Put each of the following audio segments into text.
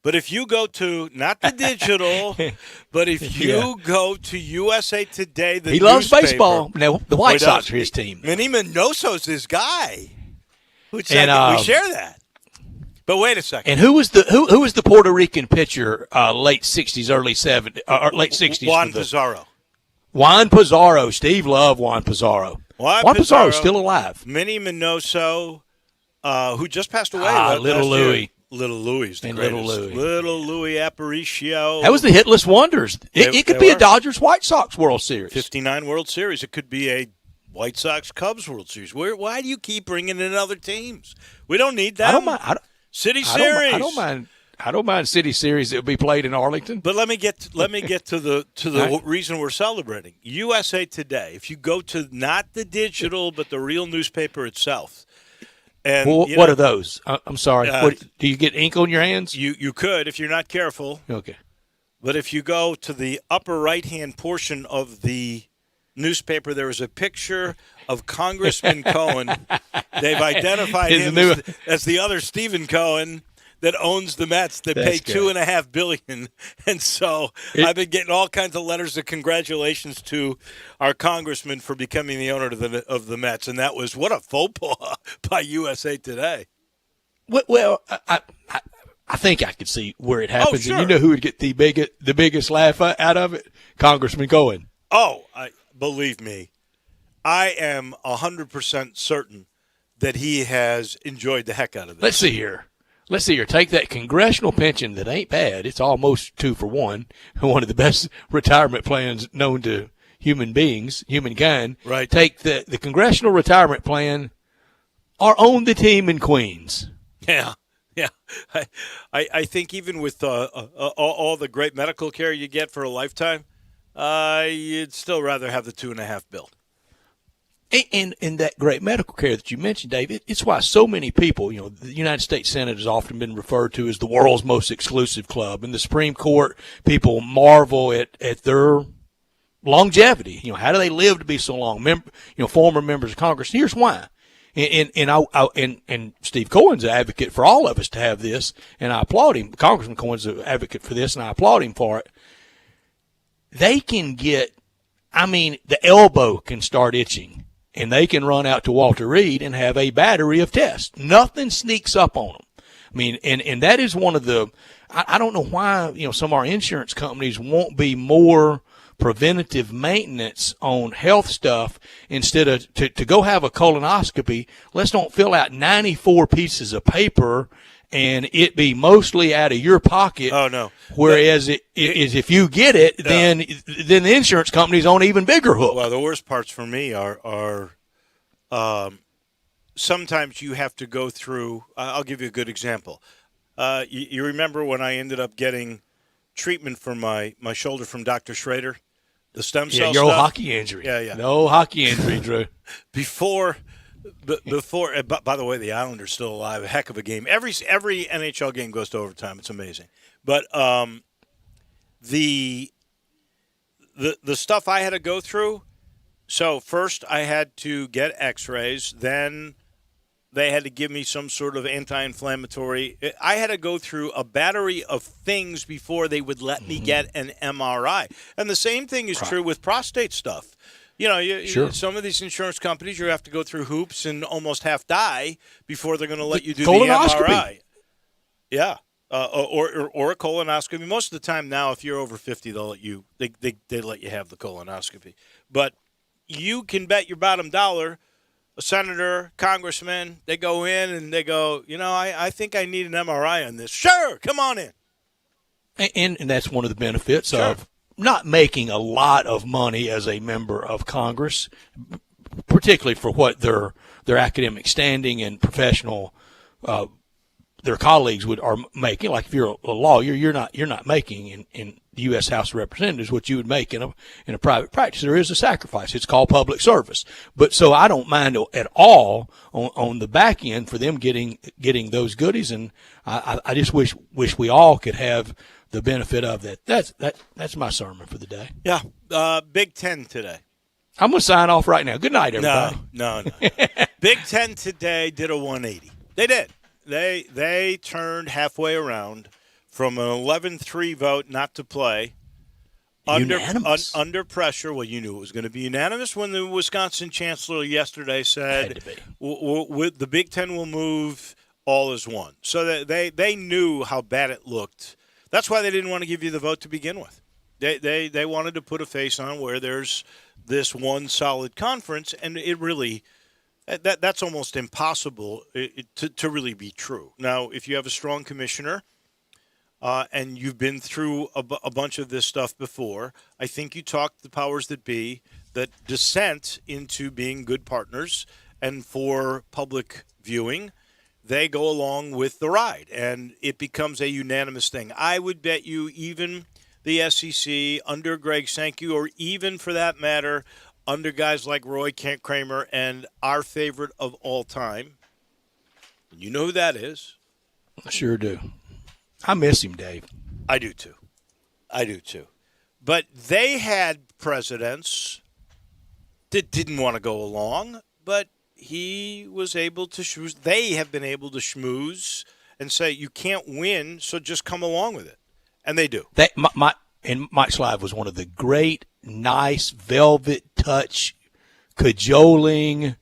But if you go to, not the digital, but if you go to USA Today, the he loves newspaper, baseball. Now, the White Sox are his team. Manny Minoso's his guy. We share that. But wait a second. And who was the Puerto Rican pitcher late 60s, early 70s, or late 60s? Juan Pizarro. Juan Pizarro. Steve loved Juan Pizarro. Juan Pizarro's still alive. Manny Minoso, who just passed away. Little Louis. Little Louis, the greatest. Little Louis Aparicio. That was the hitless wonders. It could be a Dodgers-White Sox World Series. 59 World Series. It could be a White Sox-Cubs World Series. Why do you keep bringing in other teams? We don't need that. I don't mind. City Series. I don't mind City Series that would be played in Arlington. But let me get to the reason we're celebrating. USA Today. If you go to not the digital but the real newspaper itself. And what are those? I'm sorry. Do you get ink on your hands? You could if you're not careful. Okay. But if you go to the upper right-hand portion of the newspaper, there is a picture of Congressman Cohen. They've identified him as the other Stephen Cohen that owns the Mets that pay $2.5 billion. And so I've been getting all kinds of letters of congratulations to our congressman for becoming the owner of the Mets. And that was what a faux pas by USA Today. Well, I think I could see where it happens. Sure. And you know who would get the biggest laugh out of it? Congressman Cohen. Believe me, I am 100% certain that he has enjoyed the heck out of this. Let's see here. Take that congressional pension that ain't bad. It's almost 2-for-1. One of the best retirement plans known to humankind. Right. Take the congressional retirement plan or own the team in Queens. Yeah. I think even with all the great medical care you get for a lifetime, you'd still rather have the $2.5 billion. And that great medical care that you mentioned, Dave, it's why so many people, the United States Senate has often been referred to as the world's most exclusive club. And the Supreme Court, people marvel at their longevity. How do they live to be so long? Former members of Congress. Here's why. And Steve Cohen's an advocate for all of us to have this, and I applaud him. Congressman Cohen's an advocate for this, and I applaud him for it. They can get, the elbow can start itching. And they can run out to Walter Reed and have a battery of tests. Nothing sneaks up on them. And that is one of the – I don't know why, some of our insurance companies won't be more preventative maintenance on health stuff instead of to go have a colonoscopy. Let's don't fill out 94 pieces of paper and it be mostly out of your pocket. Oh, no. Whereas if you get it, then the insurance company's on even bigger hook. Well, the worst parts for me are sometimes you have to go through I'll give you a good example. You remember when I ended up getting treatment for my shoulder from Dr. Schrader, the stem cell your stuff? old hockey injury. Yeah. No hockey injury, Drew. Before, by the way, the Islanders still alive. A heck of a game. Every NHL game goes to overtime. It's amazing. But the stuff I had to go through. So first I had to get X-rays. Then they had to give me some sort of anti-inflammatory. I had to go through a battery of things before they would let me get an MRI. And the same thing is true with prostate stuff. Sure. Some of these insurance companies, you have to go through hoops and almost half die before they're going to let you do the MRI. Yeah, or a colonoscopy. Most of the time now, if you're over 50, they'll let you. They let you have the colonoscopy. But you can bet your bottom dollar, a senator, congressman, they go in and they go, I think I need an MRI on this. Sure, come on in. And that's one of the benefits of not making a lot of money as a member of Congress, particularly for what their academic standing and professional their colleagues are making. Like if you're a lawyer, you're not making in the U.S. House of Representatives what you would make in a private practice. There is a sacrifice. It's called public service. But so I don't mind at all on the back end for them getting those goodies, and I just wish we all could have the benefit of that. That's my sermon for the day. Yeah, Big Ten today. I'm going to sign off right now. Good night, everybody. No. Big Ten today did a 180. They did. They turned halfway around from an 11-3 vote not to play. Under pressure. Well, you knew it was going to be unanimous when the Wisconsin chancellor yesterday said the Big Ten will move all as one. So that they knew how bad it looked. That's why they didn't want to give you the vote to begin with. They wanted to put a face on where there's this one solid conference, and it really that's almost impossible to really be true. Now, if you have a strong commissioner and you've been through a bunch of this stuff before, I think you talk the powers that be that descent into being good partners, and for public viewing, they go along with the ride, and it becomes a unanimous thing. I would bet you even the SEC under Greg Sankey, or even for that matter, under guys like Roy Kramer and our favorite of all time, you know who that is? I sure do. I miss him, Dave. I do too. But they had presidents that didn't want to go along, but he was able to schmooze. They have been able to schmooze and say, you can't win, so just come along with it. And they do. And Mike Slive was one of the great, nice, velvet touch, cajoling,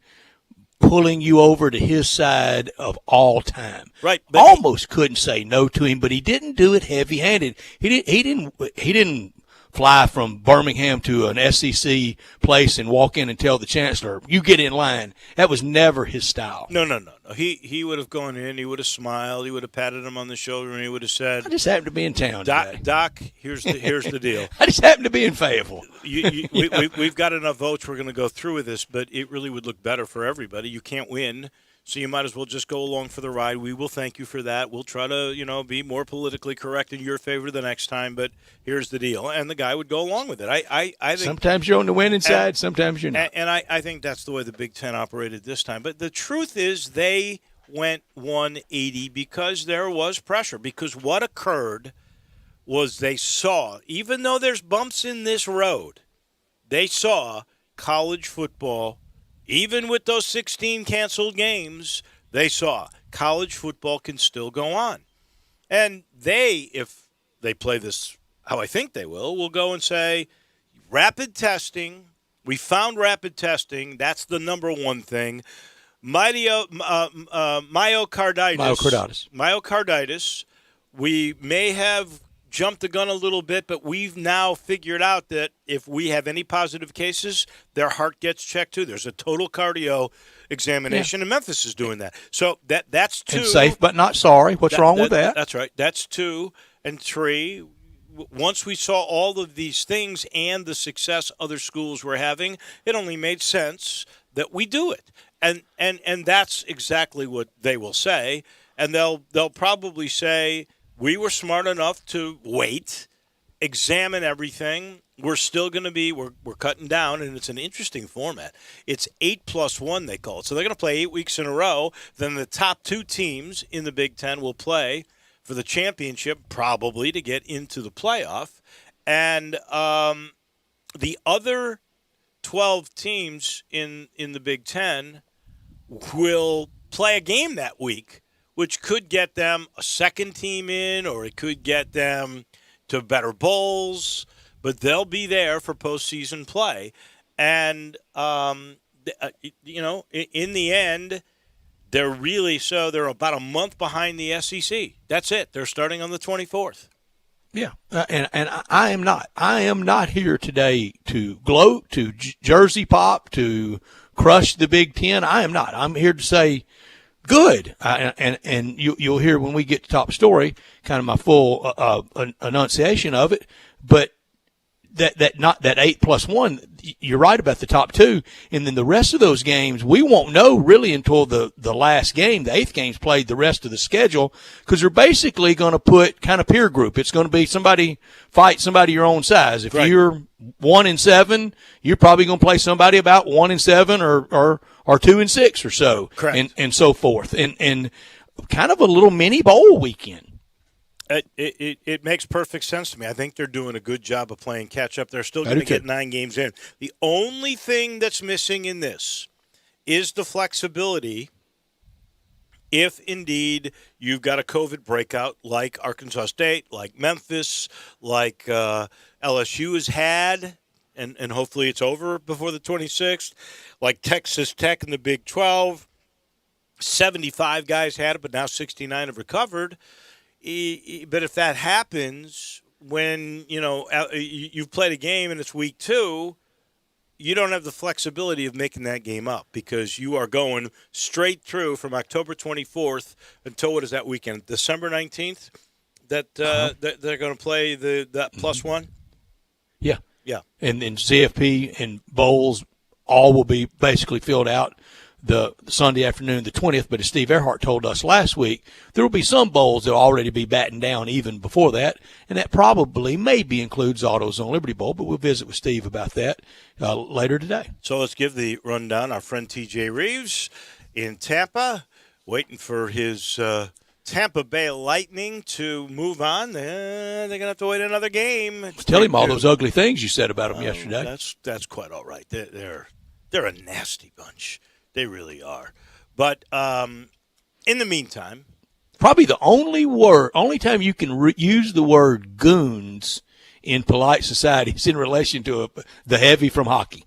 pulling you over to his side of all time. Right. Almost couldn't say no to him, but he didn't do it heavy-handed. He didn't fly from Birmingham to an SEC place and walk in and tell the chancellor, you get in line. That was never his style. No. He would have gone in, he would have smiled, he would have patted him on the shoulder, and he would have said, I just happened to be in town today. Doc, here's the deal. I just happened to be in Fayetteville. We've got enough votes, we're going to go through with this, but it really would look better for everybody. You can't win, so you might as well just go along for the ride. We will thank you for that. We'll try to, be more politically correct in your favor the next time, but here's the deal. And the guy would go along with it. I think sometimes you're on the winning side, sometimes you're not. And I think that's the way the Big Ten operated this time. But the truth is they went 180 because there was pressure. Because what occurred was they saw, even though there's bumps in this road, they saw college football. Even with those 16 canceled games, they saw college football can still go on. And they, if they play this how I think they will go and say, rapid testing, we found rapid testing, that's the number one thing. Myocarditis, we may have jumped the gun a little bit, but we've now figured out that if we have any positive cases, their heart gets checked too. There's a total cardio examination, and Memphis is doing that. So that's two. And safe but not sorry. What's wrong with that? That's right. That's two. And three, once we saw all of these things and the success other schools were having, it only made sense that we do it. And that's exactly what they will say. And they'll probably say, we were smart enough to wait, examine everything. We're still going to be, we're cutting down, and it's an interesting format. It's 8+1, they call it. So they're going to play 8 weeks in a row. Then the top two teams in the Big Ten will play for the championship, probably to get into the playoff. And the other 12 teams in the Big Ten will play a game that week, which could get them a second team in, or it could get them to better bowls, but they'll be there for postseason play. And, in the end, they're about a month behind the SEC. That's it. They're starting on the 24th. Yeah, and I am not here today to gloat, to jersey pop, to crush the Big Ten. I am not. I'm here to say, good, and you'll hear when we get to top story, kind of my full enunciation of it. But that 8+1, you're right about the top two, and then the rest of those games we won't know really until the last game. The eighth game's played the rest of the schedule, because they're basically going to put kind of peer group. It's going to be somebody fight somebody your own size. If you're 1-7, you're probably going to play somebody about 1-7 or 2-6 or so. Correct. And so forth, and kind of a little mini bowl weekend. It makes perfect sense to me. I think they're doing a good job of playing catch up. They're still going to get 9 games in. The only thing that's missing in this is the flexibility if indeed you've got a COVID breakout like Arkansas State, like Memphis, like LSU has had, and hopefully it's over before the 26th, like Texas Tech in the Big 12. 75 guys had it, but now 69 have recovered. But if that happens when, you've played a game and it's week 2, you don't have the flexibility of making that game up because you are going straight through from October 24th until what is that weekend? December 19th that they're going to play that plus one? Yeah. Yeah. And then CFP and bowls all will be basically filled out the Sunday afternoon, the 20th. But as Steve Earhart told us last week, there will be some bowls that will already be battened down even before that, and that probably maybe includes AutoZone Liberty Bowl, but we'll visit with Steve about that later today. So let's give the rundown. Our friend TJ Reeves in Tampa, waiting for his Tampa Bay Lightning to move on. They're going to have to wait another game. Tell him all those ugly things you said about them yesterday. That's quite all right. They're a nasty bunch. They really are. But in the meantime, probably the only time you can use the word goons in polite society is in relation to the heavy from hockey.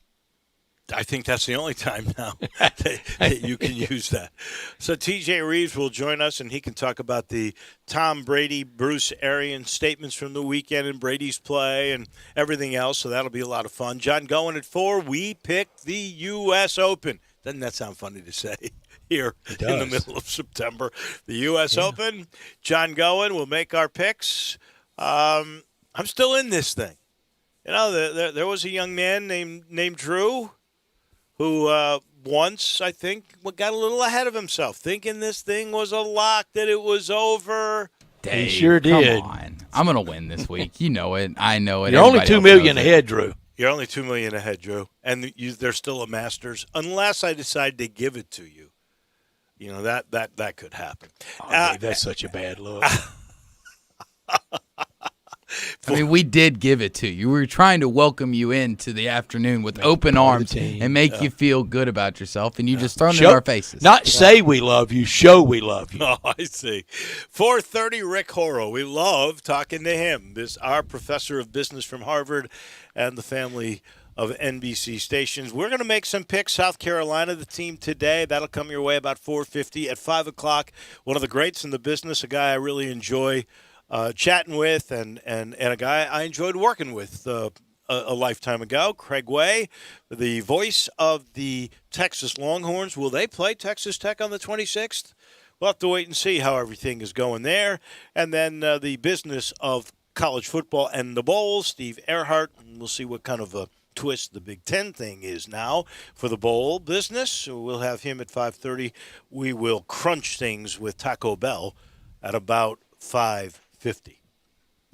I think that's the only time now that you can use that. So TJ Reeves will join us, and he can talk about the Tom Brady, Bruce Arians statements from the weekend and Brady's play and everything else. So that'll be a lot of fun. John Goen at 4. We picked the U.S. Open. Doesn't that sound funny to say here in the middle of September? The U.S. Open. John Goen will make our picks. I'm still in this thing. There was a young man named Drew who once, I think, got a little ahead of himself, thinking this thing was a lock, that it was over. Dave, he sure did. Come on. I'm going to win this week. You know it. I know it. You're only $2 million ahead, Drew. You're only $2 million ahead, Drew, and there's still a Masters. Unless I decide to give it to you, that could happen. Oh, that's such a bad look. I mean, we did give it to you. We were trying to welcome you into the afternoon with open arms and make you feel good about yourself, and you just thrown it in our faces. Not say we love you, show we love you. Oh, I see. 4:30, Rick Horrow. We love talking to him. Our professor of business from Harvard and the family of NBC stations. We're going to make some picks. South Carolina, the team today. That'll come your way about 4:50. At 5 o'clock, one of the greats in the business, a guy I really enjoy chatting with, and a guy I enjoyed working with a lifetime ago, Craig Way, the voice of the Texas Longhorns. Will they play Texas Tech on the 26th? We'll have to wait and see how everything is going there. And then the business of college football and the bowls, Steve Earhart. And we'll see what kind of a twist the Big Ten thing is now for the bowl business. So we'll have him at 5:30. We will crunch things with Taco Bell at about 5:50.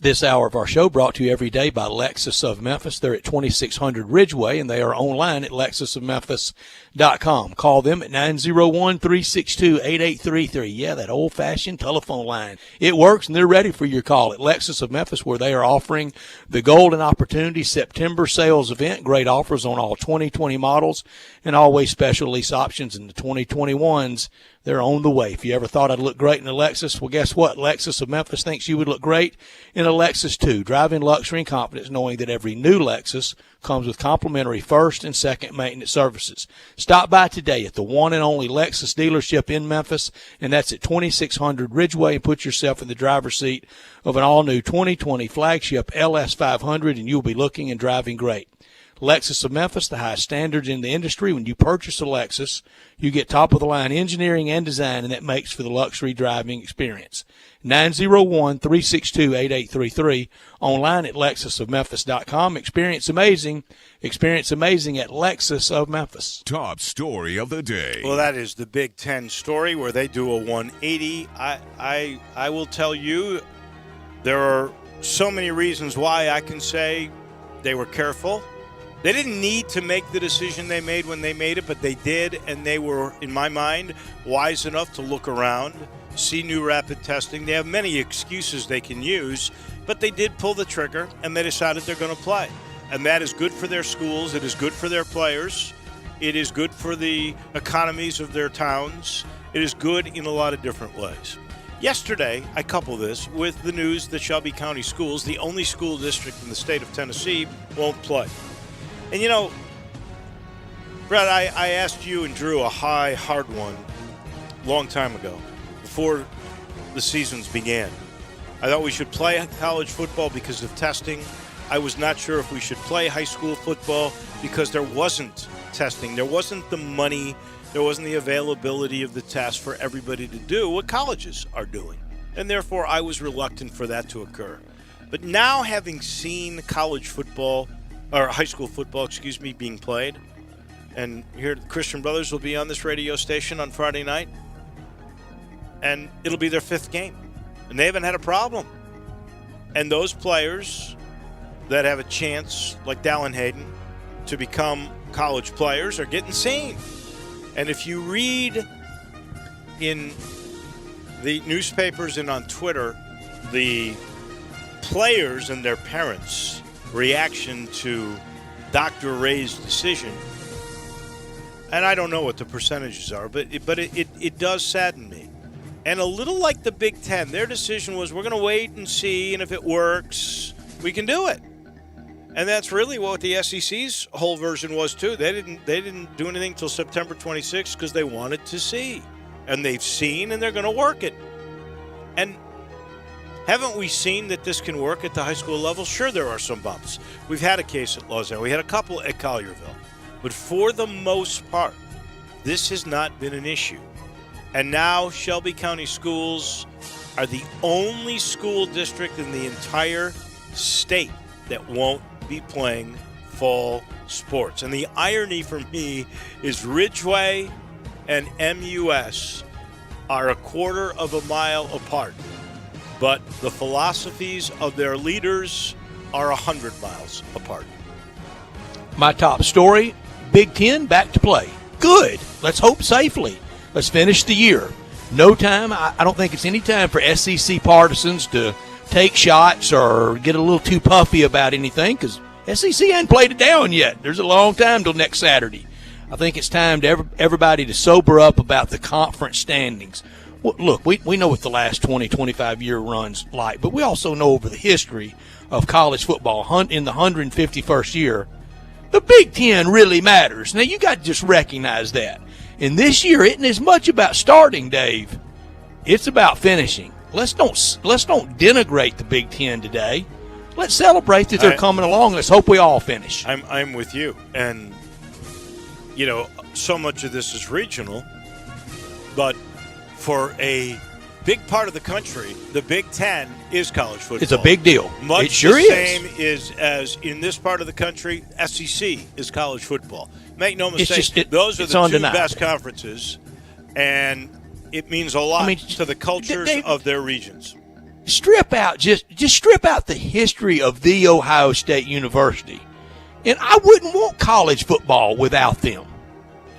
This hour of our show brought to you every day by Lexus of Memphis. They're at 2600 Ridgeway, and they are online at lexusofmemphis.com. Call them at 901-362-8833. Yeah, that old-fashioned telephone line. It works, and they're ready for your call at Lexus of Memphis, where they are offering the Golden Opportunity September sales event. Great offers on all 2020 models and always special lease options in the 2021s. They're on the way. If you ever thought I'd look great in a Lexus, well, guess what? Lexus of Memphis thinks you would look great in a Lexus, too. Drive in luxury and confidence knowing that every new Lexus comes with complimentary first and second maintenance services. Stop by today at the one and only Lexus dealership in Memphis, and that's at 2600 Ridgeway, and put yourself in the driver's seat of an all-new 2020 flagship LS500, and you'll be looking and driving great. Lexus of Memphis, the highest standards in the industry. When you purchase a Lexus, you get top-of-the-line engineering and design, and that makes for the luxury driving experience. 901-362-8833, online at lexusofmemphis.com. Experience amazing at Lexus of Memphis. Top story of the day. Well, that is the Big Ten story where they do a 180. I will tell you, there are so many reasons why I can say they were careful. They didn't need to make the decision they made when they made it, but they did, and they were, in my mind, wise enough to look around, see new rapid testing. They have many excuses they can use, but they did pull the trigger, and they decided they're going to play. And that is good for their schools. It is good for their players. It is good for the economies of their towns. It is good in a lot of different ways. Yesterday, I couple this with the news that Shelby County Schools, the only school district in the state of Tennessee, won't play. And you know, Brett, I asked you and Drew a hard one long time ago, before the seasons began. I thought we should play college football because of testing. I was not sure if we should play high school football because there wasn't testing. There wasn't the money. There wasn't the availability of the test for everybody to do what colleges are doing. And therefore, I was reluctant for that to occur. But now, having seen college football, or high school football, being played, and here the Christian Brothers will be on this radio station on Friday night, and it'll be their 5th game. And they haven't had a problem. And those players that have a chance, like Dallin Hayden, to become college players are getting seen. And if you read in the newspapers and on Twitter the players and their parents' reaction to Dr. Ray's decision, and I don't know what the percentages are, but it does sadden me. And a little like the Big Ten, their decision was, we're going to wait and see, and if it works, we can do it. And that's really what the SEC's whole version was too. They didn't do anything until September 26th because they wanted to see. And they've seen, and they're going to work it. And haven't we seen that this can work at the high school level? Sure, there are some bumps. We've had a case at Lausanne. We had a couple at Collierville. But for the most part, this has not been an issue. And now Shelby County Schools are the only school district in the entire state that won't be playing fall sports. And the irony for me is Ridgeway and MUS are a quarter of a mile apart, but the philosophies of their leaders are 100 miles apart. My top story, Big Ten back to play. Good. Let's hope safely. Let's finish the year. No time. I don't think it's any time for SEC partisans to take shots or get a little too puffy about anything, because SEC hasn't played it down yet. There's a long time till next Saturday. I think it's time to everybody to sober up about the conference standings. Well, look, we know what the last 20, 25-year run's like, but we also know over the history of college football in the 151st year, the Big Ten really matters. Now, you got to just recognize that. And this year isn't as much about starting, Dave. It's about finishing. Let's don't denigrate the Big Ten today. Let's celebrate that they're coming along. Let's hope we all finish. I'm with you. And, you know, so much of this is regional, but for a big part of the country, the Big Ten is college football. It's a big deal. Much it sure the is. Same as in this part of the country, SEC is college football. Make no mistake, those are the two best conferences, and it means a lot to the cultures of their regions. Strip out just strip out the history of The Ohio State University, and I wouldn't want college football without them.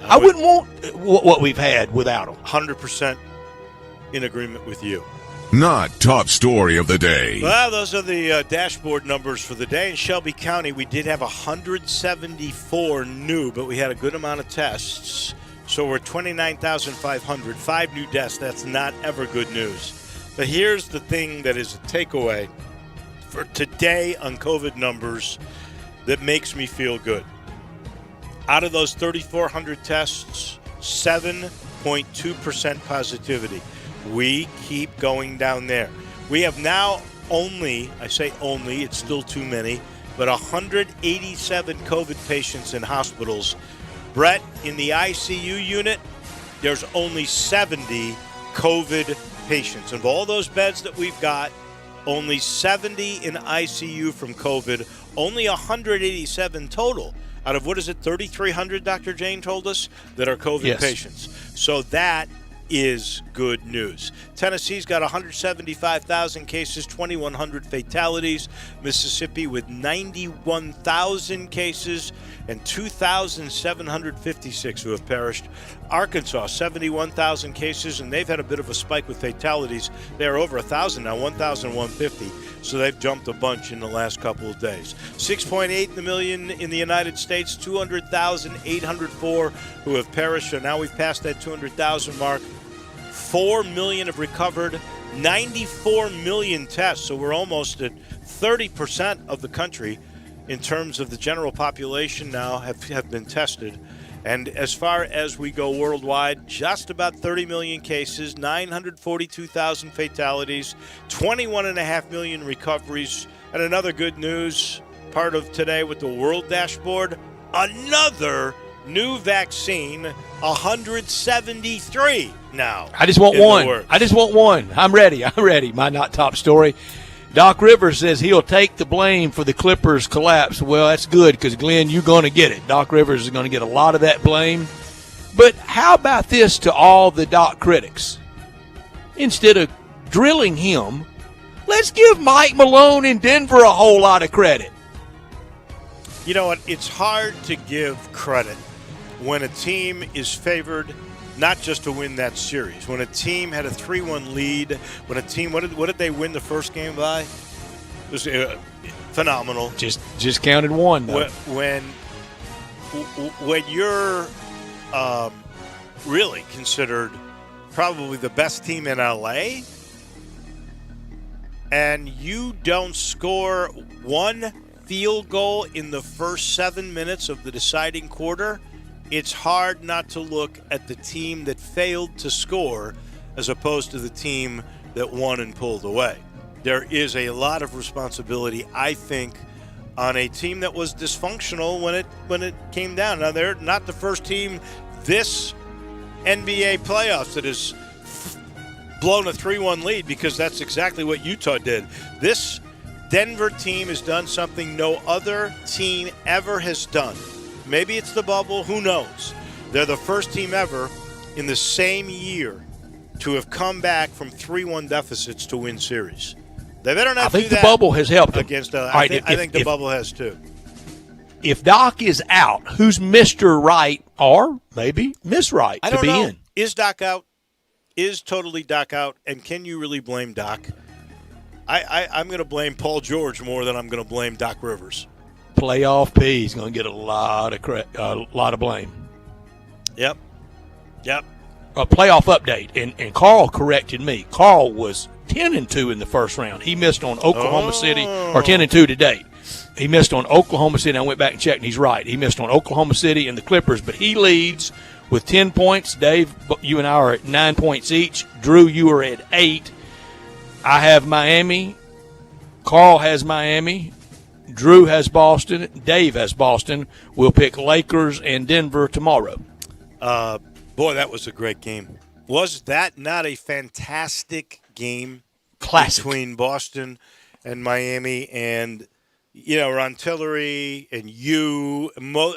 I wouldn't want what we've had without them. 100% in agreement with you. Not top story of the day. Well, those are the dashboard numbers for the day. In Shelby County, we did have 174 new, but we had a good amount of tests. So we're 29,500, 5 new deaths. That's not ever good news. But here's the thing that is a takeaway for today on COVID numbers that makes me feel good. Out of those 3,400 tests, 7.2% positivity. We keep going down there. We have now only, I say only, it's still too many, but 187 COVID patients in hospitals. Brett, in the ICU unit, there's only 70 COVID patients. Of all those beds that we've got, only 70 in ICU from COVID, only 187 total. Out of, 3,300, Dr. Jane told us, that are COVID patients. So that is good news. Tennessee's got 175,000 cases, 2,100 fatalities. Mississippi with 91,000 cases and 2,756 who have perished. Arkansas, 71,000 cases, and they've had a bit of a spike with fatalities. They're over 1,000 now, 1,150. So they've jumped a bunch in the last couple of days. 6.8 million in the United States, 200,804 who have perished. So now we've passed that 200,000 mark. 4 million have recovered, 94 million tests. So we're almost at 30% of the country in terms of the general population now have been tested. And as far as we go worldwide, just about 30 million cases, 942,000 fatalities, 21.5 million recoveries. And another good news part of today with the World Dashboard, another new vaccine, 173 now. I just want one. I'm ready. My not top story. Doc Rivers says he'll take the blame for the Clippers' collapse. Well, that's good because, Glenn, you're going to get it. Doc Rivers is going to get a lot of that blame. But how about this to all the Doc critics? Instead of drilling him, let's give Mike Malone in Denver a whole lot of credit. You know what? It's hard to give credit when a team is favored not just to win that series. When a team had a 3-1 lead, when a team, what did they win the first game by? It was phenomenal. Just counted one, though. When you're really considered probably the best team in LA, and you don't score one field goal in the first 7 minutes of the deciding quarter, it's hard not to look at the team that failed to score as opposed to the team that won and pulled away. There is a lot of responsibility, I think, on a team that was dysfunctional when it came down. Now, they're not the first team this NBA playoffs that has blown a 3-1 lead, because that's exactly what Utah did. This Denver team has done something no other team ever has done. Maybe it's the bubble. Who knows? They're the first team ever in the same year to have come back from 3-1 deficits to win series. They better not do that. I think the bubble has helped them. I think the bubble has too. If Doc is out, who's Mr. Right or maybe Miss Right to be in? Is Doc out? Is totally Doc out? And can you really blame Doc? I'm going to blame Paul George more than I'm going to blame Doc Rivers. Playoff P is going to get a lot of blame. Yep. A playoff update, and Carl corrected me. Carl was 10-2 in the first round. He missed on Oklahoma City, or 10-2 to date. He missed on Oklahoma City. I went back and checked, and he's right. He missed on Oklahoma City and the Clippers, but he leads with 10 points. Dave, you and I are at 9 points each. Drew, you are at 8. I have Miami. Carl has Miami. Drew has Boston. Dave has Boston. We'll pick Lakers and Denver tomorrow. Boy, that was a great game. Was that not a fantastic game? Classic. Between Boston and Miami, and Ron Tillery and you.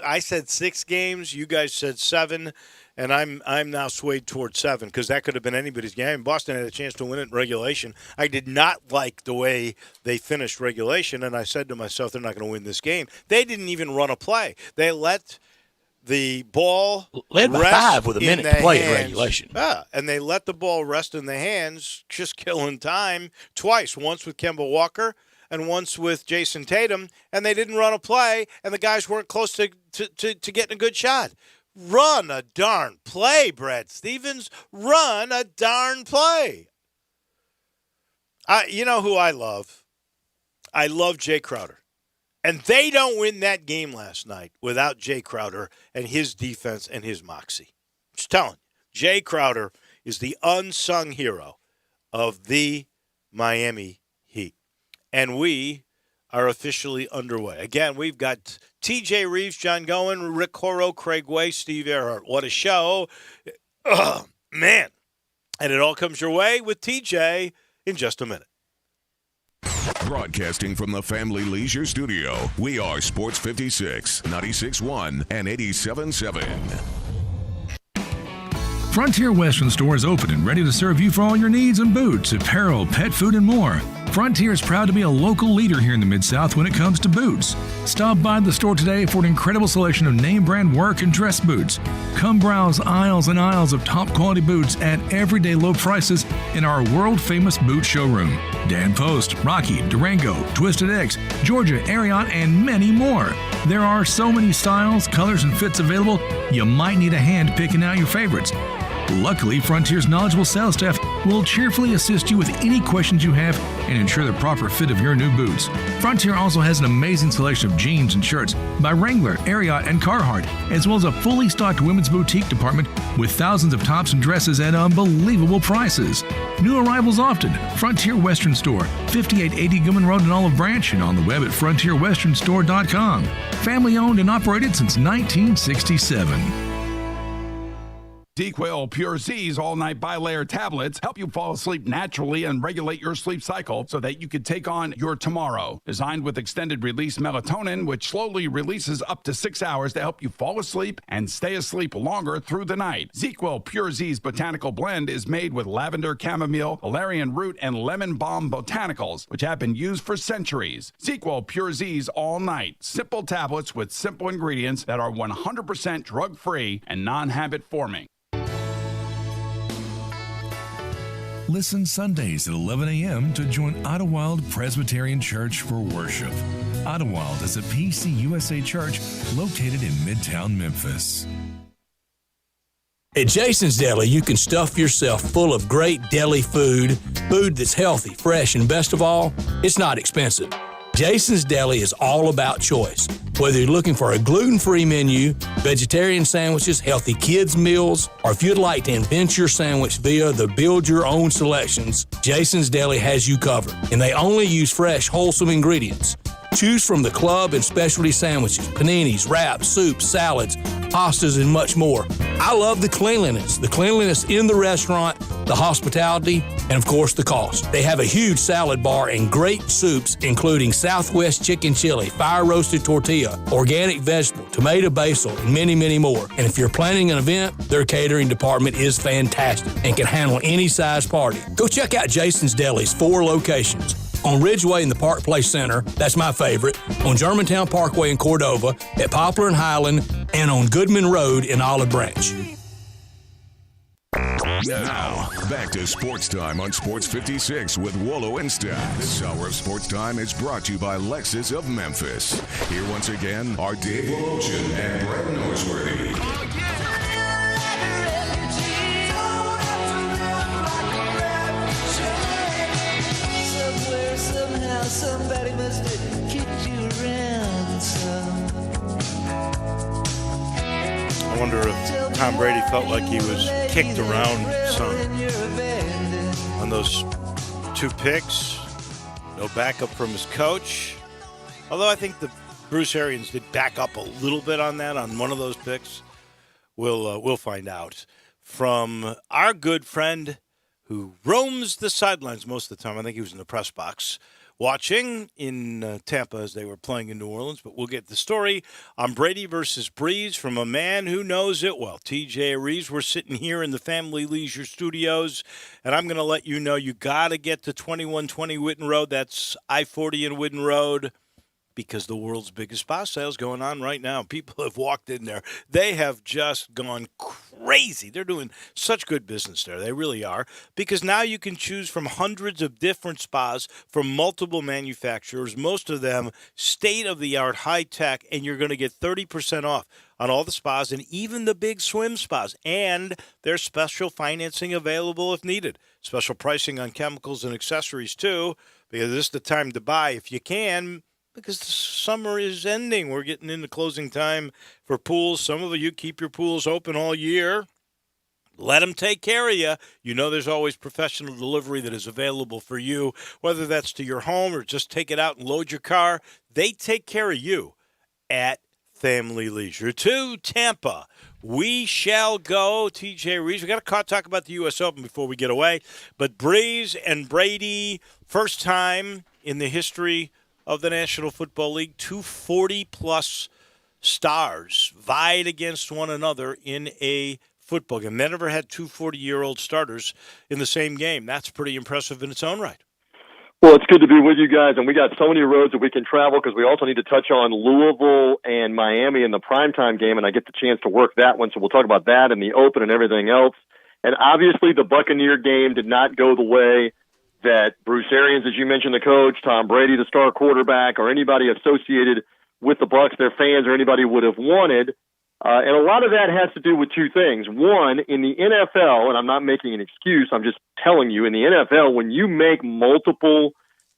I said 6 games. You guys said 7. And I'm now swayed toward 7 because that could have been anybody's game. Boston had a chance to win it in regulation. I did not like the way they finished regulation, and I said to myself, they're not going to win this game. They didn't even run a play. They let the ball led by 5 with a minute to play in regulation. Yeah, and they let the ball rest in the hands, just killing time twice, once with Kemba Walker and once with Jason Tatum, and they didn't run a play, and the guys weren't close to getting a good shot. Run a darn play, Brad Stevens. Run a darn play. You know who I love? I love Jay Crowder. And they don't win that game last night without Jay Crowder and his defense and his moxie. Just telling you, Jay Crowder is the unsung hero of the Miami Heat. And we are officially underway. Again, we've got TJ Reeves, John Gowen, Rick Horrow, Craig Way, Steve Earhart. What a show. Man. And it all comes your way with TJ in just a minute. Broadcasting from the Family Leisure Studio, we are Sports 56, 96.1, and 87.7. Frontier Western Store is open and ready to serve you for all your needs in boots, apparel, pet food, and more. Frontier is proud to be a local leader here in the Mid-South when it comes to boots. Stop by the store today for an incredible selection of name brand work and dress boots. Come browse aisles and aisles of top quality boots at everyday low prices in our world famous boot showroom. Dan Post, Rocky, Durango, Twisted X, Georgia, Ariat, and many more. There are so many styles, colors, and fits available, you might need a hand picking out your favorites. Luckily, Frontier's knowledgeable sales staff will cheerfully assist you with any questions you have and ensure the proper fit of your new boots. Frontier also has an amazing selection of jeans and shirts by Wrangler, Ariat, and Carhartt, as well as a fully stocked women's boutique department with thousands of tops and dresses at unbelievable prices. New arrivals often. Frontier Western Store, 5880 Gilman Road in Olive Branch, and on the web at frontierwesternstore.com. Family owned and operated since 1967. DQuil Pure Z's all-night bilayer tablets help you fall asleep naturally and regulate your sleep cycle so that you can take on your tomorrow. Designed with extended-release melatonin, which slowly releases up to 6 hours to help you fall asleep and stay asleep longer through the night. ZQuil Pure Z's botanical blend is made with lavender, chamomile, valerian root, and lemon balm botanicals, which have been used for centuries. ZQuil Pure Z's all-night. Simple tablets with simple ingredients that are 100% drug-free and non-habit forming. Listen Sundays at 11 a.m. to join Idlewild Presbyterian Church for worship. Idlewild is a PCUSA church located in Midtown Memphis. At Jason's Deli, you can stuff yourself full of great deli food that's healthy, fresh, and best of all, it's not expensive. Jason's Deli is all about choice. Whether you're looking for a gluten-free menu, vegetarian sandwiches, healthy kids' meals, or if you'd like to invent your sandwich via the build-your-own selections, Jason's Deli has you covered. And they only use fresh, wholesome ingredients. Choose from the club and specialty sandwiches, paninis, wraps, soups, salads, pastas, and much more. I love the cleanliness in the restaurant, the hospitality, and of course the cost. They have a huge salad bar and great soups, including Southwest chicken chili, fire-roasted tortilla, organic vegetable, tomato basil, and many, many more. And if you're planning an event, their catering department is fantastic and can handle any size party. Go check out Jason's Deli's 4 locations. On Ridgeway in the Park Place Center, that's my favorite, on Germantown Parkway in Cordova, at Poplar and Highland, and on Goodman Road in Olive Branch. Now, back to Sports Time on Sports 56 with Wolo and Stack. This hour of Sports Time is brought to you by Lexus of Memphis. Here once again are Dave Woloshin and Brett Norsworthy. Somebody must have kicked you around some. I wonder if Tom Brady felt like he was kicked around some on those 2 picks. No backup from his coach. Although I think the Bruce Arians did back up a little bit on that on one of those picks. We'll find out from our good friend who roams the sidelines most of the time. I think he was in the press box watching in Tampa as they were playing in New Orleans, but we'll get the story on Brady versus Breeze from a man who knows it well. TJ Reeves, we're sitting here in the Family Leisure Studios, and I'm going to let you know you got to get to 2120 Whitten Road. That's I-40 in Whitten Road, because the world's biggest spa sale is going on right now. People have walked in there. They have just gone crazy. They're doing such good business there. They really are. Because now you can choose from hundreds of different spas from multiple manufacturers, most of them state-of-the-art, high-tech, and you're going to get 30% off on all the spas and even the big swim spas. And there's special financing available if needed. Special pricing on chemicals and accessories, too, because this is the time to buy if you can, because the summer is ending. We're getting into closing time for pools. Some of you keep your pools open all year. Let them take care of you. You know there's always professional delivery that is available for you, whether that's to your home or just take it out and load your car. They take care of you at Family Leisure. To Tampa, we shall go. TJ Reeves, we got to talk about the U.S. Open before we get away. But Breeze and Brady, first time in the history of the National Football League, 240-plus stars vied against one another in a football game. They never had 2 40-year-old starters in the same game. That's pretty impressive in its own right. Well, it's good to be with you guys, and we got so many roads that we can travel because we also need to touch on Louisville and Miami in the primetime game, and I get the chance to work that one, so we'll talk about that and the Open and everything else. And obviously the Buccaneer game did not go the way that Bruce Arians, as you mentioned, the coach, Tom Brady, the star quarterback, or anybody associated with the Bucs, their fans, or anybody would have wanted. And a lot of that has to do with two things. One, in the NFL, and I'm not making an excuse, I'm just telling you, in the NFL, when you make multiple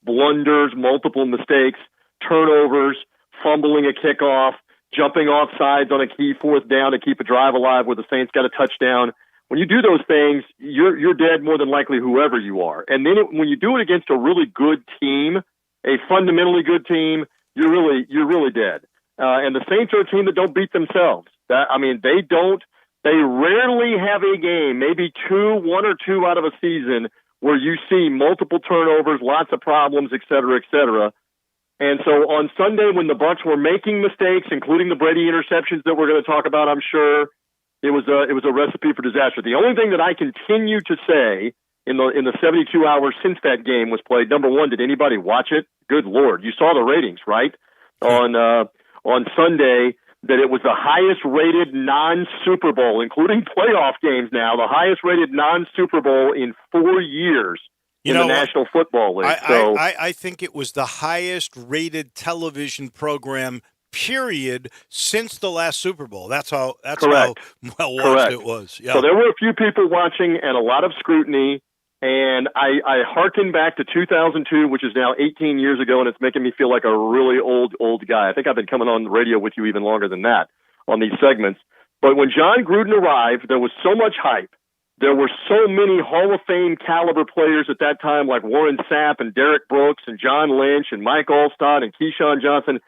blunders, multiple mistakes, turnovers, fumbling a kickoff, jumping off sides on a key fourth down to keep a drive alive where the Saints got a touchdown, when you do those things, you're dead more than likely whoever you are. And then when you do it against a really good team, a fundamentally good team, you're really dead. And the Saints are a team that don't beat themselves. They rarely have a game, maybe one or two out of a season, where you see multiple turnovers, lots of problems, et cetera, et cetera. And so on Sunday, when the Bucs were making mistakes, including the Brady interceptions that we're going to talk about, I'm sure, it was a recipe for disaster. The only thing that I continue to say in the 72 hours since that game was played, number one, did anybody watch it? Good Lord, you saw the ratings, right? On Sunday, that it was the highest-rated non-Super Bowl, including playoff games now, the highest-rated non-Super Bowl in 4 years in the National Football League. I think it was the highest-rated television program, period, since the last Super Bowl. That's how well-watched it was. Yeah. So there were a few people watching and a lot of scrutiny. And I hearken back to 2002, which is now 18 years ago, and it's making me feel like a really old guy. I think I've been coming on the radio with you even longer than that on these segments. But when John Gruden arrived, there was so much hype. There were so many Hall of Fame caliber players at that time, like Warren Sapp and Derek Brooks and John Lynch and Mike Allstott and Keyshawn Johnson.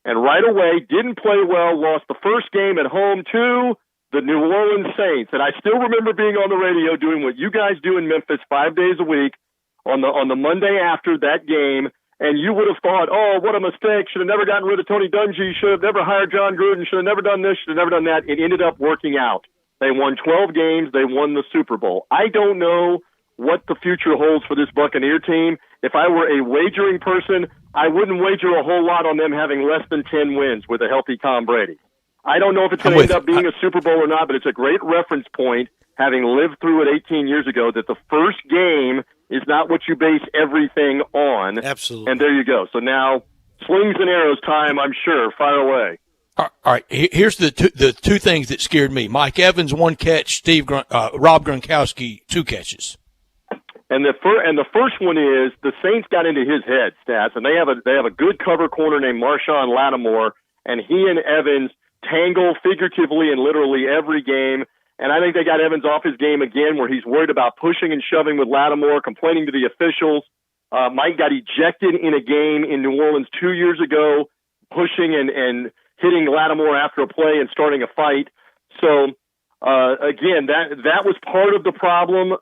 And right away, didn't play well, lost the first game at home to the New Orleans Saints. And I still remember being on the radio doing what you guys do in Memphis 5 days a week on the Monday after that game. And you would have thought, oh, what a mistake. Should have never gotten rid of Tony Dungy. Should have never hired John Gruden. Should have never done this. Should have never done that. It ended up working out. They won 12 games. They won the Super Bowl. I don't know what the future holds for this Buccaneer team. If I were a wagering person, I wouldn't wager a whole lot on them having less than 10 wins with a healthy Tom Brady. I don't know if it's going to end up being a Super Bowl or not, but it's a great reference point, having lived through it 18 years ago, that the first game is not what you base everything on. Absolutely. And there you go. So now, slings and arrows time, I'm sure. Fire away. All right. Here's the two things that scared me. Mike Evans, 1 catch. Rob Gronkowski, 2 catches. And the first one is the Saints got into his head, Stats, and they have a good cover corner named Marshawn Lattimore, and he and Evans tangle figuratively and literally every game. And I think they got Evans off his game again, where he's worried about pushing and shoving with Lattimore, complaining to the officials. Mike got ejected in a game in New Orleans 2 years ago, pushing and hitting Lattimore after a play and starting a fight. So, again, that was part of the problem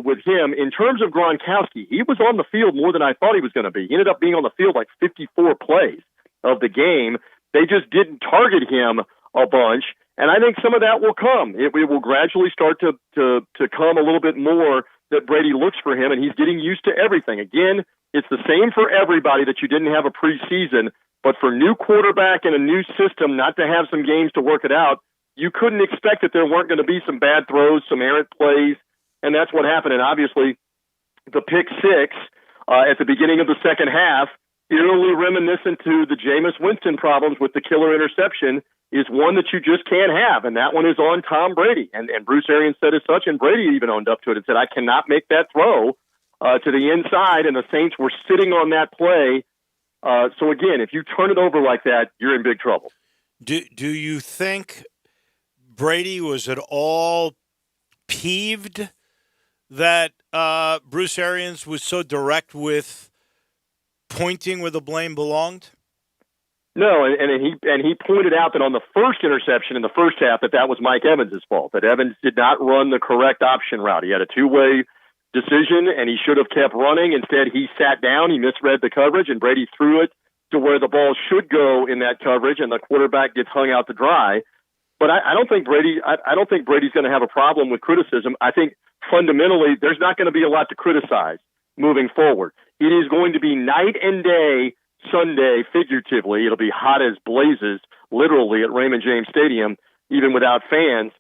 with him. In terms of Gronkowski, he was on the field more than I thought he was going to be. He ended up being on the field like 54 plays of the game. They just didn't target him a bunch, and I think some of that will come. It will gradually start to come a little bit more that Brady looks for him, and he's getting used to everything. Again, it's the same for everybody that you didn't have a preseason, but for new quarterback and a new system not to have some games to work it out, you couldn't expect that there weren't going to be some bad throws, some errant plays, and that's what happened. And obviously, the pick 6 at the beginning of the second half, eerily reminiscent to the Jameis Winston problems with the killer interception, is one that you just can't have, and that one is on Tom Brady. And Bruce Arians said as such, and Brady even owned up to it and said, I cannot make that throw to the inside, and the Saints were sitting on that play. So again, if you turn it over like that, you're in big trouble. Do you think Brady was at all peeved that Bruce Arians was so direct with pointing where the blame belonged? No, and he pointed out that on the first interception in the first half that was Mike Evans' fault, that Evans did not run the correct option route. He had a two-way decision, and he should have kept running. Instead, he sat down, he misread the coverage, and Brady threw it to where the ball should go in that coverage, and the quarterback gets hung out to dry. But I don't think Brady's going to have a problem with criticism. I think fundamentally there's not going to be a lot to criticize moving forward. It is going to be night and day Sunday, figuratively. It'll be hot as blazes, literally, at Raymond James Stadium, even without fans.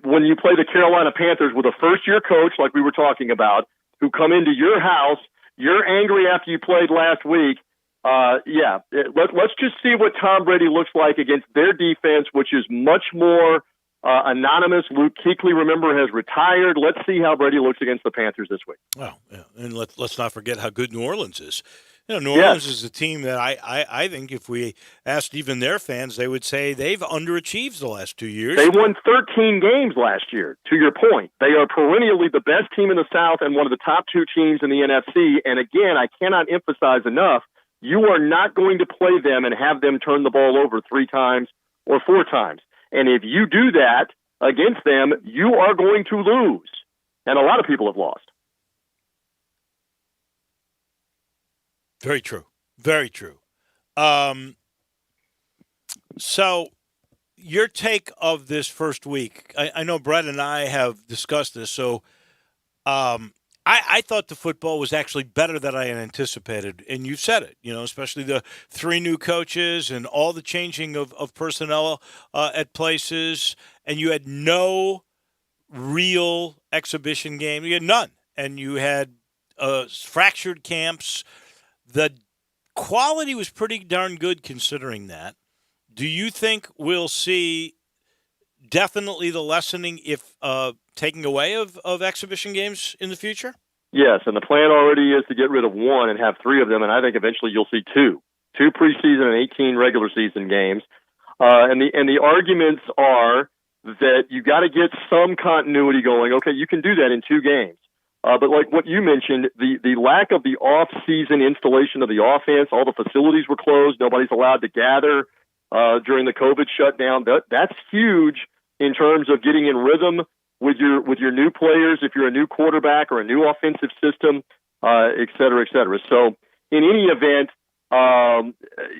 When you play the Carolina Panthers with a first-year coach, like we were talking about, who come into your house, you're angry after you played last week, Let's just see what Tom Brady looks like against their defense, which is much more anonymous. Luke Kuechly, remember, has retired. Let's see how Brady looks against the Panthers this week. Well, yeah. And let's not forget how good New Orleans is. New Orleans is a team that I think if we asked even their fans, they would say they've underachieved the last 2 years. They won 13 games last year, to your point. They are perennially the best team in the South and one of the top 2 teams in the NFC. And again, I cannot emphasize enough, you are not going to play them and have them turn the ball over 3 times or 4 times. And if you do that against them, you are going to lose. And a lot of people have lost. Very true. Very true. So your take of this first week, I know Brett and I have discussed this. So I thought the football was actually better than I had anticipated. And you've said it, especially the 3 new coaches and all the changing of personnel at places. And you had no real exhibition game. You had none. And you had fractured camps. The quality was pretty darn good considering that. Do you think we'll see definitely the lessening if taking away of exhibition games in the future? Yes, and the plan already is to get rid of 1 and have 3 of them, and I think eventually you'll see 2 preseason and 18 regular season games. And the arguments are that you got to get some continuity going. Okay, you can do that in 2 games. But like what you mentioned, the lack of the off-season installation of the offense, all the facilities were closed, nobody's allowed to gather during the COVID shutdown. That's huge in terms of getting in rhythm with your new players, if you're a new quarterback or a new offensive system, et cetera, et cetera. So in any event,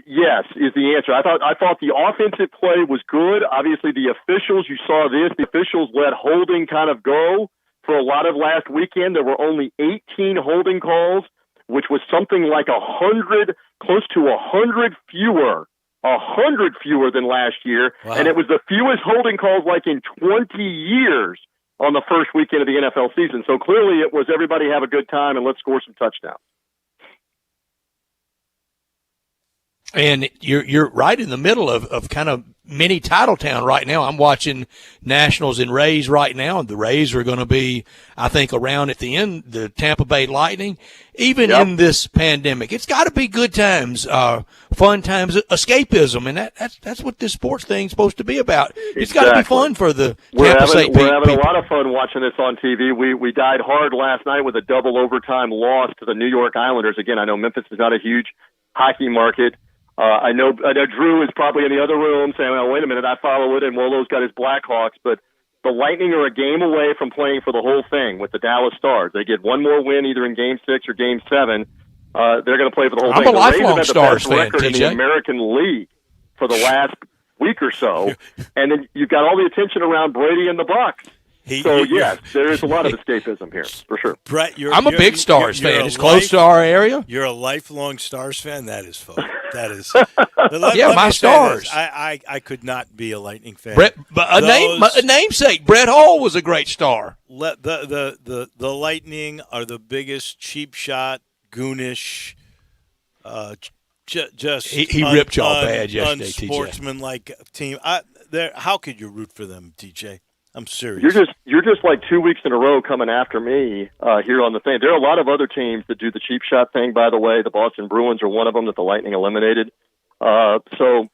yes is the answer. I thought the offensive play was good. Obviously, the officials, you saw this, the officials let holding kind of go. For a lot of last weekend, there were only 18 holding calls, which was something like 100, close to 100 fewer than last year. Wow. And it was the fewest holding calls like in 20 years on the first weekend of the NFL season. So clearly it was everybody have a good time and let's score some touchdowns. And you're right in the middle of kind of mini Titletown right now. I'm watching Nationals and Rays right now. The Rays are going to be, I think, around at the end, the Tampa Bay Lightning. Even in this pandemic, it's got to be good times, fun times, escapism, and that's what this sports thing's supposed to be about. It's got to be fun for the Tampa Bay people. We're having a lot of fun watching this on TV. We died hard last night with a double overtime loss to the New York Islanders. Again, I know Memphis is not a huge hockey market. I know Drew is probably in the other room saying, well, wait a minute, I follow it, and Wolo's got his Blackhawks. But the Lightning are a game away from playing for the whole thing with the Dallas Stars. They get one more win either in Game 6 or Game 7. They're going to play for the whole thing. I'm a lifelong Stars fan, TJ. In the American League for the last week or so. And then you've got all the attention around Brady and the Bucks. Yes, there is a lot of escapism here, for sure. Brett, I'm a big Stars fan. It's close to our area. You're a lifelong Stars fan? That is fun. That is. My Stars. I could not be a Lightning fan. Brett, but a namesake. Brett Hall was a great Star. The Lightning are the biggest cheap shot, goonish, just he ripped y'all bad yesterday, unsportsmanlike team. How could you root for them, TJ? I'm serious. You're just like 2 weeks in a row coming after me here on the thing. There are a lot of other teams that do the cheap shot thing, by the way. The Boston Bruins are one of them that the Lightning eliminated. The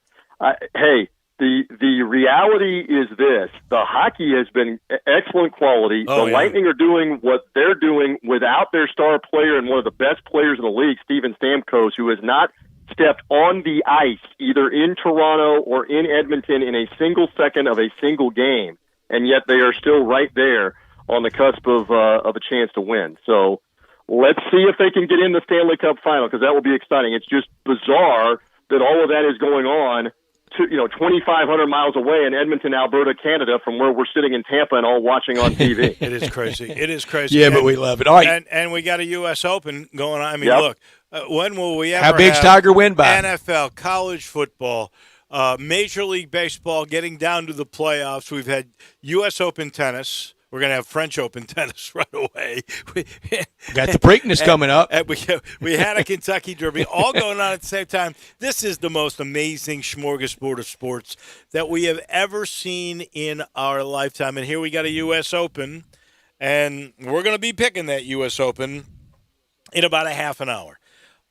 reality is this. The hockey has been excellent quality. Lightning are doing what they're doing without their star player and one of the best players in the league, Steven Stamkos, who has not stepped on the ice either in Toronto or in Edmonton in a single second of a single game. And yet they are still right there on the cusp of a chance to win. So let's see if they can get in the Stanley Cup final, because that will be exciting. It's just bizarre that all of that is going on 2,500 miles away in Edmonton, Alberta, Canada, from where we're sitting in Tampa and all watching on TV. It is crazy. It is crazy. Yeah, but we love it. All right. And we got a U.S. Open going on. I mean, look, when will we ever How big's Tiger win by? NFL, college football, Major League Baseball getting down to the playoffs. We've had U.S. Open tennis, we're going to have French Open tennis right away. Got the Preakness coming up. And we had a Kentucky Derby all going on at the same time. This is the most amazing smorgasbord of sports that we have ever seen in our lifetime. And here we got a U.S. Open, and we're going to be picking that U.S. Open in about a half an hour.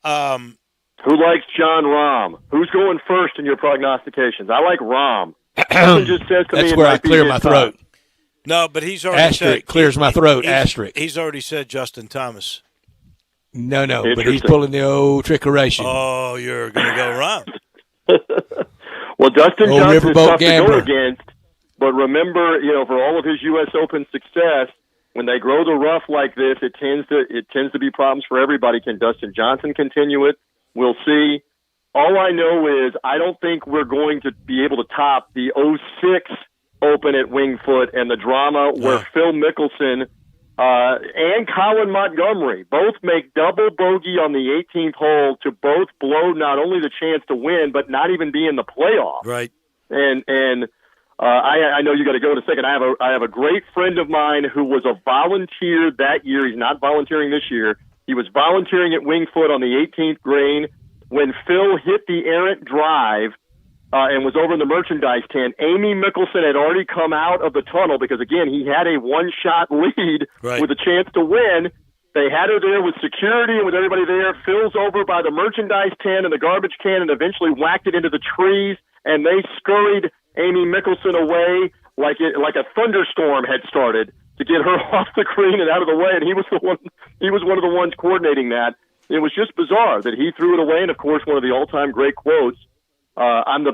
Who likes John Rahm? Who's going first in your prognostications? I like Rahm. Something just says to me That's it where I might be clear his my time. throat. No, but he's already Asterisk said clears my throat. Asterisk. He's already said Justin Thomas. No, but he's pulling the old trickeration. Oh, you're going to go Rahm. Well, Dustin Old Johnson is riverboat tough gambler. to go against, but remember, for all of his U.S. Open success, when they grow the rough like this, it tends to be problems for everybody. Can Dustin Johnson continue it? We'll see. All I know is I don't think we're going to be able to top the 06 Open at Winged Foot and the drama where Phil Mickelson and Colin Montgomery both make double bogey on the 18th hole to both blow not only the chance to win, but not even be in the playoff. Right. And I know you got to go in a second. I have a great friend of mine who was a volunteer that year. He's not volunteering this year. He was volunteering at Winged Foot on the 18th green when Phil hit the errant drive and was over in the merchandise tent. Amy Mickelson had already come out of the tunnel because, again, he had a one-shot lead with a chance to win. They had her there with security and with everybody there. Phil's over by the merchandise tent and the garbage can and eventually whacked it into the trees, and they scurried Amy Mickelson away like a thunderstorm had started to get her off the green and out of the way, and he was one of the ones coordinating that. It was just bizarre that he threw it away, and of course one of the all-time great quotes, I'm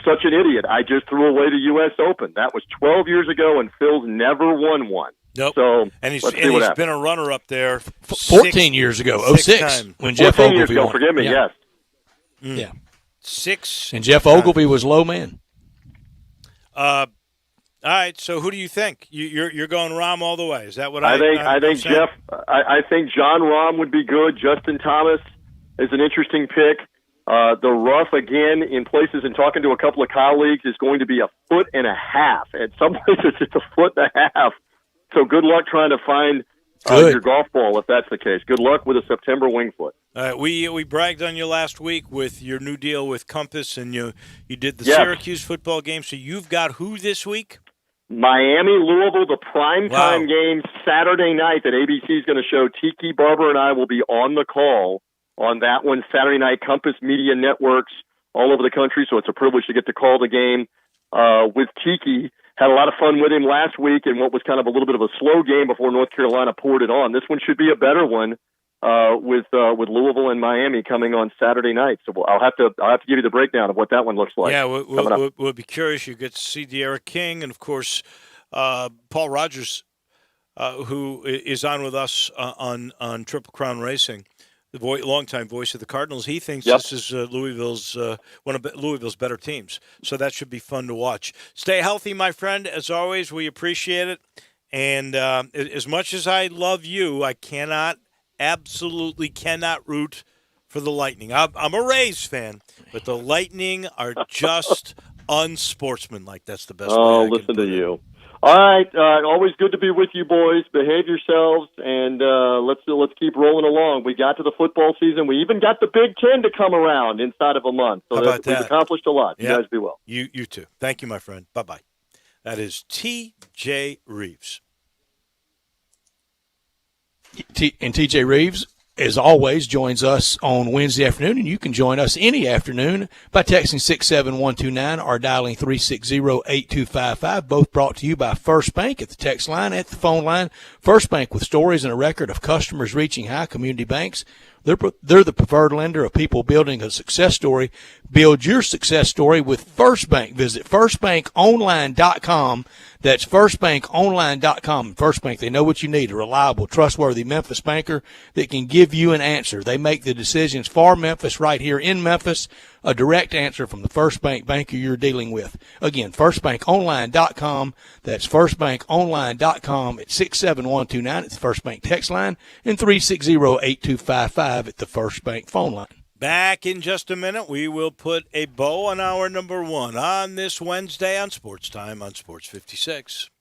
such an idiot. I just threw away the U.S. Open. That was 12 years ago, and Phil's never won one. Nope. So and he's happens. been a runner-up there 14 years ago, 06, when Jeff 14 years Ogilvy ago, won. forgive me, yes. Yeah. 6. And Jeff Ogilvy was low man. All right, so who do you think? You're going Rahm all the way. Is that what I think I'm saying? Jeff. I think John Rahm would be good. Justin Thomas is an interesting pick. The rough again in places, and talking to a couple of colleagues, is going to be 1.5 feet. At some places, it's 1.5 feet. So good luck trying to find your golf ball if that's the case. Good luck with a September Winged Foot. We bragged on you last week with your new deal with Compass, and you did the Syracuse football game. So you've got who this week? Miami, Louisville, the primetime game Saturday night that ABC is going to show. Tiki Barber and I will be on the call on that one Saturday night. Compass Media Networks all over the country, so it's a privilege to get to call the game with Tiki. Had a lot of fun with him last week in what was kind of a little bit of a slow game before North Carolina poured it on. This one should be a better one with Louisville and Miami coming on Saturday night. So I'll have to give you the breakdown of what that one looks like. Yeah, we'll be curious. You get to see De'Ara King and, of course, Paul Rogers, who is on with us on Triple Crown Racing, the longtime voice of the Cardinals. He thinks this is Louisville's one of Louisville's better teams. So that should be fun to watch. Stay healthy, my friend. As always, we appreciate it. And as much as I love you, I absolutely cannot root for the Lightning. I'm a Rays fan, but the Lightning are just unsportsmanlike. That's the best way I can listen put to it. you. All right, always good to be with you boys. Behave yourselves, and let's keep rolling along. We got to the football season. We even got the Big Ten to come around inside of a month. So How about we've that? accomplished a lot. Yeah. You guys be well. You too. Thank you, my friend. Bye-bye. That is T.J. Reeves. And TJ Reeves, as always, joins us on Wednesday afternoon, and you can join us any afternoon by texting 67129 or dialing 360-8255, both brought to you by First Bank at the text line, at the phone line. First Bank, with stories and a record of customers reaching high. Community banks, they're the preferred lender of people building a success story. Build your success story with First Bank. Visit firstbankonline.com. That's firstbankonline.com. First Bank, they know what you need, a reliable, trustworthy Memphis banker that can give you an answer. They make the decisions for Memphis right here in Memphis, a direct answer from the First Bank banker you're dealing with. Again, firstbankonline.com. That's firstbankonline.com at 67129 at the First Bank text line and 360-8255 at the First Bank phone line. Back in just a minute, we will put a bow on hour number 1 on this Wednesday on Sports Time on Sports 56.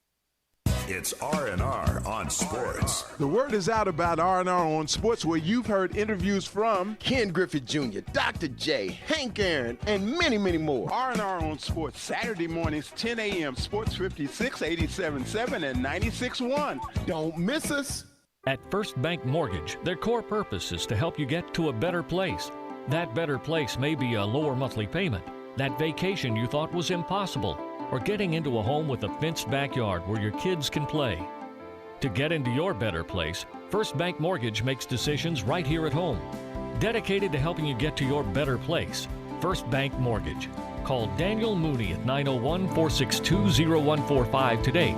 It's R&R on Sports. The word is out about R&R on Sports, where you've heard interviews from Ken Griffith Jr., Dr. J, Hank Aaron, and many, many more. R&R on Sports, Saturday mornings, 10 a.m., Sports 56, 87.7, and 96.1. Don't miss us. At First Bank Mortgage, their core purpose is to help you get to a better place. That better place may be a lower monthly payment, that vacation you thought was impossible, or getting into a home with a fenced backyard where your kids can play. To get into your better place, First Bank Mortgage makes decisions right here at home. Dedicated to helping you get to your better place, First Bank Mortgage. Call Daniel Mooney at 901-462-0145 today.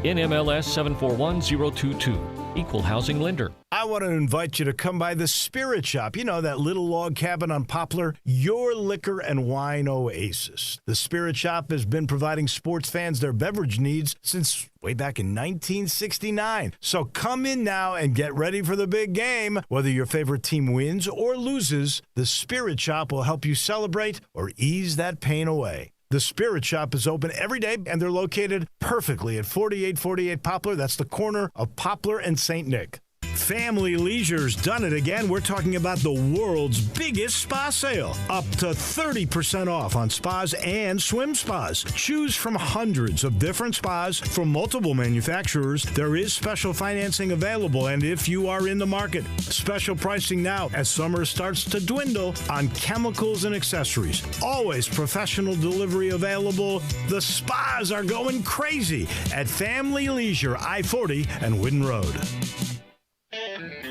NMLS 741022. Equal housing lender. I want to invite you to come by the Spirit Shop. You know, that little log cabin on Poplar? Your liquor and wine oasis. The Spirit Shop has been providing sports fans their beverage needs since way back in 1969. So come in now and get ready for the big game. Whether your favorite team wins or loses, the Spirit Shop will help you celebrate or ease that pain away. The Spirit Shop is open every day, and they're located perfectly at 4848 Poplar. That's the corner of Poplar and St. Nick. Family Leisure's done it again. We're talking about the world's biggest spa sale. Up to 30% off on spas and swim spas. Choose from hundreds of different spas from multiple manufacturers. There is special financing available, and if you are in the market, special pricing now as summer starts to dwindle on chemicals and accessories. Always professional delivery available. The spas are going crazy at Family Leisure, I-40 and Whidden Road.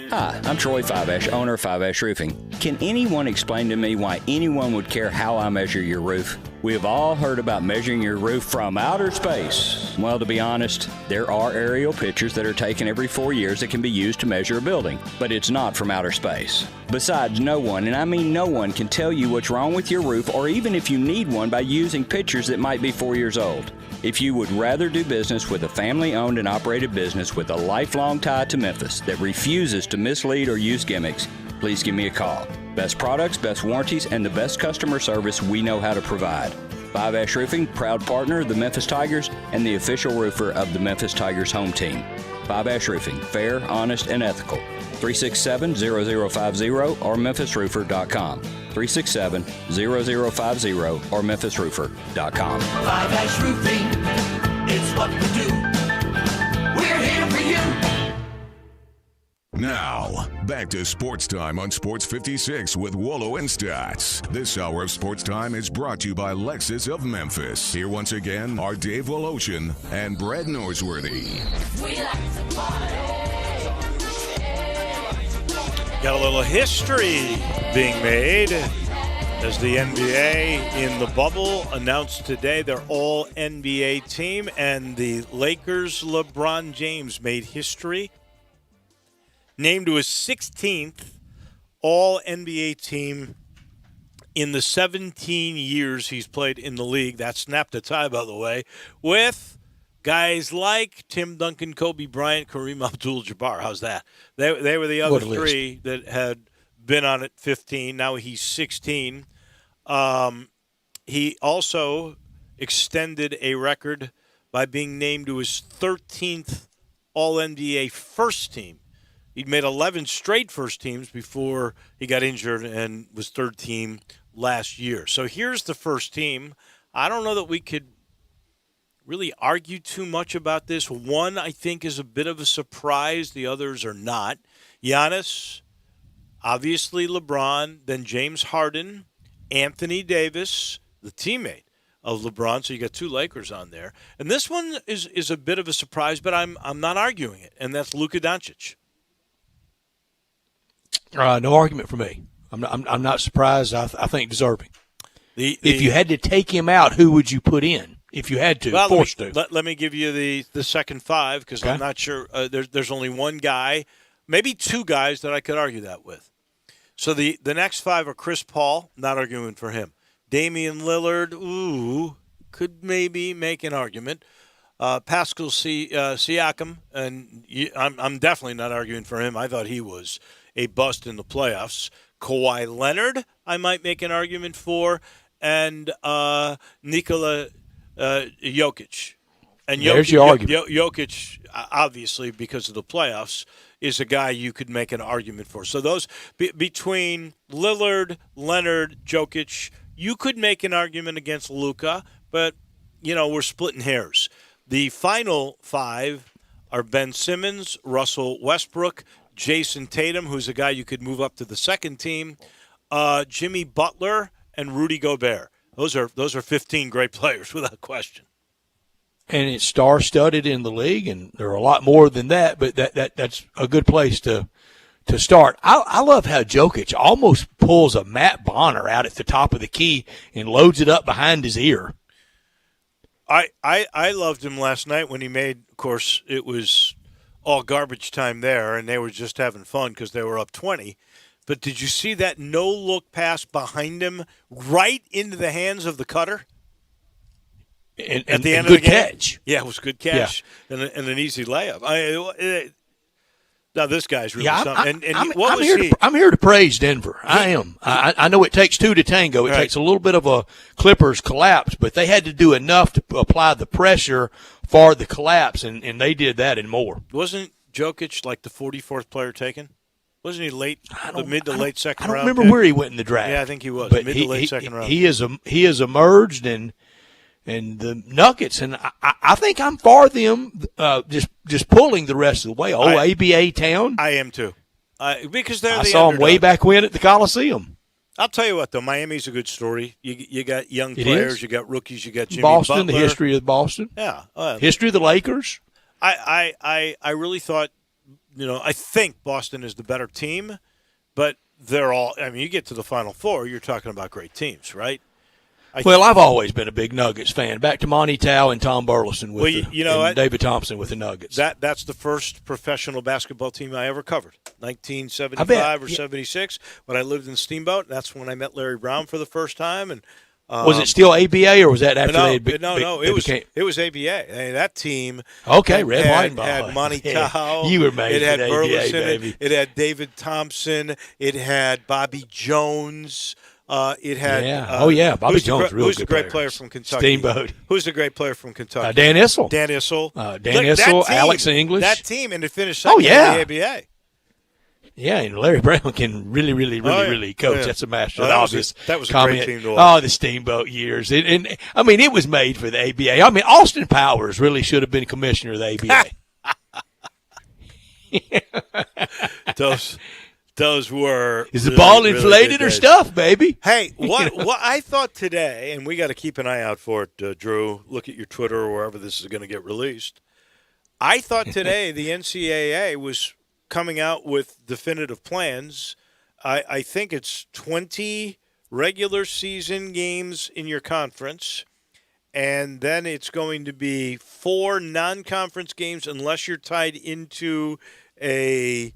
Hi, I'm Troy Fiveash, owner of Fiveash Roofing. Can anyone explain to me why anyone would care how I measure your roof? We have all heard about measuring your roof from outer space. Well, to be honest, there are aerial pictures that are taken every 4 years that can be used to measure a building, but it's not from outer space. Besides, no one, and I mean no one, can tell you what's wrong with your roof or even if you need one by using pictures that might be 4 years old. If you would rather do business with a family-owned and operated business with a lifelong tie to Memphis that refuses to mislead or use gimmicks, please give me a call. Best products, best warranties, and the best customer service we know how to provide. Fiveash Roofing, proud partner of the Memphis Tigers and the official roofer of the Memphis Tigers home team. Fiveash Roofing, fair, honest, and ethical. 367-0050 or memphisroofer.com. 367-0050 or memphisroofer.com. Fiveash Roofing, it's what we do. We're here for you. Now, back to Sports Time on Sports 56 with Wolo and Stats. This hour of Sports Time is brought to you by Lexus of Memphis. Here once again are Dave Woloshin and Brad Norsworthy. We like to party. Got a little history being made as the NBA in the bubble announced today their all-NBA team, and the Lakers' LeBron James made history. Named to his 16th all-NBA team in the 17 years he's played in the league. That snapped a tie, by the way, with guys like Tim Duncan, Kobe Bryant, Kareem Abdul-Jabbar. How's that? They were the other three that had been on at 15. Now he's 16. He also extended a record by being named to his 13th all-NBA first team. He'd made 11 straight first teams before he got injured and was third team last year. So here's the first team. I don't know that we could really argue too much about this. One, I think, is a bit of a surprise. The others are not. Giannis, obviously LeBron, then James Harden, Anthony Davis, the teammate of LeBron. So you got two Lakers on there. And this one is a bit of a surprise, but I'm not arguing it, and that's Luka Doncic. No argument for me. I'm not surprised. I think deserving. If you had to take him out, who would you put in? If you had to, forced to. Let me give you the second five because I'm not sure. There's only one guy, maybe two guys that I could argue that with. So the next five are Chris Paul, not arguing for him. Damian Lillard, could maybe make an argument. Pascal Siakam, and I'm definitely not arguing for him. I thought he was a bust in the playoffs. Kawhi Leonard, I might make an argument for, and Nikola Jokic. And there's your argument. Jokic, obviously, because of the playoffs, is a guy you could make an argument for. So those between Lillard, Leonard, Jokic, you could make an argument against Luka, but we're splitting hairs. The final five are Ben Simmons, Russell Westbrook, Jason Tatum, who's a guy you could move up to the second team, Jimmy Butler, and Rudy Gobert. Those are 15 great players without question. And it's star-studded in the league, and there are a lot more than that, but that's a good place to start. I love how Jokic almost pulls a Matt Bonner out at the top of the key and loads it up behind his ear. I loved him last night when he made, of course, it was all garbage time there, and they were just having fun because they were up 20. But did you see that no-look pass behind him right into the hands of the cutter? At the end of the game? Catch. Yeah, it was a good catch and an easy layup. Now, this guy's really something. I'm here to praise Denver. I am. I know it takes two to tango. It takes a little bit of a Clippers collapse, but they had to do enough to apply the pressure for the collapse, and they did that and more. Wasn't Jokic like the 44th player taken? Wasn't he late, mid to late second round? I don't remember where he went in the draft. Yeah, I think he was, but mid to late second round. He has emerged, and the Nuggets, and I think I'm for them just pulling the rest of the way. ABA town. I am too, because they're. I saw them way back when at the Coliseum. I'll tell you what, though, Miami's a good story. You got young players, you got rookies, you got Jimmy Boston, Butler. The history of Boston. Yeah, history of the Lakers. I really thought, I think Boston is the better team, but they're all. I mean, you get to the Final Four, you're talking about great teams, right? I've always been a big Nuggets fan. Back to Monty Tao and Tom Burleson and David Thompson with the Nuggets. That's the first professional basketball team I ever covered, 1975 or 76. When I lived in Steamboat, that's when I met Larry Brown for the first time. And was it still ABA or was that after it was ABA. I mean, that team. Okay, Red, White, and Blue. Had Monty Tao. You were made. It had ABA, Burleson. baby. It had David Thompson. It had Bobby Jones. It had Bobby Jones, who's the great player from Kentucky? Steamboat. Who's the great player from Kentucky? Dan Issel. Dan Issel. Alex English. That team, and it finished second in the ABA. Yeah, and Larry Brown can really coach. That's a master of obvious. That was comment. A great team to watch. The Steamboat years. And I mean, it was made for the ABA. I mean, Austin Powers really should have been commissioner of the ABA. Those were. Is the ball inflated or stuff, baby? Hey, what I thought today, and we got to keep an eye out for it, Drew. Look at your Twitter or wherever this is going to get released. I thought today the NCAA was coming out with definitive plans. I think it's 20 regular season games in your conference, and then it's going to be 4 non-conference games unless you're tied into a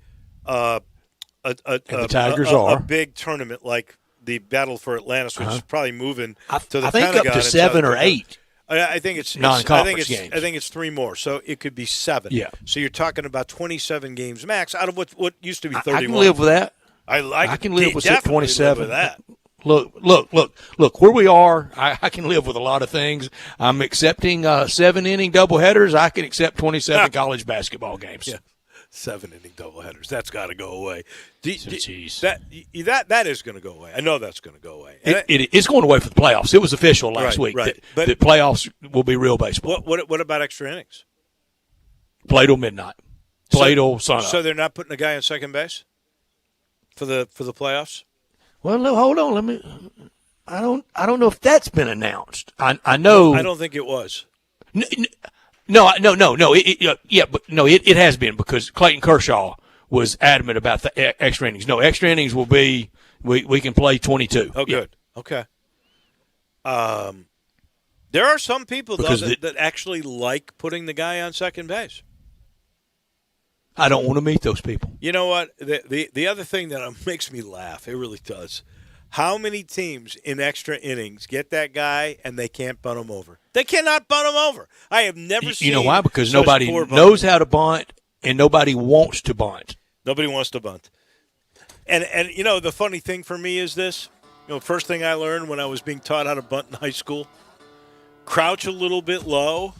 the Tigers are a big tournament like the Battle for Atlantis, which is probably moving to the I think Pentagon up to 7 or 8. I think it's non-conference games. I think it's 3 more, so it could be 7. Yeah. So you're talking about 27 games max out of what used to be 31. I can live with that. I can live with 27. Live with that. Look. Where we are, I can live with a lot of things. I'm accepting 7-inning doubleheaders. I can accept 27 college basketball games. Yeah. 7-inning doubleheaders. That's got to go away. Jeez. That is going to go away. I know that's going to go away. It's going away for the playoffs. It was official last week that playoffs will be real baseball. What about extra innings? Play till midnight. Play till sunup. So they're not putting a guy on second base for the playoffs? Well, no, hold on. Let me. I don't know if that's been announced. I know. I don't think it was. No. It has been because Clayton Kershaw was adamant about the extra innings. No, extra innings will be we can play 22. Oh, good. Okay. There are some people though that actually like putting the guy on second base. I don't want to meet those people. You know what? The other thing that makes me laugh, it really does. How many teams in extra innings get that guy and they can't bunt him over? They cannot bunt him over. I have never seen. You know why? Because nobody knows how to bunt and nobody wants to bunt. Nobody wants to bunt. And the funny thing for me is this. First thing I learned when I was being taught how to bunt in high school, crouch a little bit low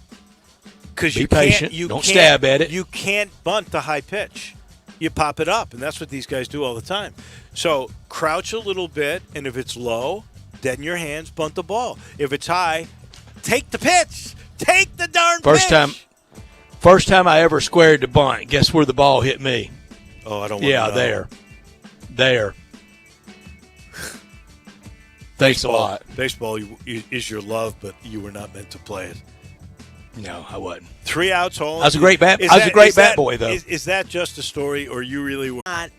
because be patient. Don't stab at it. You can't bunt the high pitch. You pop it up, and that's what these guys do all the time. So crouch a little bit, and if it's low, deaden your hands, bunt the ball. If it's high, take the pitch. Take the darn pitch. First time I ever squared the bunt, guess where the ball hit me? Oh, I don't want to know. There. Thanks a lot. Baseball is your love, but you were not meant to play it. No, I wasn't. 3 outs. All. I was a great bat. I was a great bat boy, though. Is that just a story, or you really were not?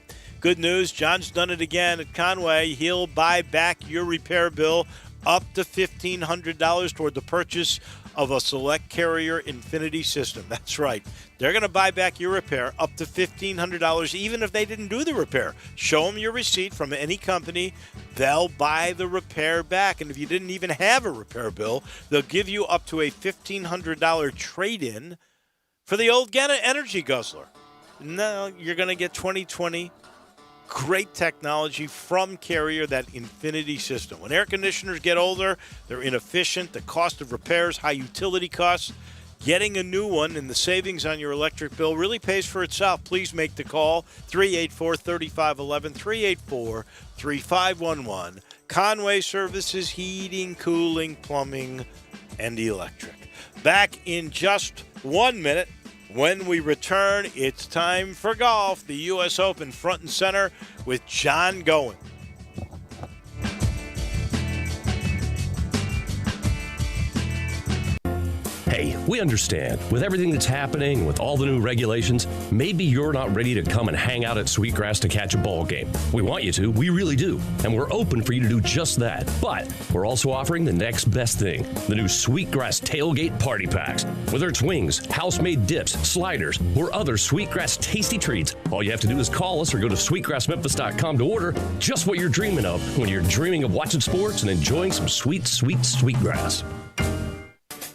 Good news. John's done it again at Conway. He'll buy back your repair bill up to $1,500 toward the purchase of a select carrier Infinity system. That's right. They're going to buy back your repair up to $1,500, even if they didn't do the repair. Show them your receipt from any company. They'll buy the repair back. And if you didn't even have a repair bill, they'll give you up to a $1,500 trade-in for the old Energy Guzzler. No, you're going to get 2020 great technology from Carrier, that Infinity system. When air conditioners get older, they're inefficient, the cost of repairs, high utility costs. Getting a new one and the savings on your electric bill really pays for itself. Please make the call, 384-3511, 384-3511. Conway Services, heating, cooling, plumbing, and electric. Back in just 1 minute. When we return, it's time for golf. The U.S. Open front and center with John Goen. Hey, we understand. With everything that's happening, with all the new regulations, maybe you're not ready to come and hang out at Sweetgrass to catch a ball game. We want you to, we really do. And we're open for you to do just that. But we're also offering the next best thing, the new Sweetgrass Tailgate Party Packs. Whether it's wings, house-made dips, sliders, or other Sweetgrass tasty treats, all you have to do is call us or go to sweetgrassmemphis.com to order just what you're dreaming of when you're dreaming of watching sports and enjoying some sweet, sweet Sweetgrass.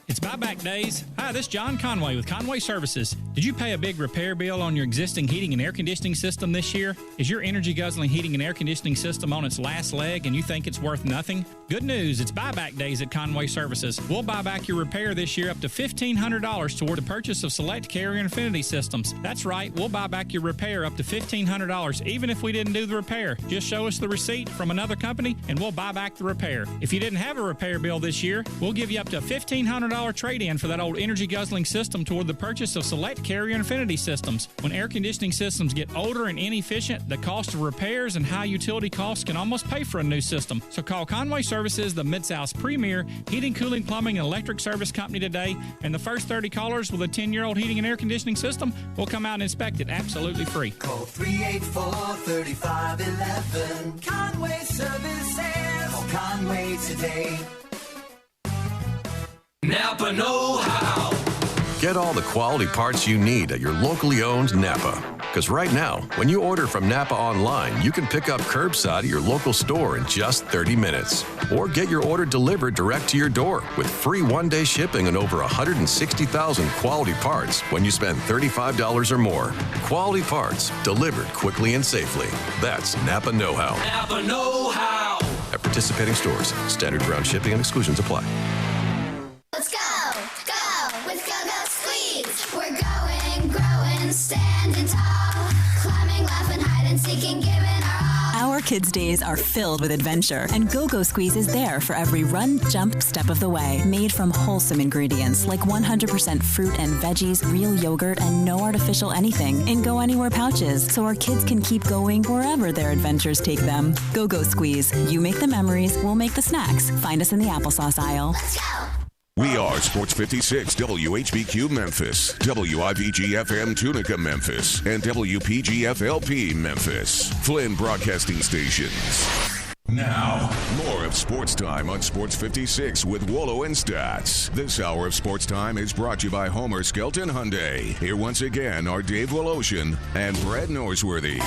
It's buyback days. Hi, this is John Conway with Conway Services. Did you pay a big repair bill on your existing heating and air conditioning system this year? Is your energy-guzzling heating and air conditioning system on its last leg and you think it's worth nothing? Good news, it's buyback days at Conway Services. We'll buy back your repair this year up to $1,500 toward the purchase of select Carrier Infinity systems. That's right, we'll buy back your repair up to $1,500 even if we didn't do the repair. Just show us the receipt from another company and we'll buy back the repair. If you didn't have a repair bill this year, we'll give you up to $1,500 trade-in for that old energy-guzzling system toward the purchase of select Carrier Infinity systems. When air conditioning systems get older and inefficient, the cost of repairs and high utility costs can almost pay for a new system. So call Conway Services, the Mid-South's premier heating, cooling, plumbing, and electric service company today, and the first 30 callers with a 10-year-old heating and air conditioning system will come out and inspect it absolutely free. Call 384-3511. Conway Services. Call Conway today. Napa know-how. Get all the quality parts you need at your locally owned Napa. Because right now, when you order from Napa online, you can pick up curbside at your local store in just 30 minutes. Or get your order delivered direct to your door with free one-day shipping and over 160,000 quality parts when you spend $35 or more. Quality parts delivered quickly and safely. That's Napa know-how. Napa know-how. At participating stores, standard ground shipping and exclusions apply. Let's go with Go-Go Squeeze. We're going, growing, standing tall, climbing, laughing, hide and seeking, giving our all. Our kids' days are filled with adventure, and Go-Go Squeeze is there for every run, jump, step of the way. Made from wholesome ingredients like 100% fruit and veggies, real yogurt, and no artificial anything in Go Anywhere pouches, so our kids can keep going wherever their adventures take them. Go-Go Squeeze. You make the memories, we'll make the snacks. Find us in the applesauce aisle. Let's go. We are Sports 56 WHBQ Memphis, WIVG-FM Tunica Memphis, and WPG-FLP Memphis. Flynn Broadcasting Stations. Now, more of Sports Time on Sports 56 with Wolo and Stats. This hour of Sports Time is brought to you by Homer Skelton Hyundai. Here once again are Dave Woloshin and Brad Norsworthy.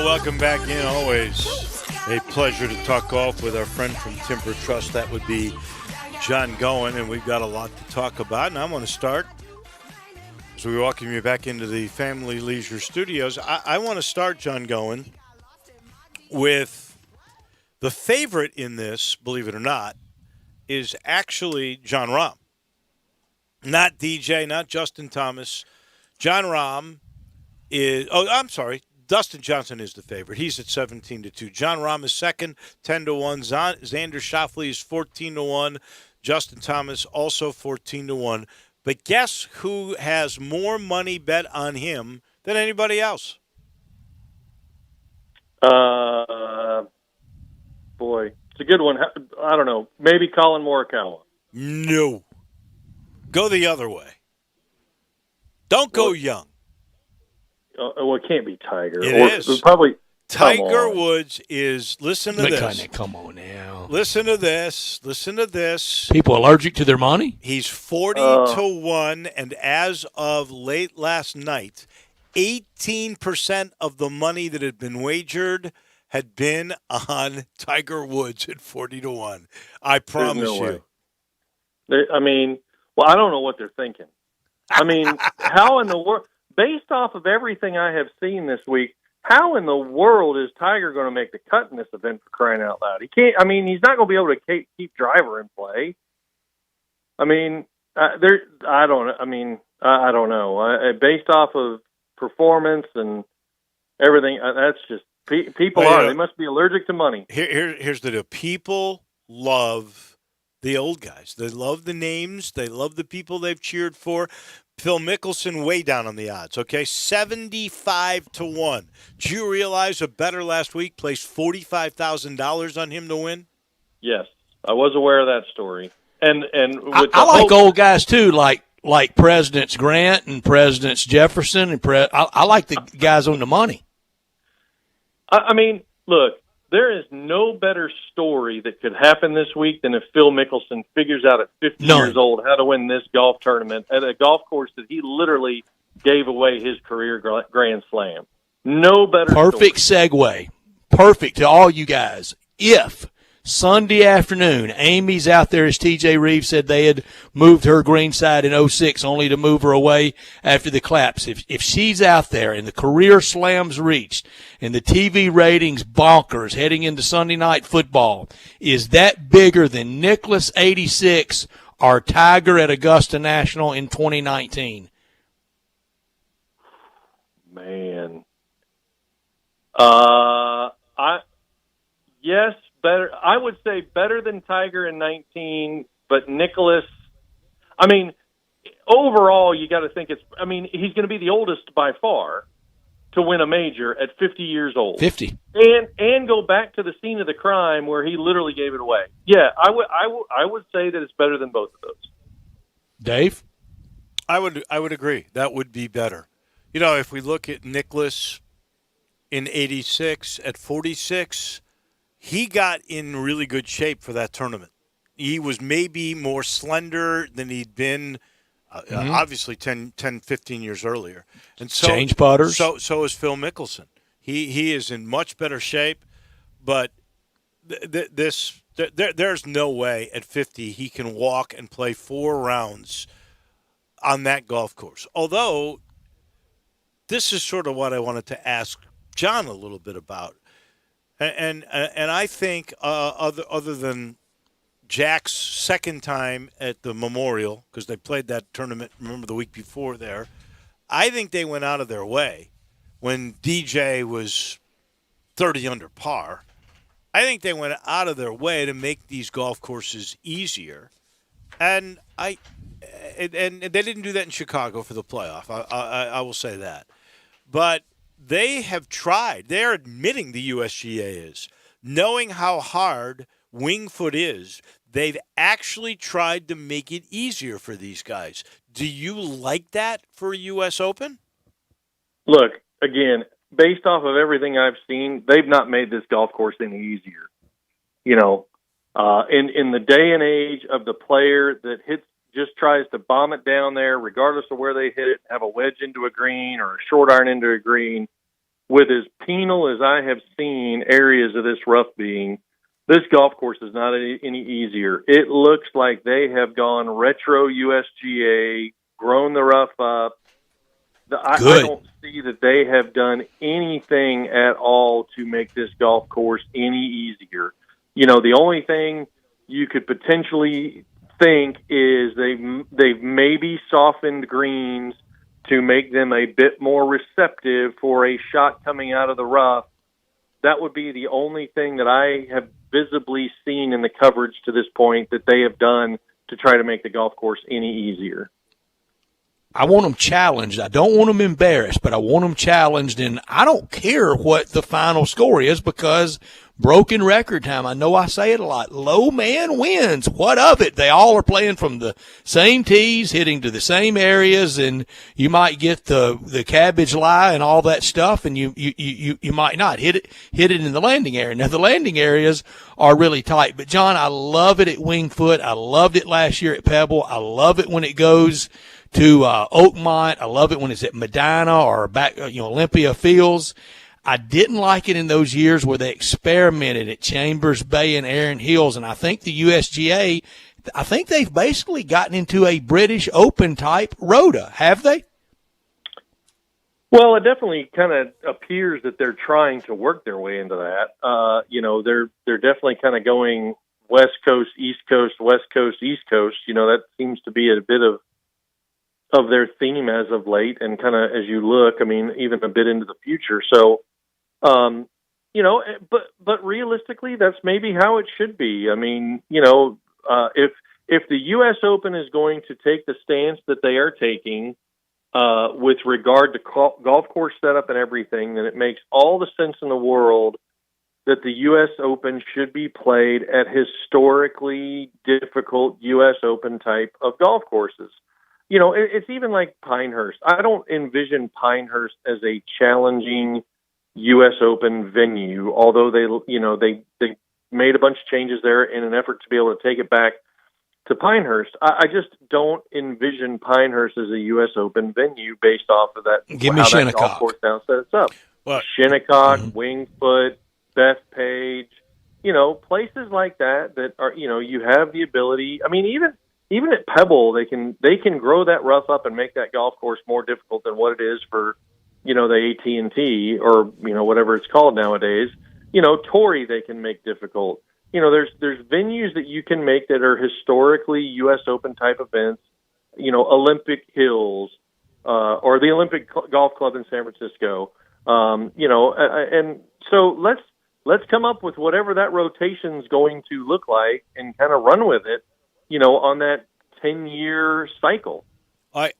Welcome back in. Always a pleasure to talk golf with our friend from Timber Trust. That would be John Goen, and we've got a lot to talk about. And I want to start As we welcome you back into the Family Leisure Studios, I want to start, John, going with the favorite in this, believe it or not, is actually John Rahm. Not DJ, not Justin Thomas. John Rahm is, Dustin Johnson is the favorite. He's at 17-2. John Rahm is second, 10-1. Xander Schauffele is 14-1. Justin Thomas also 14-1. But guess who has more money bet on him than anybody else? Boy, it's a good one. I don't know. Maybe Colin Morikawa. No. Go the other way. Don't go young. Well, it can't be Tiger. It is. Probably Tiger Woods is, listen to McConaughey, this. come on now. Listen to this. Listen to this. People allergic to their money? He's 40-1, and as of late last night, 18% of the money that had been wagered had been on Tiger Woods at 40-1. I promise you. I mean, well, I don't know what they're thinking. I mean, how in the world, based off of everything I have seen this week, how in the world is Tiger going to make the cut in this event, for crying out loud? He can't. I mean, he's not going to be able to keep driver in play. I mean, I don't know. Based off of performance and everything, that's just people are. They must be allergic to money. Here's the deal. People love the old guys. They love the names. They love the people they've cheered for. Phil Mickelson way down on the odds, okay? 75-1. Did you realize a bettor last week placed $45,000 on him to win? Yes, I was aware of that story. And I like old guys too, like Presidents Grant and Presidents Jefferson, and I like the guys on the money. I mean, look, there is no better story that could happen this week than if Phil Mickelson figures out at 50 years old how to win this golf tournament at a golf course that he literally gave away his career Grand Slam. No better Perfect segue. Perfect to all you guys. If Sunday afternoon, Amy's out there, as TJ Reeves said, they had moved her greenside in 06 only to move her away after the collapse. If she's out there and the career slams reached and the TV ratings bonkers heading into Sunday night football, is that bigger than Nicklaus 86 or Tiger at Augusta National in 2019? Man. Yes. Better, I would say better than Tiger in 19, but Nicklaus, I mean, overall, you got to think he's going to be the oldest by far to win a major at 50 years old. 50. And go back to the scene of the crime where he literally gave it away. Yeah, I would say that it's better than both of those. Dave? I would agree. That would be better. You know, if we look at Nicklaus in 86 at 46, he got in really good shape for that tournament. He was maybe more slender than he'd been, obviously 10, 15 years earlier. And so, change putters. So is Phil Mickelson. He is in much better shape, but there's no way at 50 he can walk and play 4 rounds on that golf course. Although, this is sort of what I wanted to ask John a little bit about. And I think other than Jack's second time at the Memorial, because they played that tournament, remember, the week before there, I think they went out of their way when DJ was 30 under par. I think they went out of their way to make these golf courses easier. And they didn't do that in Chicago for the playoff. I will say that. But they have tried. They're admitting the USGA is. Knowing how hard Winged Foot is, they've actually tried to make it easier for these guys. Do you like that for a U.S. Open? Look, again, based off of everything I've seen, they've not made this golf course any easier. You know, in the day and age of the player that just tries to bomb it down there, regardless of where they hit it, have a wedge into a green or a short iron into a green, with as penal as I have seen areas of this rough being, this golf course is not any easier. It looks like they have gone retro USGA, grown the rough up, I don't see that they have done anything at all to make this golf course any easier. The only thing you could potentially think is they've maybe softened greens to make them a bit more receptive for a shot coming out of the rough. That would be the only thing that I have visibly seen in the coverage to this point that they have done to try to make the golf course any easier. I want them challenged. I don't want them embarrassed, but I want them challenged, and I don't care what the final score is because broken record time, I know I say it a lot, low man wins. What of it? They all are playing from the same tees, hitting to the same areas, and you might get the cabbage lie and all that stuff, and you might not hit it in the landing area. Now, the landing areas are really tight, but, John, I love it at Wingfoot. I loved it last year at Pebble. I love it when it goes to Oakmont. I love it when it's at Medina or back, Olympia Fields. I didn't like it in those years where they experimented at Chambers Bay and Erin Hills, and I think the USGA, I think they've basically gotten into a British Open type rota, have they? Well, it definitely kind of appears that they're trying to work their way into that. They're definitely kind of going West Coast, East Coast, West Coast, East Coast. That seems to be a bit of their theme as of late, and kind of as you look, even a bit into the future. So, but realistically, that's maybe how it should be. If the U.S. Open is going to take the stance that they are taking with regard to golf course setup and everything, then it makes all the sense in the world that the U.S. Open should be played at historically difficult U.S. Open type of golf courses. It's even like Pinehurst. I don't envision Pinehurst as a challenging U.S. Open venue, although they made a bunch of changes there in an effort to be able to take it back to Pinehurst. I just don't envision Pinehurst as a U.S. Open venue based off of that. Give me Shinnecock. Golf course down sets up. Shinnecock, Wingfoot, Bethpage, places like that are, you have the ability. Even at Pebble, they can grow that rough up and make that golf course more difficult than what it is for, the AT&T or, whatever it's called nowadays. Torrey they can make difficult. There's venues that you can make that are historically U.S. Open type events, Olympic Hills, or the Olympic Golf Club in San Francisco. And so let's come up with whatever that rotation's going to look like and kind of run with it, on that 10-year cycle. I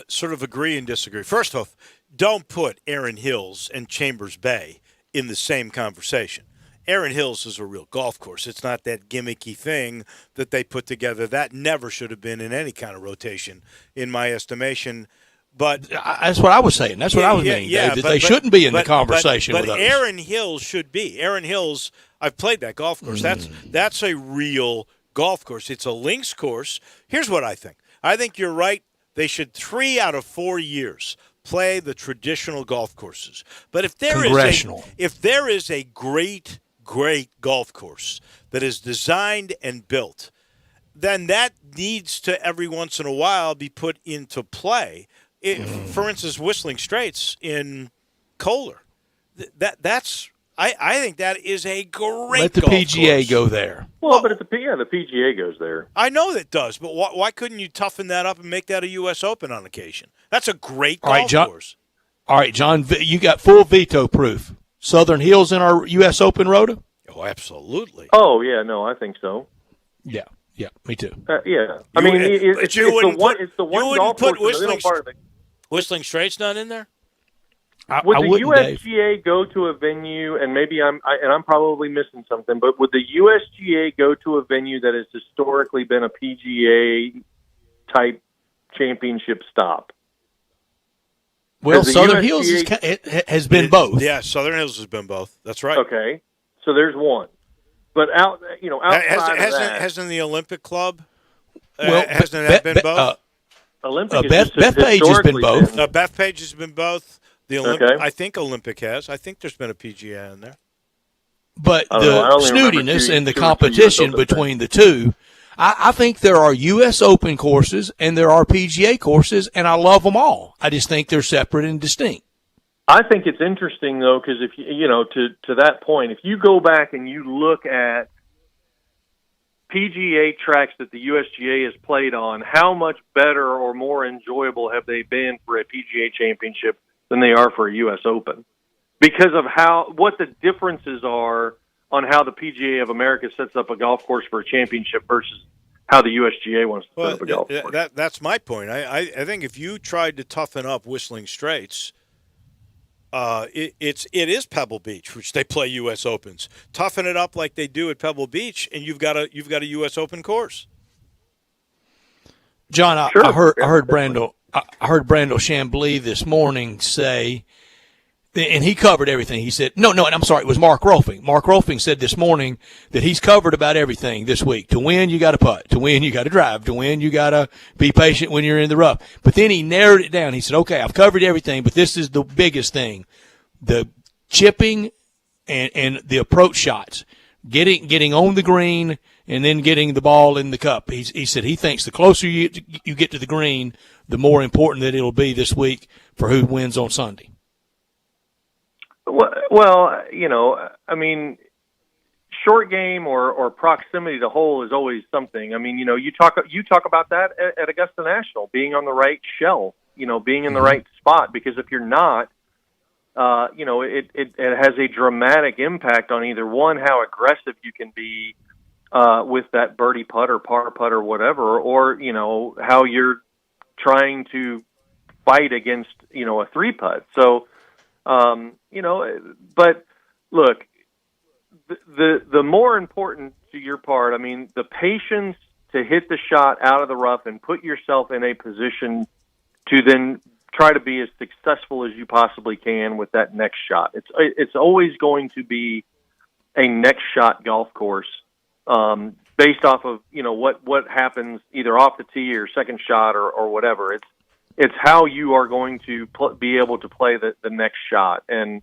sort of agree and disagree. First off, don't put Erin Hills and Chambers Bay in the same conversation. Erin Hills is a real golf course. It's not that gimmicky thing that they put together. That never should have been in any kind of rotation, in my estimation. But that's what I was saying. That's what I was meaning. Yeah, they shouldn't be in the conversation with us. But Erin Hills should be. Erin Hills, I've played that golf course. That's a real golf course. It's a links course. Here's what I think. I think you're right. They should 3 out of 4 years play the traditional golf courses. But if there is a great golf course that is designed and built, then that needs to every once in a while be put into play. For instance, Whistling Straits in Kohler. I think that is a great Let the golf PGA course. Go there. Well, but the PGA goes there. I know that does, but why couldn't you toughen that up and make that a U.S. Open on occasion? That's a great golf course. All right, John, you got full veto proof. Southern Hills in our U.S. Open rota? Oh, absolutely. Oh, yeah, no, I think so. Yeah, me too. Yeah. It's the one golf course. Whistling Straits not in there? Would the USGA go to a venue, and maybe I'm probably missing something, but would the USGA go to a venue that has historically been a PGA type championship stop? Well, Southern Hills has been both. Yeah, Southern Hills has been both. That's right. Okay, so there's one. But outside of that, hasn't the Olympic Club? Hasn't that been both? Olympic Bethpage has been both. Bethpage has been both. The Olympic, I think Olympic has. I think there's been a PGA in there. But the snootiness and the competition between the two, I think there are U.S. Open courses and there are PGA courses, and I love them all. I just think they're separate and distinct. I think it's interesting, though, because if you know, to that point, if you go back and you look at PGA tracks that the USGA has played on, how much better or more enjoyable have they been for a PGA championship than they are for a U.S. Open? Because of what the differences are on how the PGA of America sets up a golf course for a championship versus how the USGA wants to set up a golf course. That's my point. I think if you tried to toughen up Whistling Straits, it is Pebble Beach, which they play U.S. Opens. Toughen it up like they do at Pebble Beach, and you've got a U.S. Open course. John, I heard Brandel Chambly this morning say, and he covered everything. He said, no, and I'm sorry, it was Mark Rolfing. Mark Rolfing said this morning that he's covered about everything this week. To win, you got to putt. To win, you got to drive. To win, you got to be patient when you're in the rough. But then he narrowed it down. He said, okay, I've covered everything, but this is the biggest thing. The chipping and the approach shots, getting on the green and then getting the ball in the cup. He said he thinks the closer you get to the green, the more important that it'll be this week for who wins on Sunday. Well, you know, I mean, short game or proximity to hole is always something. I mean, you know, you talk about that at Augusta National, being on the right shell, you know, being in the right spot, because if you're not, you know, it has a dramatic impact on either one, how aggressive you can be with that birdie putt or par putt or whatever, or, you know, how you're trying to fight against, you know, a three putt. So, you know, but look, the more important to your part, I mean, the patience to hit the shot out of the rough and put yourself in a position to then try to be as successful as you possibly can with that next shot. It's always going to be a next shot golf course, based off of, you know, what happens either off the tee or second shot or whatever. It's how you are going to be able to play the next shot. And,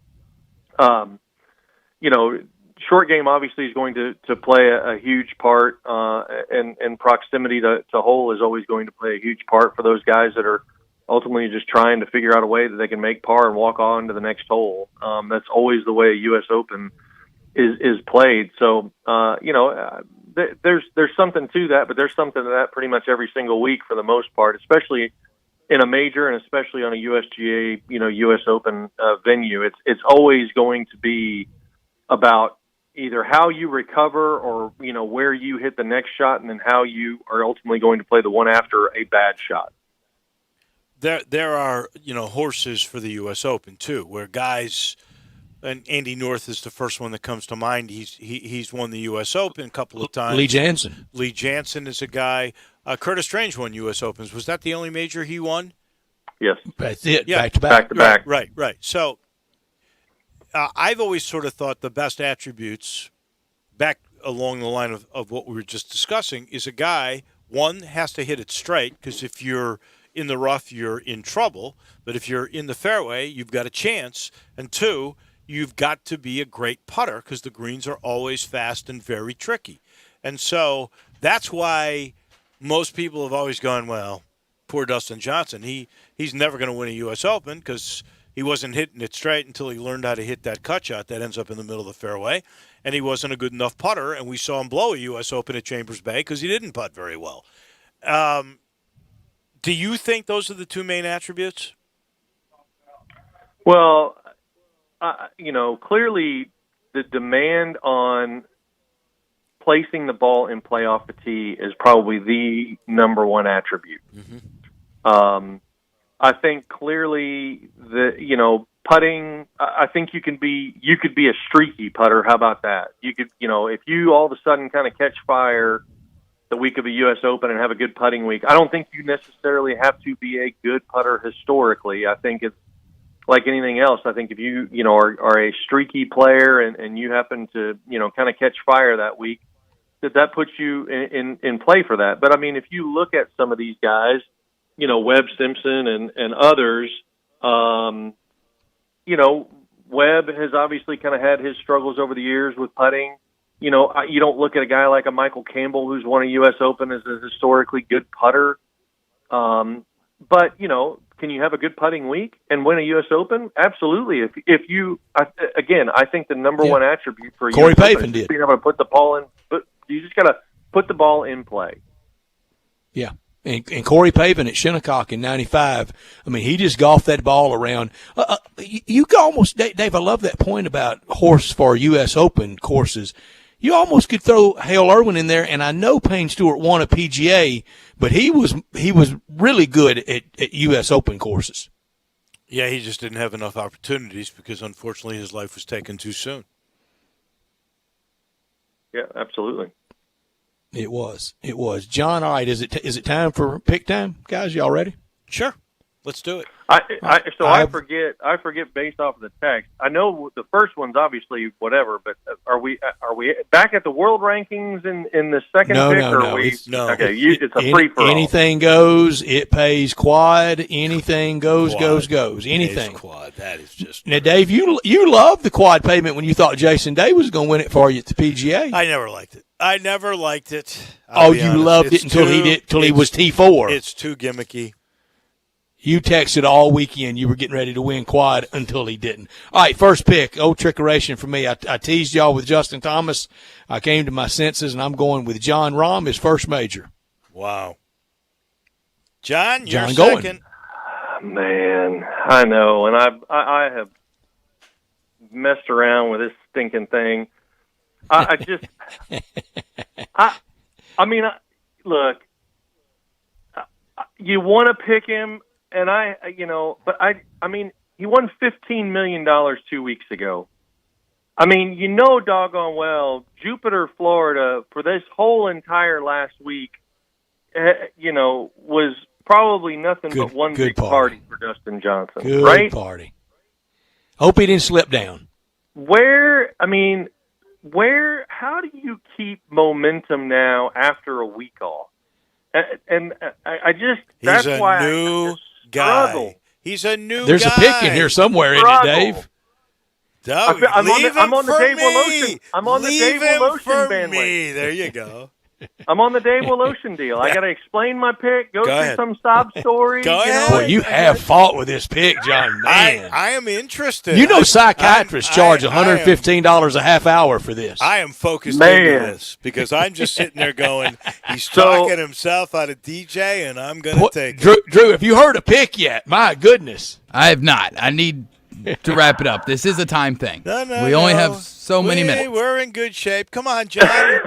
you know, short game obviously is going to play a huge part, and proximity to hole is always going to play a huge part for those guys that are ultimately just trying to figure out a way that they can make par and walk on to the next hole. That's always the way a U.S. Open is played. So, you know, there's something to that, but there's something to that pretty much every single week for the most part, especially in a major and especially on a USGA, you know, U.S. Open venue. It's always going to be about either how you recover or, you know, where you hit the next shot, and then how you are ultimately going to play the one after a bad shot. There are, you know, horses for the U.S. Open too, where guys, and Andy North is the first one that comes to mind. He's won the U.S. Open a couple of times. Lee Jansen. Lee Jansen is a guy. Curtis Strange won U.S. Opens. Was that the only major he won? Yes. That's it. Yeah. Back to back. Back. Right. So I've always sort of thought the best attributes, back along the line of what we were just discussing, is a guy, one, has to hit it straight, because if you're in the rough, you're in trouble. But if you're in the fairway, you've got a chance. And two, you've got to be a great putter, because the greens are always fast and very tricky. And so that's why most people have always gone, well, poor Dustin Johnson. He's never going to win a U.S. Open because he wasn't hitting it straight until he learned how to hit that cut shot that ends up in the middle of the fairway. And he wasn't a good enough putter, and we saw him blow a U.S. Open at Chambers Bay because he didn't putt very well. Do you think those are the two main attributes? Well, you know, clearly the demand on placing the ball in play off the tee is probably the number one attribute. Mm-hmm. I think clearly you know, putting, I think you could be a streaky putter. How about that? You could, you know, if you all of a sudden kind of catch fire the week of a U.S. Open and have a good putting week, I don't think you necessarily have to be a good putter historically. I think it's like anything else. I think if you know, are a streaky player and you happen to, you know, kind of catch fire that week, that puts you in play for that. But I mean, if you look at some of these guys, you know, Webb Simpson and others, you know, Webb has obviously kind of had his struggles over the years with putting. You don't look at a guy like a Michael Campbell who's won a U.S. Open as a historically good putter. But, can you have a good putting week and win a U.S. Open? Absolutely. If you, again, I think the number one attribute for Corey U.S. Pavin Open is did. being able to put the ball in, but you just got to put the ball in play. Yeah. And Corey Pavin at Shinnecock in 95, I mean, he just golfed that ball around. You could almost, Dave, I love that point about horse for U.S. Open courses. You almost could throw Hale Irwin in there, and I know Payne Stewart won a PGA, but he was really good at U.S. Open courses. Yeah, he just didn't have enough opportunities because, unfortunately, his life was taken too soon. Yeah, absolutely. It was. John, all right, is it time for pick time? Guys, y'all ready? Sure. Let's do it. I forget based off of the text. I know the first one's obviously whatever, but are we back at the world rankings in the second pick? No. Okay, it's a free for all. Anything goes. It pays quad. Anything goes, Quad. goes. Anything. Quad. That is just. Now, Dave, you loved the quad payment when you thought Jason Day was going to win it for you at the PGA. I never liked it. You loved it until he was T4. It's too gimmicky. You texted all weekend you were getting ready to win quad until he didn't. All right, first pick, old trickeration for me. I teased y'all with Justin Thomas. I came to my senses, and I'm going with John Rahm, his first major. Wow. John, you're going. second. Man, I know, and I have messed around with this stinking thing. I just, look, you want to pick him. And he won $15 million 2 weeks ago. Doggone well, Jupiter, Florida, for this whole entire last week, was probably nothing but one big party for Dustin Johnson. Good right? Party. Hope he didn't slip down. How do you keep momentum now after a week off? And that's why new guy. He's a new There's guy. a pick in here somewhere, isn't it, Dave? I'm on the Dave Will-Ocean. I'm on the Dave Will-Ocean bandwagon. There you go. I'm on the Dave Will-Ocean deal. I got to explain my pick, go through some sob story. Go ahead. Boy, you have fought with this pick, John. Man. I am interested. Psychiatrists charge $115 a half hour for this. I am focused into this because I'm just sitting there going, he's talking himself out of DJ, and I'm going to take it. Drew, have you heard a pick yet? My goodness. I have not. I need to wrap it up. This is a time thing. We only have so many minutes. We're in good shape. Come on, John.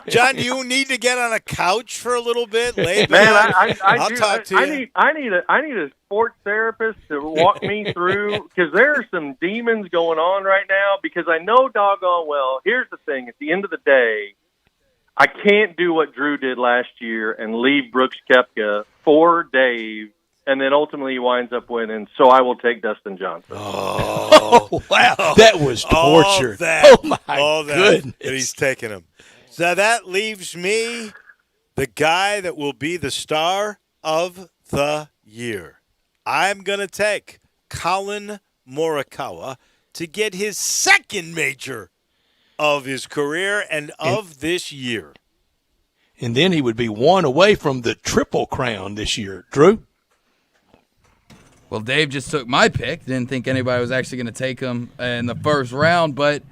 John, do you need to get on a couch for a little bit? Lay back. I'll talk to you. I need a sports therapist to walk me through because there are some demons going on right now. Because I know doggone well. Here's the thing: at the end of the day, I can't do what Drew did last year and leave Brooks Koepka for Dave. And then ultimately he winds up winning, so I will take Dustin Johnson. Oh, wow. That was torture. All that goodness. That he's taking him. So that leaves me, the guy that will be the star of the year. I'm going to take Colin Morikawa to get his second major of his career and of this year. And then he would be one away from the Triple Crown this year. Drew? Well, Dave just took my pick. Didn't think anybody was actually going to take him in the first round, but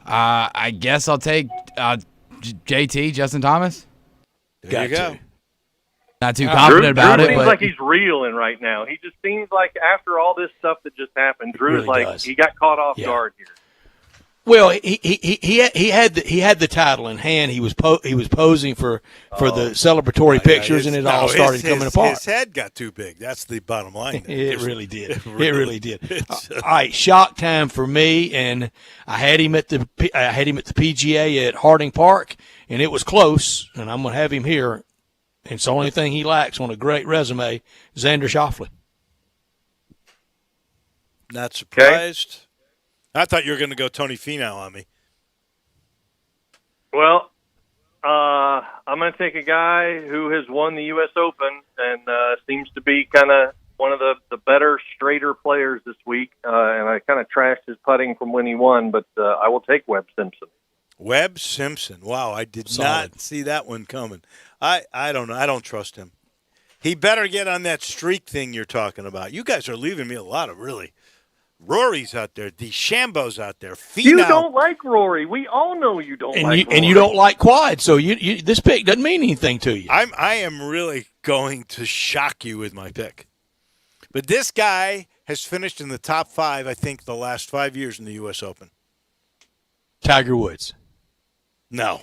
I guess I'll take JT, Justin Thomas. There you go. Not too confident about Drew it, seems but like he's reeling right now. He just seems like after all this stuff that just happened, Drew really he got caught off guard here. Well, he had the title in hand. He was posing for the celebratory pictures, and it all started coming apart. His head got too big. That's the bottom line. It really did. It really did. All right, shock time for me, and I had him at the PGA at Harding Park, and it was close. And I'm going to have him here. It's the only thing he lacks on a great resume. Xander Schauffele. Not surprised. Okay. I thought you were going to go Tony Finau on me. Well, I'm going to take a guy who has won the U.S. Open and seems to be kind of one of the better, straighter players this week. And I kind of trashed his putting from when he won, but I will take Webb Simpson. Webb Simpson. Wow, I did not see that one coming. I don't know. I don't trust him. He better get on that streak thing you're talking about. You guys are leaving me a lot of really Rory's out there, DeChambeau's out there. Finau. You don't like Rory. We all know you don't like Rory. And you don't like quad, so you this pick doesn't mean anything to you. I am really going to shock you with my pick. But this guy has finished in the top 5, I think, the last 5 years in the U.S. Open. Tiger Woods. No.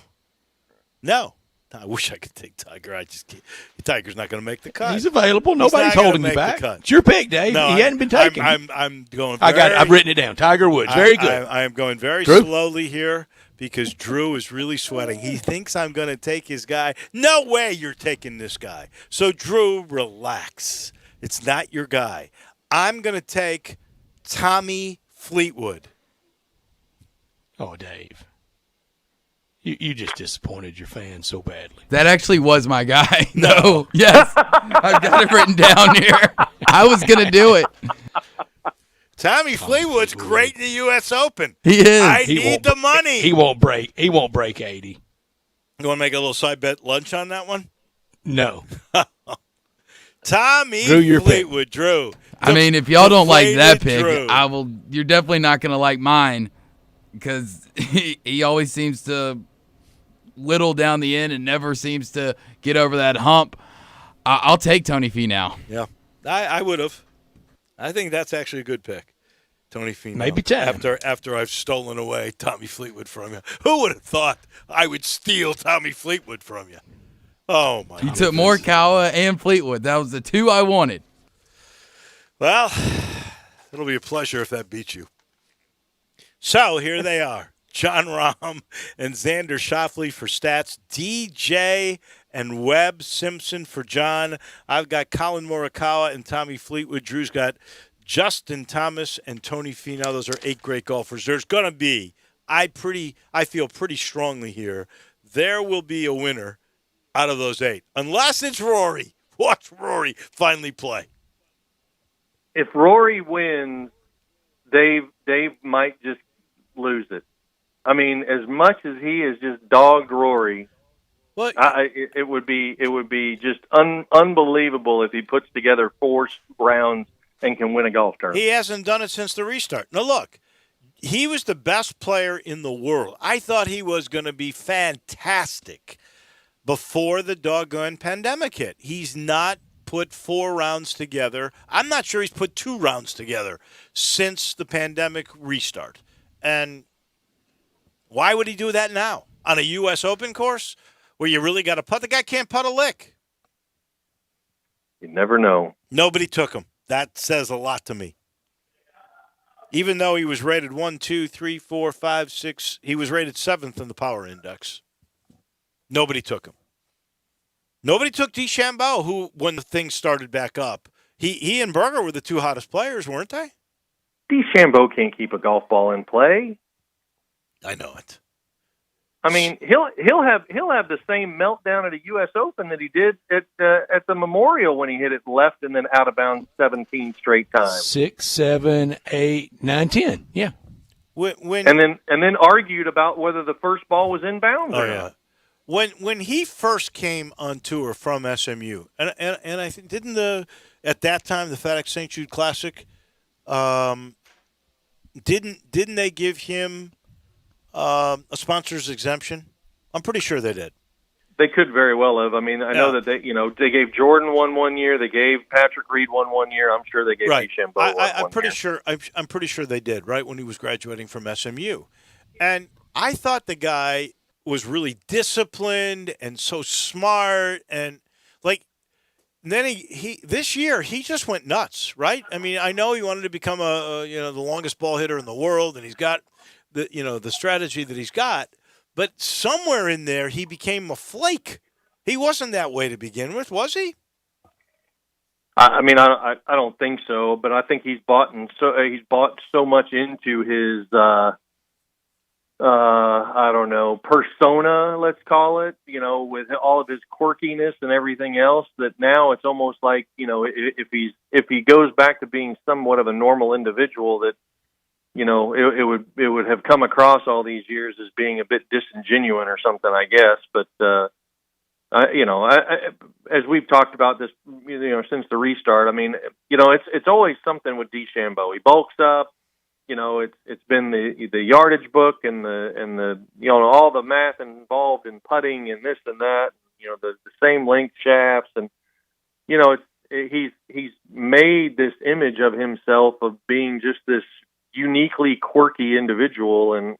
I wish I could take Tiger. I just can't. Tiger's not going to make the cut. He's available. Nobody's holding you back. It's your pick, Dave. No, he hadn't been taken. I'm going. I got it. I've written it down. Tiger Woods. Very good. I am going very Drew? slowly here because Drew is really sweating. He thinks I'm going to take his guy. No way you're taking this guy. So, Drew, relax. It's not your guy. I'm going to take Tommy Fleetwood. Oh, Dave. You just disappointed your fans so badly. That actually was my guy. No. Yes. I've got it written down here. I was going to do it. Tommy Fleetwood's great in the U.S. Open. He is. I need the money. He won't break 80. You want to make a little side bet lunch on that one? No. Tommy Drew, Fleetwood, Drew. I mean, if y'all don't like that pick, Drew. You're definitely not going to like mine because he always seems to whittle down the end and never seems to get over that hump. I'll take Tony Finau. Yeah, I would have. I think that's actually a good pick. Tony Finau. Maybe 10. After I've stolen away Tommy Fleetwood from you. Who would have thought I would steal Tommy Fleetwood from you? Oh, my God. You took Morikawa and Fleetwood. That was the 2 I wanted. Well, it'll be a pleasure if that beats you. So here they are. John Rahm and Xander Schauffele for stats. DJ and Webb Simpson for John. I've got Colin Morikawa and Tommy Fleetwood. Drew's got Justin Thomas and Tony Finau. Those are 8 great golfers. There's going to be, I feel pretty strongly here, there will be a winner out of those 8. Unless it's Rory. Watch Rory finally play. If Rory wins, Dave might just lose it. I mean, as much as he has just dogged Rory, it would be just unbelievable if he puts together 4 rounds and can win a golf tournament. He hasn't done it since the restart. Now, look, he was the best player in the world. I thought he was going to be fantastic before the doggone pandemic hit. He's not put 4 rounds together. I'm not sure he's put 2 rounds together since the pandemic restart. And why would he do that now? On a U.S. Open course where you really got to putt? The guy can't putt a lick. You never know. Nobody took him. That says a lot to me. Even though he was rated 1, 2, 3, 4, 5, 6, he was rated 7th in the power index. Nobody took him. Nobody took DeChambeau, who, when the thing started back up, he and Berger were the 2 hottest players, weren't they? DeChambeau can't keep a golf ball in play. I know it. I mean, he'll have the same meltdown at a U.S. Open that he did at the Memorial when he hit it left and then out of bounds 17 straight times. 6, 7, 8, 9, 10. Yeah. And then argued about whether the first ball was in bounds or not. When he first came on tour from SMU, and I think at that time the FedEx St. Jude Classic, didn't they give him a sponsor's exemption? I'm pretty sure they did. They could very well have. I mean, I know that they gave Jordan one year. They gave Patrick Reed one year. I'm sure they gave DeChambeau I'm pretty sure. I'm pretty sure they did. Right when he was graduating from SMU, and I thought the guy was really disciplined and so smart, and then he this year he just went nuts. Right? I mean, I know he wanted to become the longest ball hitter in the world, and he's got the strategy that he's got. But somewhere in there, he became a flake. He wasn't that way to begin with, was he? I mean, I don't think so. But I think he's bought so much into his I don't know, persona, let's call it. With all of his quirkiness and everything else, that now it's almost like if he goes back to being somewhat of a normal individual, that it would have come across all these years as being a bit disingenuous or something, I guess. But as we've talked about this, since the restart, I mean, it's always something with DeChambeau. He bulks up. It's been the yardage book and the all the math involved in putting and this and that. The same length shafts, and he's made this image of himself of being just this uniquely quirky individual. And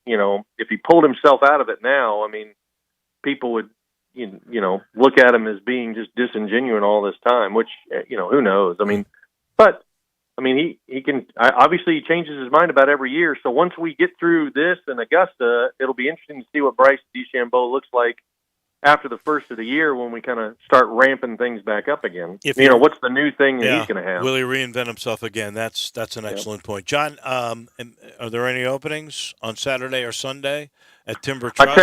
if he pulled himself out of it now, I mean, people would look at him as being just disingenuous all this time. Which who knows? I mean, but. I mean, he can obviously he changes his mind about every year. So once we get through this in Augusta, it'll be interesting to see what Bryce DeChambeau looks like after the first of the year when we kind of start ramping things back up again. What's the new thing that he's going to have? Will he reinvent himself again? That's an excellent point. John, are there any openings on Saturday or Sunday at Timber Trust? I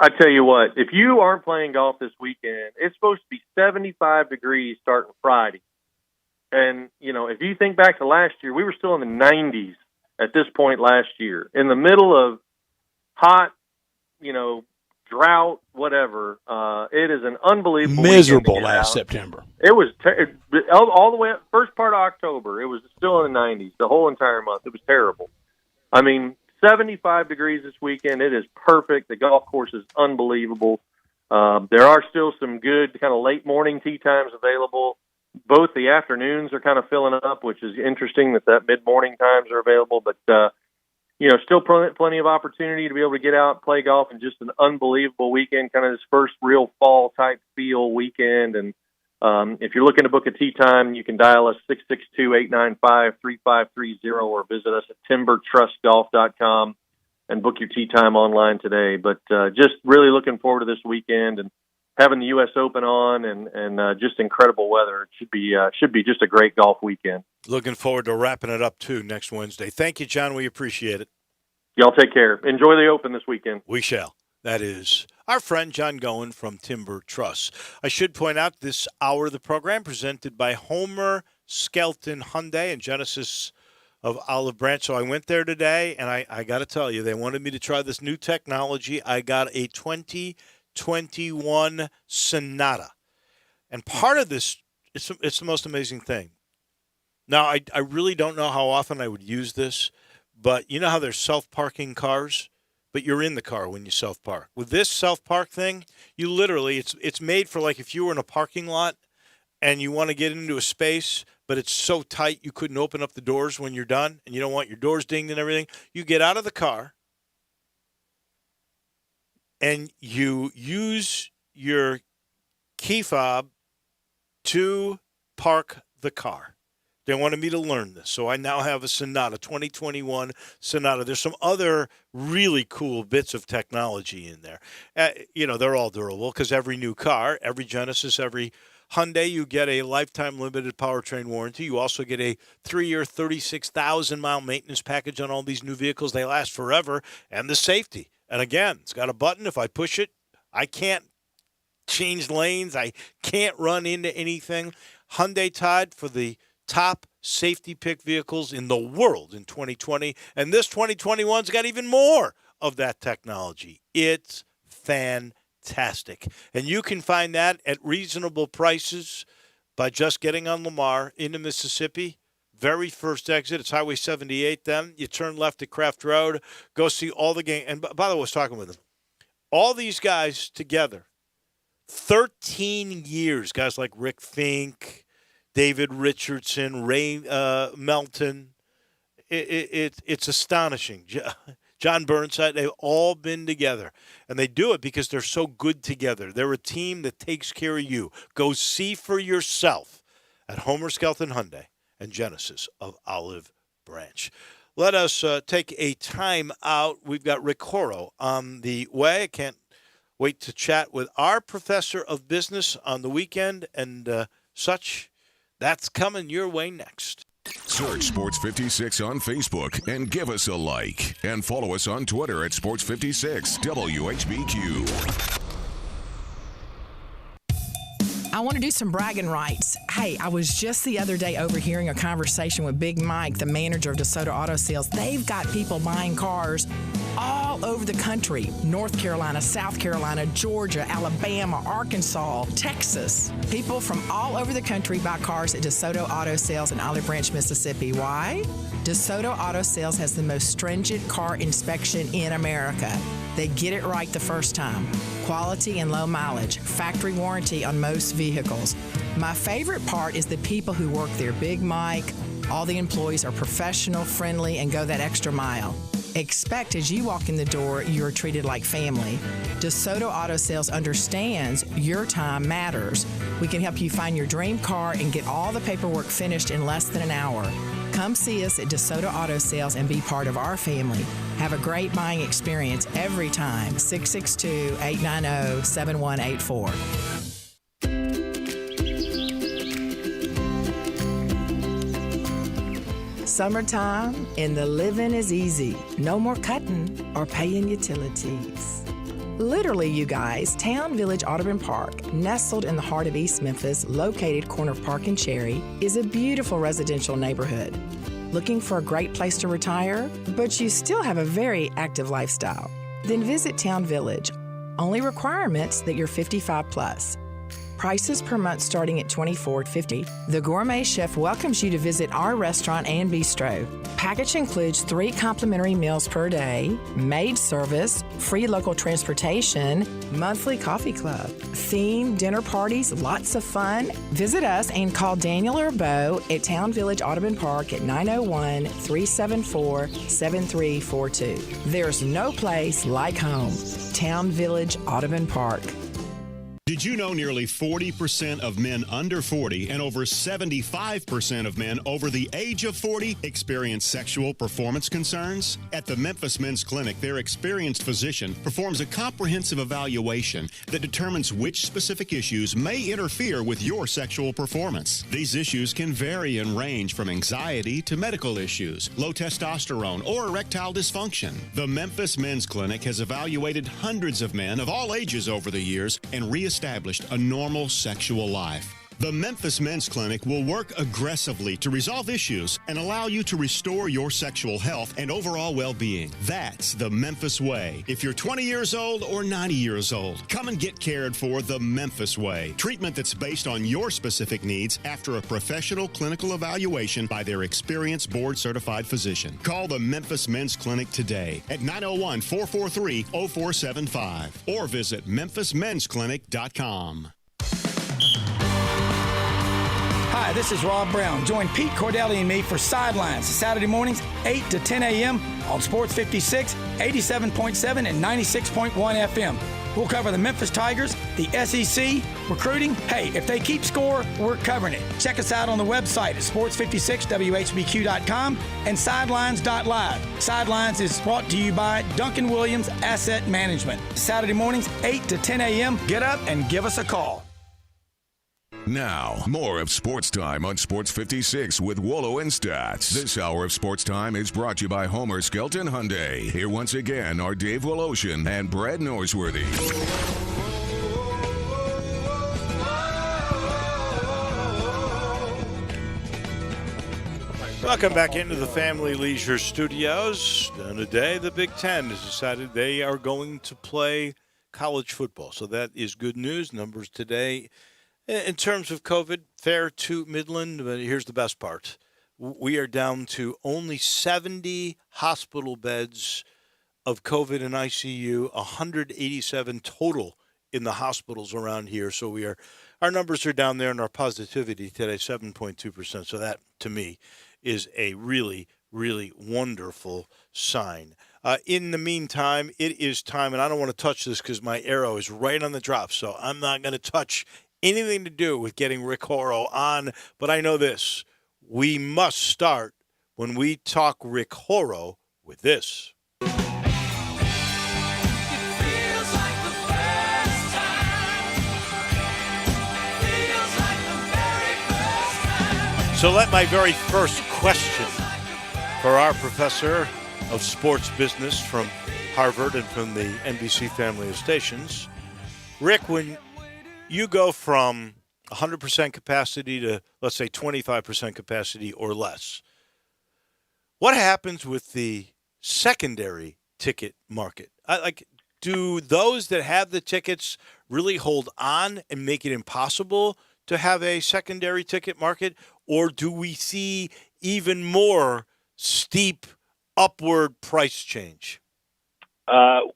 tell you what, if you aren't playing golf this weekend, it's supposed to be 75 degrees starting Friday. And, if you think back to last year, we were still in the 90s at this point last year. In the middle of hot, drought, whatever. It is an unbelievable miserable last September. It was all the way up, first part of October. It was still in the 90s the whole entire month. It was terrible. I mean, 75 degrees this weekend. It is perfect. The golf course is unbelievable. There are still some good kind of late morning tee times available. Both the afternoons are kind of filling up, which is interesting that mid-morning times are available. But, still plenty of opportunity to be able to get out and play golf and just an unbelievable weekend, kind of this first real fall-type feel weekend. And if you're looking to book a tee time, you can dial us 662-895-3530 or visit us at timbertrustgolf.com and book your tee time online today. But just really looking forward to this weekend and having the U.S. Open on and just incredible weather. It should be just a great golf weekend. Looking forward to wrapping it up, too, next Wednesday. Thank you, John. We appreciate it. Y'all take care. Enjoy the Open this weekend. We shall. That is our friend John Goen from Timber Trust. I should point out this hour of the program presented by Homer Skelton Hyundai and Genesis of Olive Branch. So I went there today, and I got to tell you, they wanted me to try this new technology. I got a 2021 Sonata. And part of this, it's the most amazing thing. Now, I really don't know how often I would use this, but you know how there's self-parking cars, but you're in the car when you self-park. With this self-park thing, you literally, it's made for like if you were in a parking lot and you want to get into a space, but it's so tight you couldn't open up the doors when you're done, and you don't want your doors dinged and everything. You get out of the car, and you use your key fob to park the car. They wanted me to learn this, so I now have a Sonata, 2021 Sonata. There's some other really cool bits of technology in there. They're all durable because every new car, every Genesis, every Hyundai, you get a lifetime limited powertrain warranty. You also get a 3-year, 36,000-mile maintenance package on all these new vehicles. They last forever, and the safety. And again, it's got a button. If I push it, I can't change lanes. I can't run into anything. Hyundai tied for the top safety pick vehicles in the world in 2020. And this 2021's got even more of that technology. It's fantastic. And you can find that at reasonable prices by just getting on Lamar into Mississippi. Very first exit. It's Highway 78 then. You turn left at Craft Road. Go see all the game. And by the way, I was talking with them. All these guys together, 13 years. Guys like Rick Fink, David Richardson, Ray Melton. It's astonishing. John Burnside, they've all been together. And they do it because they're so good together. They're a team that takes care of you. Go see for yourself at Homer Skelton Hyundai and Genesis of Olive Branch. Let us take a time out. We've got Rick Horrow on the way. I can't wait to chat with our professor of business on the weekend and such. That's coming your way next. Search Sports 56 on Facebook and give us a like. And follow us on Twitter at Sports 56 WHBQ. I want to do some bragging rights. Hey, I was just the other day overhearing a conversation with Big Mike, the manager of DeSoto Auto Sales. They've got people buying cars all over the country. North Carolina, South Carolina, Georgia, Alabama, Arkansas, Texas. People from all over the country buy cars at DeSoto Auto Sales in Olive Branch, Mississippi. Why? DeSoto Auto Sales has the most stringent car inspection in America. They get it right the first time. Quality and low mileage. Factory warranty on most vehicles. My favorite part is the people who work there. Big Mike, all the employees are professional, friendly, and go that extra mile. Expect as you walk in the door, you are treated like family. DeSoto Auto Sales understands your time matters. We can help you find your dream car and get all the paperwork finished in less than an hour. Come see us at DeSoto Auto Sales and be part of our family. Have a great buying experience every time. 662-890-7184. Summertime and the living is easy. No more cutting or paying utilities. Literally, you guys, Town Village Audubon Park, nestled in the heart of East Memphis, located corner of Park and Cherry, is a beautiful residential neighborhood. Looking for a great place to retire, but you still have a very active lifestyle? Then visit Town Village. Only requirements that you're 55 plus. Prices per month starting at $24.50. The Gourmet Chef welcomes you to visit our restaurant and bistro. Package includes 3 complimentary meals per day, maid service, free local transportation, monthly coffee club, themed dinner parties, lots of fun. Visit us and call Daniel or Bo at Town Village Audubon Park at 901-374-7342. There's no place like home. Town Village Audubon Park. Did you know nearly 40% of men under 40 and over 75% of men over the age of 40 experience sexual performance concerns? At the Memphis Men's Clinic, their experienced physician performs a comprehensive evaluation that determines which specific issues may interfere with your sexual performance. These issues can vary and range from anxiety to medical issues, low testosterone, or erectile dysfunction. The Memphis Men's Clinic has evaluated hundreds of men of all ages over the years and reestablished a normal sexual life. The Memphis Men's Clinic will work aggressively to resolve issues and allow you to restore your sexual health and overall well-being. That's the Memphis way. If you're 20 years old or 90 years old, come and get cared for the Memphis way. Treatment that's based on your specific needs after a professional clinical evaluation by their experienced board-certified physician. Call the Memphis Men's Clinic today at 901-443-0475 or visit memphismensclinic.com. Hi, this is Rob Brown. Join Pete Cordelli and me for Sidelines Saturday mornings, 8 to 10 a.m. on Sports 56, 87.7, and 96.1 FM. We'll cover the Memphis Tigers, the SEC, recruiting. Hey, if they keep score, we're covering it. Check us out on the website at sports56whbq.com and sidelines.live. Sidelines is brought to you by Duncan Williams Asset Management. Saturday mornings, 8 to 10 a.m. Get up and give us a call. Now, more of Sports Time on Sports 56 with Wolo and Stats. This hour of Sports Time is brought to you by Homer Skelton Hyundai. Here once again are Dave Woloshin and Brad Norsworthy. Welcome back into the Family Leisure Studios. And today, the Big Ten has decided they are going to play college football. So that is good news. Numbers today, in terms of COVID, fair to Midland, but here's the best part. We are down to only 70 hospital beds of COVID and ICU, 187 total in the hospitals around here. So our numbers are down there, and our positivity today, 7.2%. So that, to me, is a really, really wonderful sign. In the meantime, it is time, and I don't want to touch this because my arrow is right on the drop, so I'm not going to touch anything to do with getting Rick Horrow on, but I know this. We must start when we talk Rick Horrow with this. So let my very first question for our professor of sports business from Harvard and from the NBC family of stations. Rick, when you go from 100% capacity to, let's say, 25% capacity or less. What happens with the secondary ticket market? Do those that have the tickets really hold on and make it impossible to have a secondary ticket market, or do we see even more steep upward price change?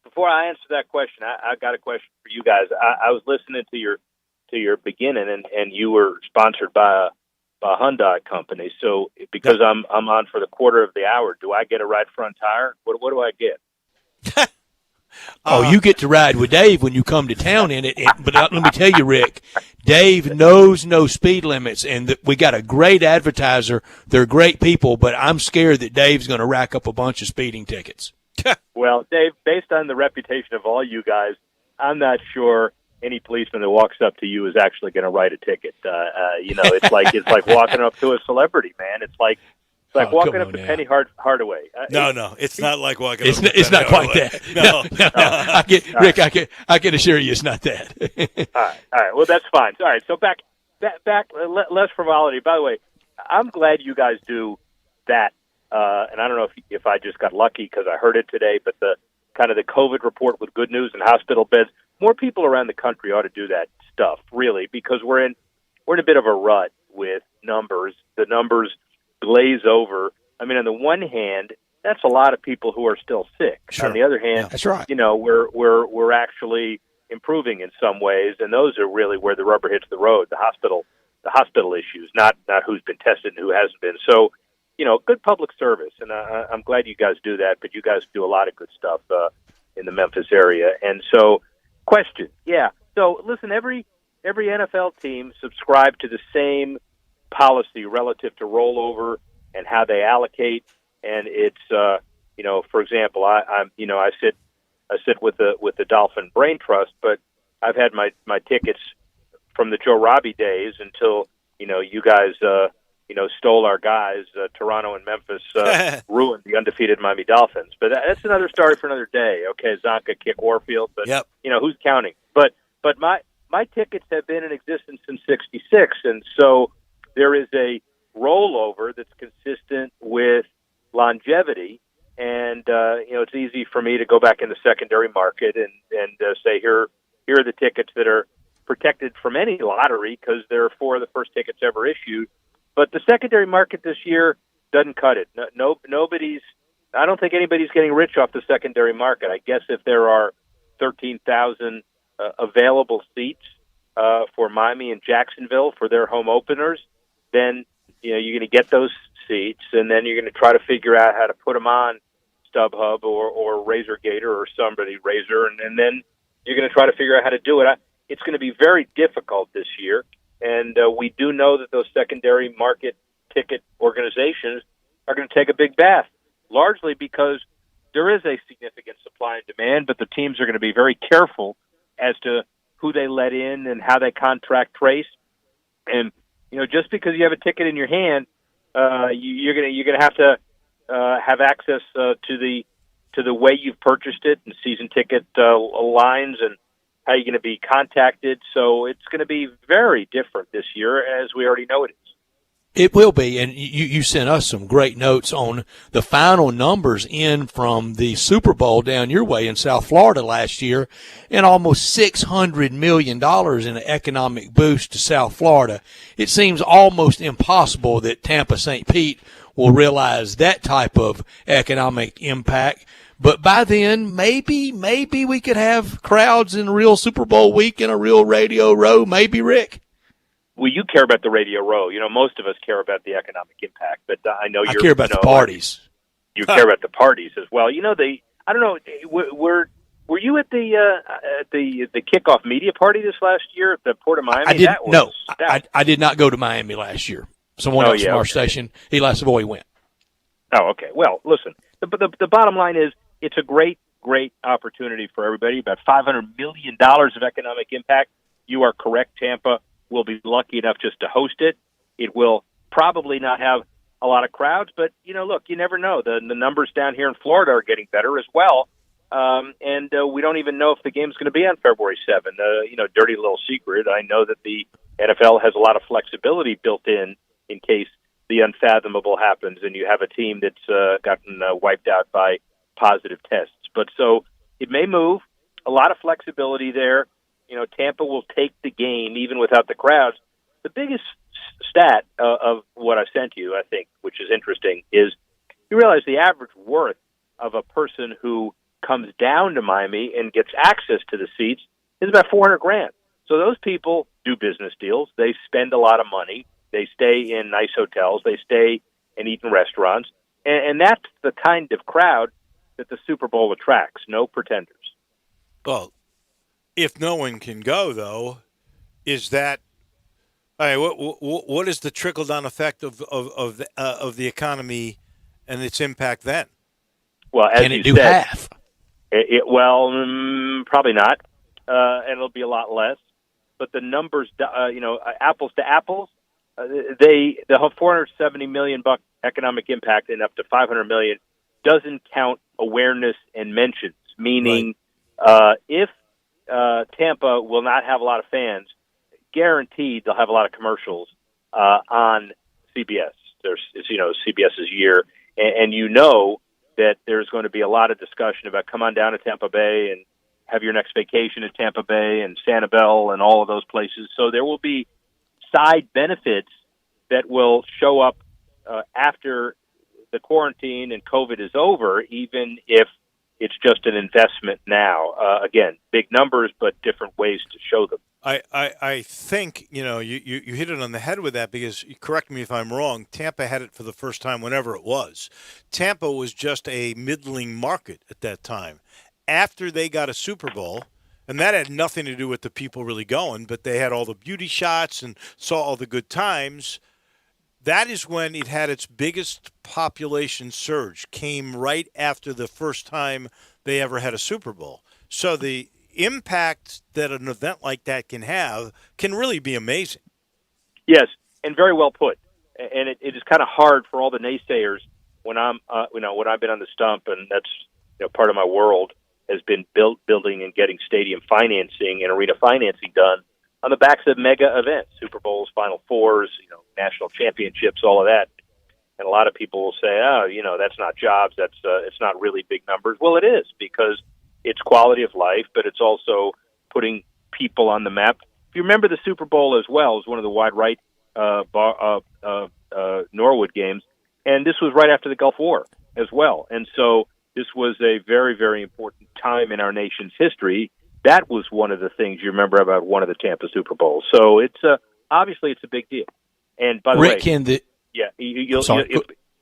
Before I answer that question, I got a question for you guys. I was listening to your beginning, and you were sponsored by a Hyundai company. So because I'm on for the quarter of the hour, do I get a ride front tire? What do I get? You get to ride with Dave when you come to town in it. But let me tell you, Rick, Dave knows no speed limits, and we got a great advertiser. They're great people, but I'm scared that Dave's going to rack up a bunch of speeding tickets. Well, Dave, based on the reputation of all you guys, I'm not sure any policeman that walks up to you is actually going to write a ticket. It's like walking up to a celebrity, man. It's like walking up to Penny Hardaway. No, it's not like walking up to It's not quite Hardaway. that. Rick, I can assure you it's not that. All right. Well, that's fine. All right. So back, less frivolity. By the way, I'm glad you guys do that. And I don't know if I just got lucky because I heard it today, but the kind of the COVID report with good news and hospital beds. More people around the country ought to do that stuff, really, because we're in a bit of a rut with numbers. The numbers glaze over. I mean, on the one hand, that's a lot of people who are still sick. Sure. On the other hand, that's right. We're actually improving in some ways, and those are really where the rubber hits the road. The hospital issues, not who's been tested and who hasn't been. So, good public service, and I'm glad you guys do that. But you guys do a lot of good stuff in the Memphis area, and so. Question. Yeah. So listen, every NFL team subscribe to the same policy relative to rollover and how they allocate. And it's, for example, I sit with the Dolphin Brain Trust, but I've had my tickets from the Joe Robbie days until, you guys, stole our guys. Toronto and Memphis ruined the undefeated Miami Dolphins. But that's another story for another day. Okay, Zonka kick Warfield, but yep. Who's counting? But my tickets have been in existence since '66, and so there is a rollover that's consistent with longevity. And it's easy for me to go back in the secondary market and say here are the tickets that are protected from any lottery because they're 4 of the first tickets ever issued. But the secondary market this year doesn't cut it. Nobody's. I don't think anybody's getting rich off the secondary market. I guess if there are 13,000 available seats for Miami and Jacksonville for their home openers, then you're going to get those seats, and then you're going to try to figure out how to put them on StubHub or RazorGator or somebody Razor, and then you're going to try to figure out how to do it. It's going to be very difficult this year. And we do know that those secondary market ticket organizations are going to take a big bath, largely because there is a significant supply and demand, but the teams are going to be very careful as to who they let in and how they contract trace. And just because you have a ticket in your hand, you're going to have to have access to the way you've purchased it and season ticket lines and how you're going to be contacted. So it's going to be very different this year, as we already know it is. It will be, and you sent us some great notes on the final numbers in from the Super Bowl down your way in South Florida last year, and almost $600 million in an economic boost to South Florida. It seems almost impossible that Tampa St. Pete will realize that type of economic impact. But by then, maybe we could have crowds in a real Super Bowl week in a real Radio Row. Maybe, Rick. Well, you care about the Radio Row. Most of us care about the economic impact, but I know I care about the parties. You care about the parties as well. I don't know. Were you at the kickoff media party this last year at the Port of Miami? I did not go to Miami last year. Someone else from our station, Eli Savoy, went. Oh, okay. Well, listen. The bottom line is it's a great opportunity for everybody. About $500 million of economic impact. You are correct. Tampa will be lucky enough just to host it. It will probably not have a lot of crowds, but look, you never know. The numbers down here in Florida are getting better as well, and we don't even know if the game's going to be on February 7th. Dirty little secret. I know that the NFL has a lot of flexibility built in case the unfathomable happens and you have a team that's gotten wiped out by positive tests. But so it may move. A lot of flexibility there. Tampa will take the game even without the crowds. The biggest stat of what I sent you, I think, which is interesting, is you realize the average worth of a person who comes down to Miami and gets access to the seats is about $400,000. So those people do business deals. They spend a lot of money. They stay in nice hotels. They stay and eat in restaurants. And that's the kind of crowd that the Super Bowl attracts, no pretenders. Well, if no one can go, though, is that what is the trickle-down effect of the economy and its impact then? Well, as can it you do said, half? Probably not, and it'll be a lot less. But the numbers, apples to apples, the $470 million economic impact and up to $500 million doesn't count awareness and mentions. Meaning, if Tampa will not have a lot of fans, guaranteed they'll have a lot of commercials on CBS. It's CBS's year, and that there's going to be a lot of discussion about come on down to Tampa Bay and have your next vacation at Tampa Bay and Sanibel and all of those places. So there will be side benefits that will show up after the quarantine and COVID is over, even if it's just an investment now. Again, big numbers, but different ways to show them. I think, you hit it on the head with that because, correct me if I'm wrong, Tampa had it for the first time whenever it was. Tampa was just a middling market at that time. After they got a Super Bowl, and that had nothing to do with the people really going, but they had all the beauty shots and saw all the good times. That is when it had its biggest population surge, came right after the first time they ever had a Super Bowl. So the impact that an event like that can have can really be amazing. Yes, and very well put. And it is kind of hard for all the naysayers when I'm, when I've been on the stump, and that's part of my world has been building and getting stadium financing and arena financing done on the backs of mega events, Super Bowls, Final Fours, national championships, all of that. And a lot of people will say, that's not jobs. It's not really big numbers. Well, it is, because it's quality of life, but it's also putting people on the map. If you remember the Super Bowl as well, it was one of the wide right Norwood games, and this was right after the Gulf War as well. And so this was a very, very important time in our nation's history. That was one of the things you remember about one of the Tampa Super Bowls. So it's obviously it's a big deal. And by the way,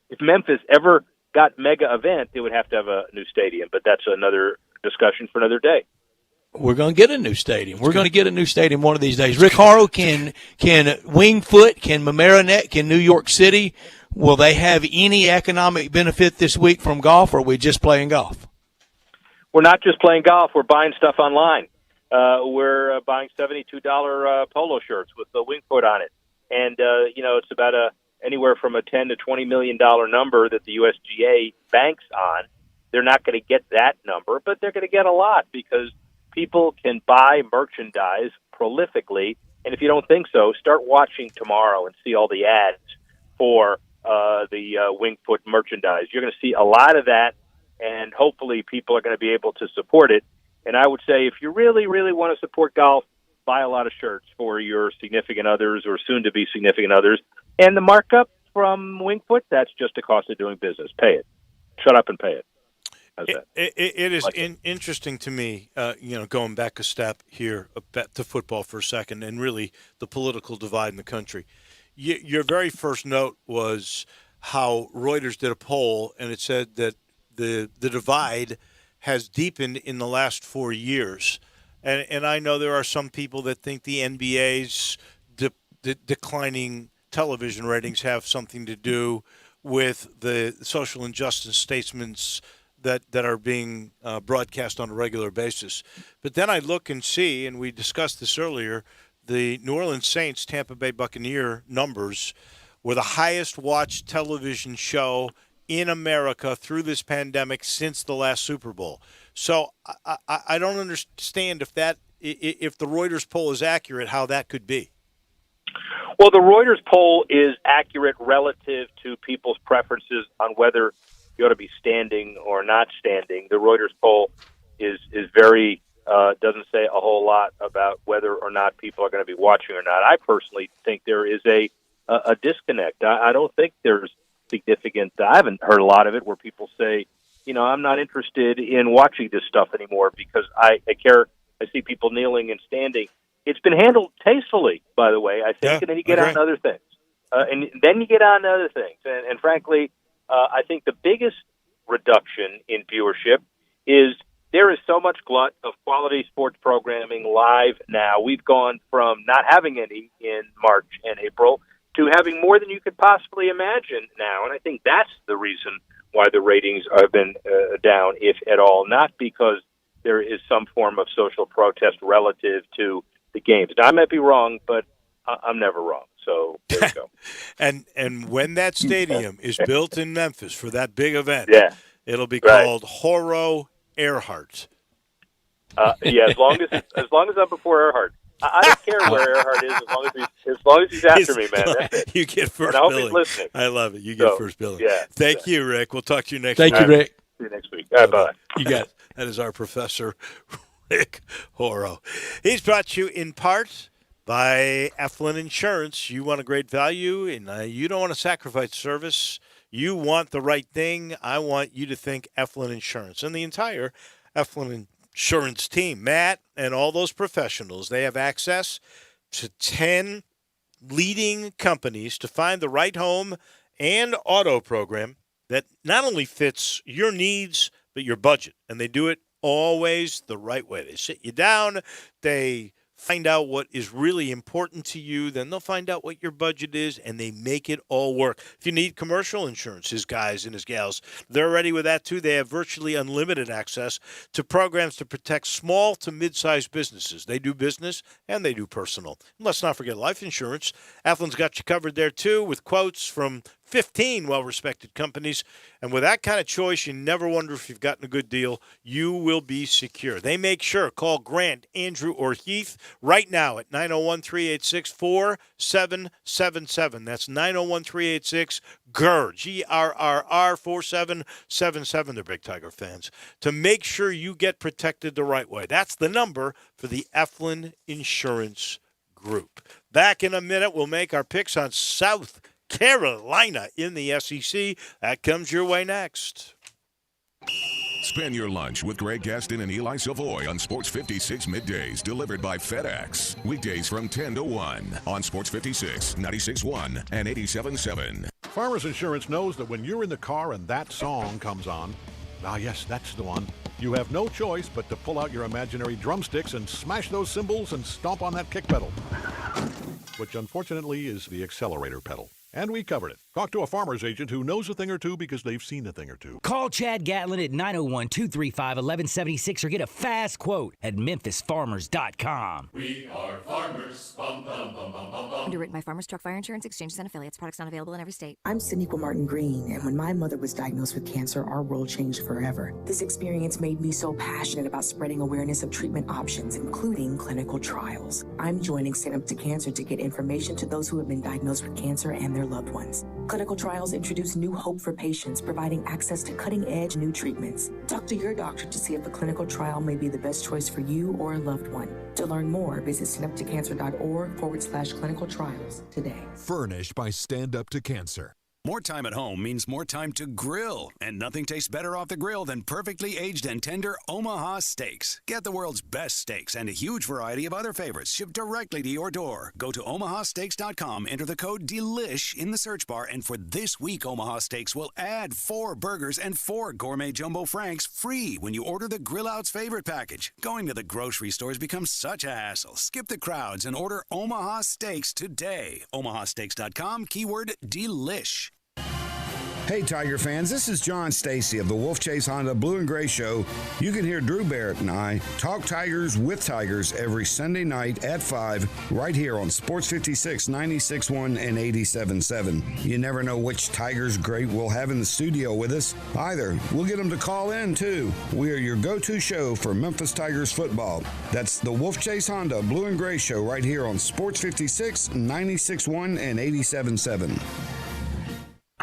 if Memphis ever got mega event, it would have to have a new stadium, but that's another discussion for another day. We're going to get a new stadium. We're going to get a new stadium one of these days. Rick Harrow, can Wingfoot, can Mamaroneck, can New York City, will they have any economic benefit this week from golf, or are we just playing golf? We're not just playing golf. We're buying stuff online. We're buying $72 polo shirts with the Wingfoot on it. And, it's about anywhere from a $10 to $20 million number that the USGA banks on. They're not going to get that number, but they're going to get a lot because people can buy merchandise prolifically. And if you don't think so, start watching tomorrow and see all the ads for the Wingfoot merchandise. You're going to see a lot of that, and hopefully people are going to be able to support it. And I would say if you really, really want to support golf, buy a lot of shirts for your significant others or soon-to-be significant others. And the markup from Wingfoot, that's just the cost of doing business. Pay it. Shut up and pay it. It is interesting to me, going back a step here to football for a second and really the political divide in the country. Your very first note was how Reuters did a poll, and it said that the divide has deepened in the last 4 years. And I know there are some people that think the NBA's declining television ratings have something to do with the social injustice statements that are being broadcast on a regular basis. But then I look and see, and we discussed this earlier, the New Orleans Saints Tampa Bay Buccaneer numbers were the highest watched television show in America through this pandemic since the last Super Bowl. So I don't understand if the Reuters poll is accurate, how that could be. Well, the Reuters poll is accurate relative to people's preferences on whether you ought to be standing or not standing. The Reuters poll is very doesn't say a whole lot about whether or not people are going to be watching or not. I personally think there is a disconnect. I don't think there's significant. I haven't heard a lot of it where people say, I'm not interested in watching this stuff anymore because I care. I see people kneeling and standing. It's been handled tastefully, by the way, I think, and then you get on to other things. And frankly, I think the biggest reduction in viewership is there is so much glut of quality sports programming live now. We've gone from not having any in March and April to having more than you could possibly imagine now. And I think that's the reason why the ratings have been down, if at all, not because there is some form of social protest relative to the games. Now, I might be wrong, but I'm never wrong. So there you go. And when that stadium is built in Memphis for that big event, it'll be called Horo Earhart. As long as I'm before Earhart. I don't care where Earhart is as long as he's after me, man. That's it. You get first and I hope billing. he's listening. I love it. You get first billing. Yeah. Thank you, Rick. We'll talk to you next week. Thank you, Rick. See you next week. All right, bye. You got it. That is our professor, Rick Horo. He's brought to you in part by Eflin Insurance. You want a great value, and you don't want to sacrifice service. You want the right thing. I want you to think Eflin Insurance. And the entire Eflin Insurance team, Matt and all those professionals, they have access to 10 leading companies to find the right home and auto program that not only fits your needs, but your budget. And they do it always the right way. They sit you down, they find out what is really important to you, then they'll find out what your budget is, and they make it all work. If you need commercial insurance, his guys and his gals, they're ready with that too. They have virtually unlimited access to programs to protect small to mid-sized businesses. They do business and they do personal. And let's not forget life insurance. Eflin's got you covered there too with quotes from 15 well-respected companies. And with that kind of choice, you never wonder if you've gotten a good deal. You will be secure. They make sure. Call Grant, Andrew, or Heath right now at 901-386-4777. That's 901-386-GRR, G-R-R-R, 4777. They're big Tiger fans. To make sure you get protected the right way. That's the number for the Eflin Insurance Group. Back in a minute, we'll make our picks on South Carolina in the SEC. That comes your way next. Spend your lunch with Greg Gaston and Eli Savoy on Sports 56 Middays, delivered by FedEx. Weekdays from 10 to 1 on Sports 56, 96.1 and 87.7. Farmers Insurance knows that when you're in the car and that song comes on, yes, that's the one, you have no choice but to pull out your imaginary drumsticks and smash those cymbals and stomp on that kick pedal, which unfortunately is the accelerator pedal. And we covered it. Talk to a farmer's agent who knows a thing or two because they've seen a thing or two. Call Chad Gatlin at 901-235-1176 or get a fast quote at memphisfarmers.com. We are farmers. Bum, bum, bum, bum, bum, bum. Underwritten by Farmers Truck Fire Insurance Exchanges and Affiliates. Products not available in every state. I'm Siniqua Martin Green, and when my mother was diagnosed with cancer, our world changed forever. This experience made me so passionate about spreading awareness of treatment options, including clinical trials. I'm joining Stand Up to Cancer to get information to those who have been diagnosed with cancer and their loved ones. Clinical trials introduce new hope for patients, providing access to cutting-edge new treatments. Talk to your doctor to see if a clinical trial may be the best choice for you or a loved one. To learn more, visit standuptocancer.org/clinical trials today. Furnished by Stand Up to Cancer. More time at home means more time to grill, and nothing tastes better off the grill than perfectly aged and tender Omaha steaks. Get the world's best steaks and a huge variety of other favorites shipped directly to your door. Go to omahasteaks.com, enter the code DELISH in the search bar, and for this week, Omaha Steaks will add 4 burgers and 4 gourmet jumbo franks free when you order the Grill Out's favorite package. Going to the grocery store has become such a hassle. Skip the crowds and order Omaha Steaks today. omahasteaks.com, keyword DELISH. Hey, Tiger fans, this is John Stacy of the Wolf Chase Honda Blue and Gray Show. You can hear Drew Barrett and I talk Tigers with Tigers every Sunday night at 5 right here on Sports 56, 96.1 and 87.7. You never know which Tigers great we'll have in the studio with us either. We'll get them to call in, too. We are your go-to show for Memphis Tigers football. That's the Wolf Chase Honda Blue and Gray Show right here on Sports 56, 96.1 and 87.7.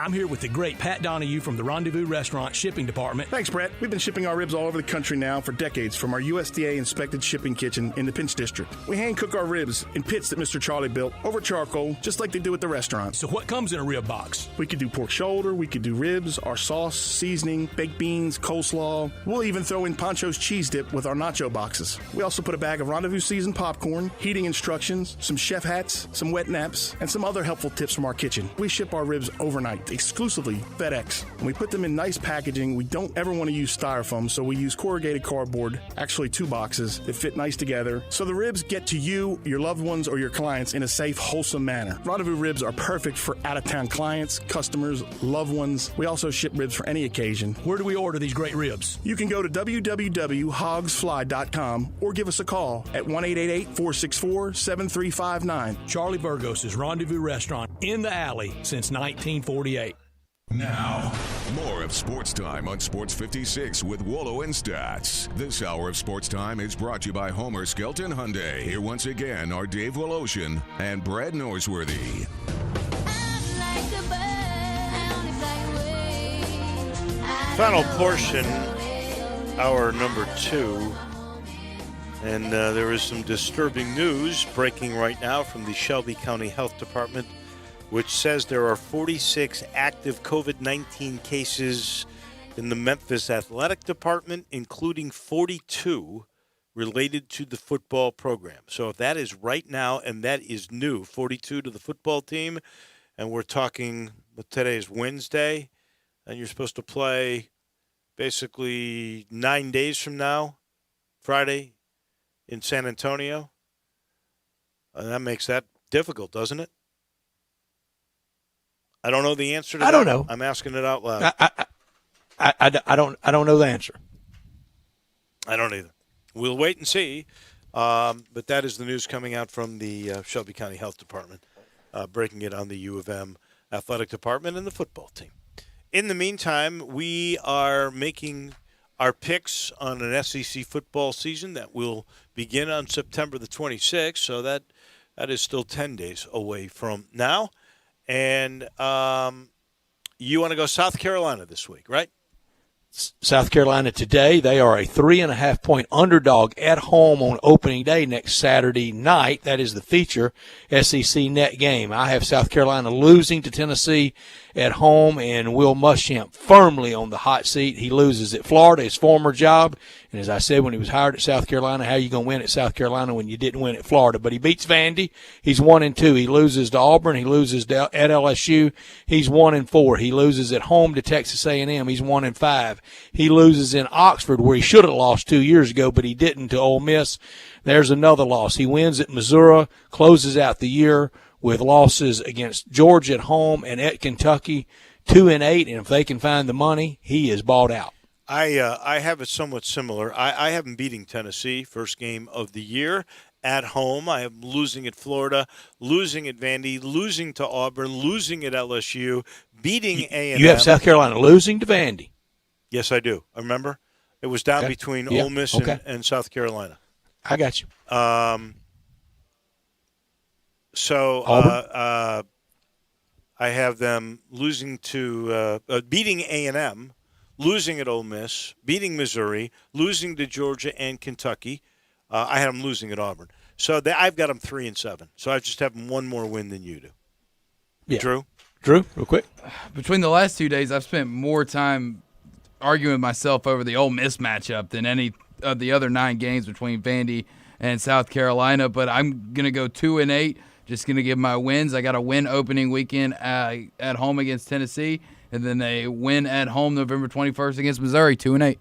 I'm here with the great Pat Donahue from the Rendezvous Restaurant Shipping Department. Thanks, Brett. We've been shipping our ribs all over the country now for decades from our USDA-inspected shipping kitchen in the Pinch District. We hand-cook our ribs in pits that Mr. Charlie built over charcoal, just like they do at the restaurant. So what comes in a rib box? We could do pork shoulder, we could do ribs, our sauce, seasoning, baked beans, coleslaw. We'll even throw in Pancho's cheese dip with our nacho boxes. We also put a bag of Rendezvous seasoned popcorn, heating instructions, some chef hats, some wet naps, and some other helpful tips from our kitchen. We ship our ribs overnight, exclusively FedEx. And we put them in nice packaging. We don't ever want to use styrofoam, so we use corrugated cardboard, actually 2 boxes that fit nice together. So the ribs get to you, your loved ones, or your clients in a safe, wholesome manner. Rendezvous ribs are perfect for out-of-town clients, customers, loved ones. We also ship ribs for any occasion. Where do we order these great ribs? You can go to www.hogsfly.com or give us a call at 1-888-464-7359. Charlie Burgos' Rendezvous Restaurant in the alley since 1948. Now, more of Sports Time on Sports 56 with Wolo and Stats. This hour of Sports Time is brought to you by Homer Skelton Hyundai. Here once again are Dave Woloshin and Brad Norsworthy. Final portion, hour number 2. And there is some disturbing news breaking right now from the Shelby County Health Department, which says there are 46 active COVID-19 cases in the Memphis Athletic Department, including 42 related to the football program. So if that is right now, and that is new, 42 to the football team, and we're talking, today is Wednesday, and you're supposed to play basically 9 days from now, Friday, in San Antonio. That makes that difficult, doesn't it? I don't know the answer to that. I don't know. I'm asking it out loud. I don't know the answer. I don't either. We'll wait and see. But that is the news coming out from the Shelby County Health Department, breaking it on the U of M Athletic Department and the football team. In the meantime, we are making our picks on an SEC football season that will begin on September the 26th. So that is still 10 days away from now. And you want to go South Carolina this week, right? South Carolina today, they are a 3.5-point underdog at home on opening day next Saturday night. That is the feature SEC net game. I have South Carolina losing to Tennessee at home, and Will Muschamp firmly on the hot seat. He loses at Florida, his former job. And as I said when he was hired at South Carolina, how are you going to win at South Carolina when you didn't win at Florida? But he beats Vandy. He's 1-2. He loses to Auburn. He loses at LSU. He's 1-4. He loses at home to Texas A&M. He's 1-5. He loses in Oxford, where he should have lost 2 years ago, but he didn't, to Ole Miss. There's another loss. He wins at Missouri, closes out the year with losses against Georgia at home and at Kentucky, 2-8. And if they can find the money, he is bought out. I have it somewhat similar. I have him beating Tennessee, first game of the year. At home, I am losing at Florida, losing at Vandy, losing to Auburn, losing at LSU, beating A&M. You have South Carolina losing to Vandy. Yes, I do. I remember. It was down between Ole Miss and South Carolina. I got you. So I have them losing to beating A&M, losing at Ole Miss, beating Missouri, losing to Georgia and Kentucky. I had them losing at Auburn. So I've got them 3-7. So I just have them one more win than you do. Yeah. Drew, real quick. Between the last 2 days, I've spent more time arguing with myself over the Ole Miss matchup than any of the other 9 games between Vandy and South Carolina. But I'm going to go 2-8. Just going to give my wins. I got a win opening weekend at home against Tennessee, and then they win at home November 21st against Missouri, 2-8.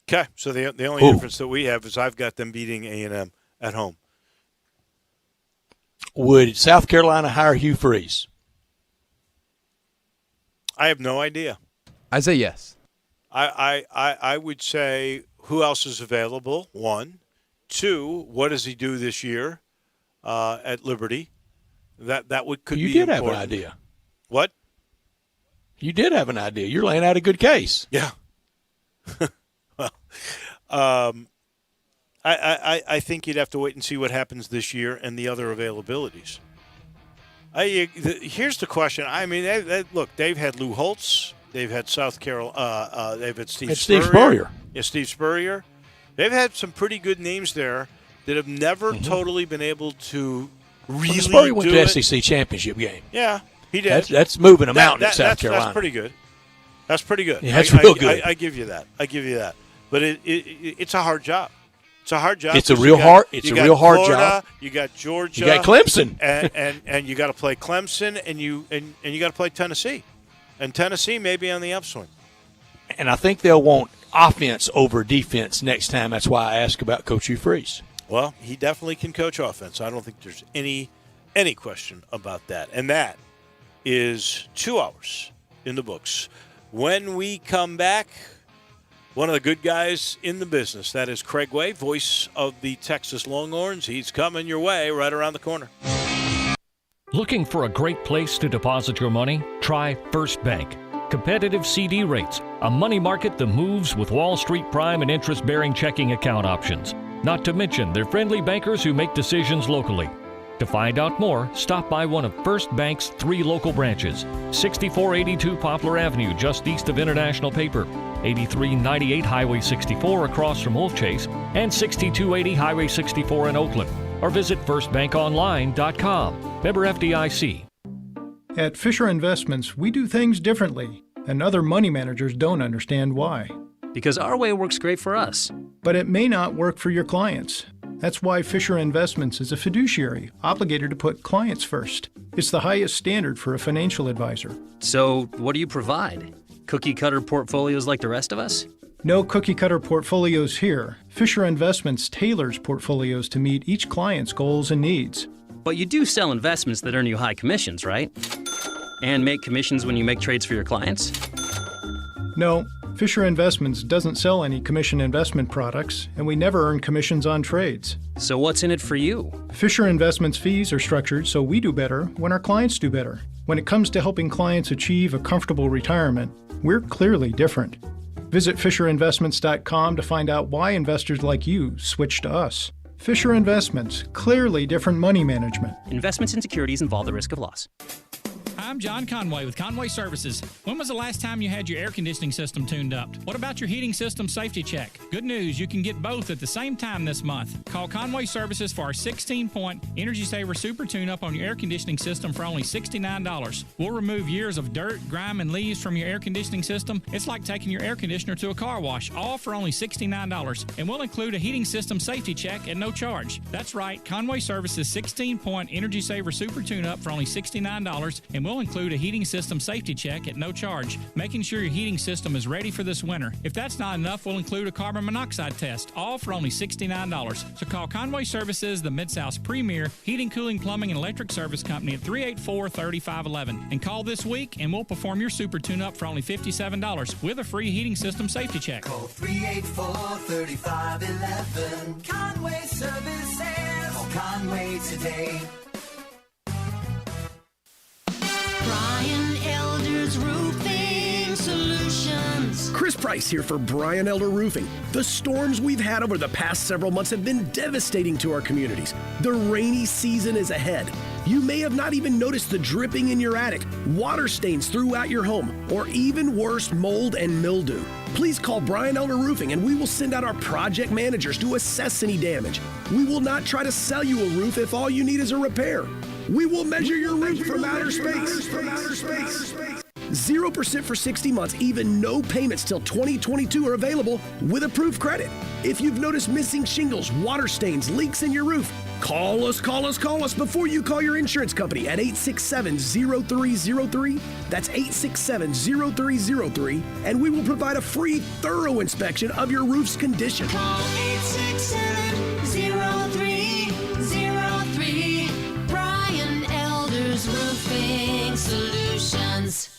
Okay, so the only difference that we have is I've got them beating A&M at home. Would South Carolina hire Hugh Freeze? I have no idea. I say yes. I would say who else is available, 1. 2, what does he do this year at Liberty? That could be important. You did have an idea. What? You did have an idea. You're laying out a good case. Yeah. Well, I think you'd have to wait and see what happens this year and the other availabilities. Here's the question. I mean, look, they've had Lou Holtz. They've had South Carolina. They've had Steve Spurrier. Yeah, Steve Spurrier. They've had some pretty good names there that have never totally been able to really Spurrier went do to it. SEC championship game. Yeah, he did. That's moving a mountain in South Carolina. That's pretty good. That's pretty good. Yeah, that's real good. I give you that. But it's a hard job. It's a hard job. It's a real hard. It's a real hard job. You got Georgia. You got Clemson, and you got to play Clemson, and you got to play Tennessee, and Tennessee may be on the upswing. And I think they'll want offense over defense next time. That's why I asked about Coach Hugh Freeze. Well, he definitely can coach offense. I don't think there's any question about that. And that is 2 hours in the books. When we come back, one of the good guys in the business, that is Craig Way, voice of the Texas Longhorns. He's coming your way right around the corner. Looking for a great place to deposit your money? Try First Bank. Competitive CD rates, a money market that moves with Wall Street prime and interest-bearing checking account options. Not to mention their friendly bankers who make decisions locally. To find out more, stop by one of First Bank's 3 local branches. 6482 Poplar Avenue, just east of International Paper. 8398 Highway 64 across from Wolf Chase. And 6280 Highway 64 in Oakland. Or visit firstbankonline.com. Member FDIC. At Fisher Investments, we do things differently, and other money managers don't understand why. Because our way works great for us. But it may not work for your clients. That's why Fisher Investments is a fiduciary, obligated to put clients first. It's the highest standard for a financial advisor. So, what do you provide? Cookie-cutter portfolios like the rest of us? No cookie-cutter portfolios here. Fisher Investments tailors portfolios to meet each client's goals and needs. But you do sell investments that earn you high commissions, right? And make commissions when you make trades for your clients? No, Fisher Investments doesn't sell any commission investment products, and we never earn commissions on trades. So what's in it for you? Fisher Investments fees are structured so we do better when our clients do better. When it comes to helping clients achieve a comfortable retirement, we're clearly different. Visit FisherInvestments.com to find out why investors like you switch to us. Fisher Investments, clearly different money management. Investments in securities involve the risk of loss. I'm John Conway with Conway Services. When was the last time you had your air conditioning system tuned up? What about your heating system safety check? Good news, you can get both at the same time this month. Call Conway Services for our 16-point Energy Saver Super Tune-Up on your air conditioning system for only $69. We'll remove years of dirt, grime, and leaves from your air conditioning system. It's like taking your air conditioner to a car wash, all for only $69. And we'll include a heating system safety check at no charge. That's right, Conway Services 16-point Energy Saver Super Tune-Up for only $69, and we'll include a heating system safety check at no charge, making sure your heating system is ready for this winter. If that's not enough, we'll include a carbon monoxide test, all for only $69. So call Conway Services, the Mid-South's premier heating, cooling, plumbing, and electric service company at 384-3511. And call this week, and we'll perform your super tune-up for only $57 with a free heating system safety check. Call 384-3511. Conway Services. Call Conway today. Brian Elder's Roofing Solutions. Chris Price here for Brian Elder Roofing. The storms we've had over the past several months have been devastating to our communities. The rainy season is ahead. You may have not even noticed the dripping in your attic, water stains throughout your home, or even worse, mold and mildew. Please call Brian Elder Roofing and we will send out our project managers to assess any damage. We will not try to sell you a roof if all you need is a repair. We will measure your roof from outer space. 0% for 60 months, even no payments till 2022 are available with approved credit. If you've noticed missing shingles, water stains, leaks in your roof, call us before you call your insurance company at 867-0303. That's 867-0303, and we will provide a free, thorough inspection of your roof's condition. Call 867-0303. Brian Elder's Roofing Solutions.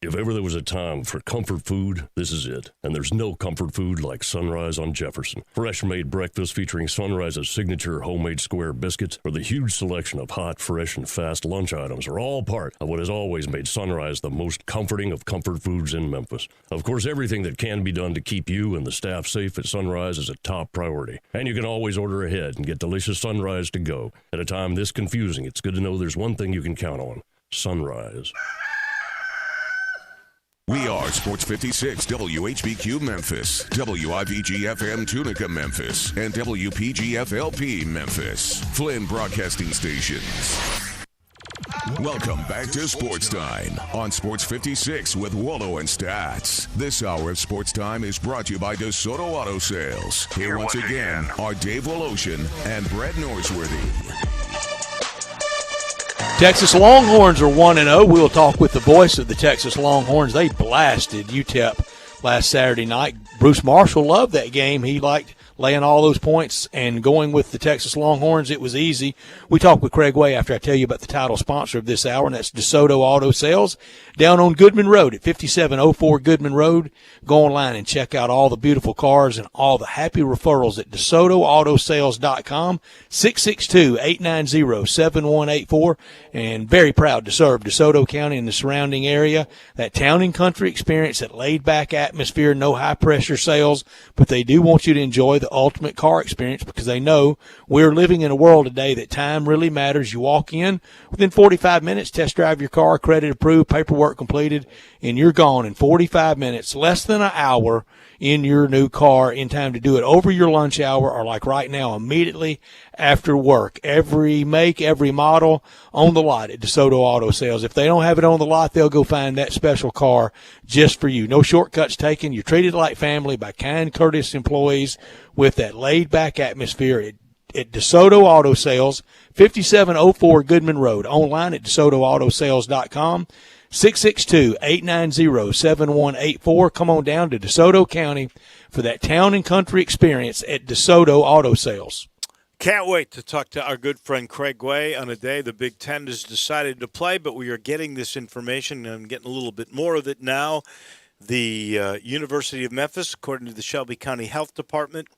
If ever there was a time for comfort food, this is it. And there's no comfort food like Sunrise on Jefferson. Fresh-made breakfast featuring Sunrise's signature homemade square biscuits or the huge selection of hot, fresh, and fast lunch items are all part of what has always made Sunrise the most comforting of comfort foods in Memphis. Of course, everything that can be done to keep you and the staff safe at Sunrise is a top priority. And you can always order ahead and get delicious Sunrise to go. At a time this confusing, it's good to know there's one thing you can count on: Sunrise. We are Sports 56 WHBQ Memphis, WIVG-FM Tunica Memphis, and WPG-FLP Memphis, Flynn Broadcasting Stations. Welcome back to Sportstime on Sports 56 with Wallo and Stats. This hour of Sportstime is brought to you by DeSoto Auto Sales. Here once again are Dave Woloshin and Brett Norsworthy. Texas Longhorns are 1-0. We'll talk with the voice of the Texas Longhorns. They blasted UTEP last Saturday night. Bruce Marshall loved that game. He liked laying all those points and going with the Texas Longhorns. It was easy. We talked with Craig Way after I tell you about the title sponsor of this hour, and that's DeSoto Auto Sales down on Goodman Road at 5704 Goodman Road. Go online and check out all the beautiful cars and all the happy referrals at DeSotoAutoSales.com, 662-890-7184, and very proud to serve DeSoto County and the surrounding area. That town and country experience, that laid-back atmosphere, no high-pressure sales, but they do want you to enjoy the ultimate car experience because they know we're living in a world today that time really matters. You walk in, within 45 minutes, test drive your car, credit approved, paperwork completed, and you're gone in 45 minutes, less than an hour in your new car in time to do it over your lunch hour or like right now, immediately after work. Every make, every model on the lot at DeSoto Auto Sales. If they don't have it on the lot, they'll go find that special car just for you. No shortcuts taken. You're treated like family by kind, courteous employees with that laid-back atmosphere at DeSoto Auto Sales, 5704 Goodman Road. Online at DeSotoAutoSales.com. 662-890-7184. Come on down to DeSoto County for that town and country experience at DeSoto Auto Sales. Can't wait to talk to our good friend Craig Way on a day the Big Ten has decided to play, but we are getting this information, and I'm getting a little bit more of it now. The University of Memphis, according to the Shelby County Health Department,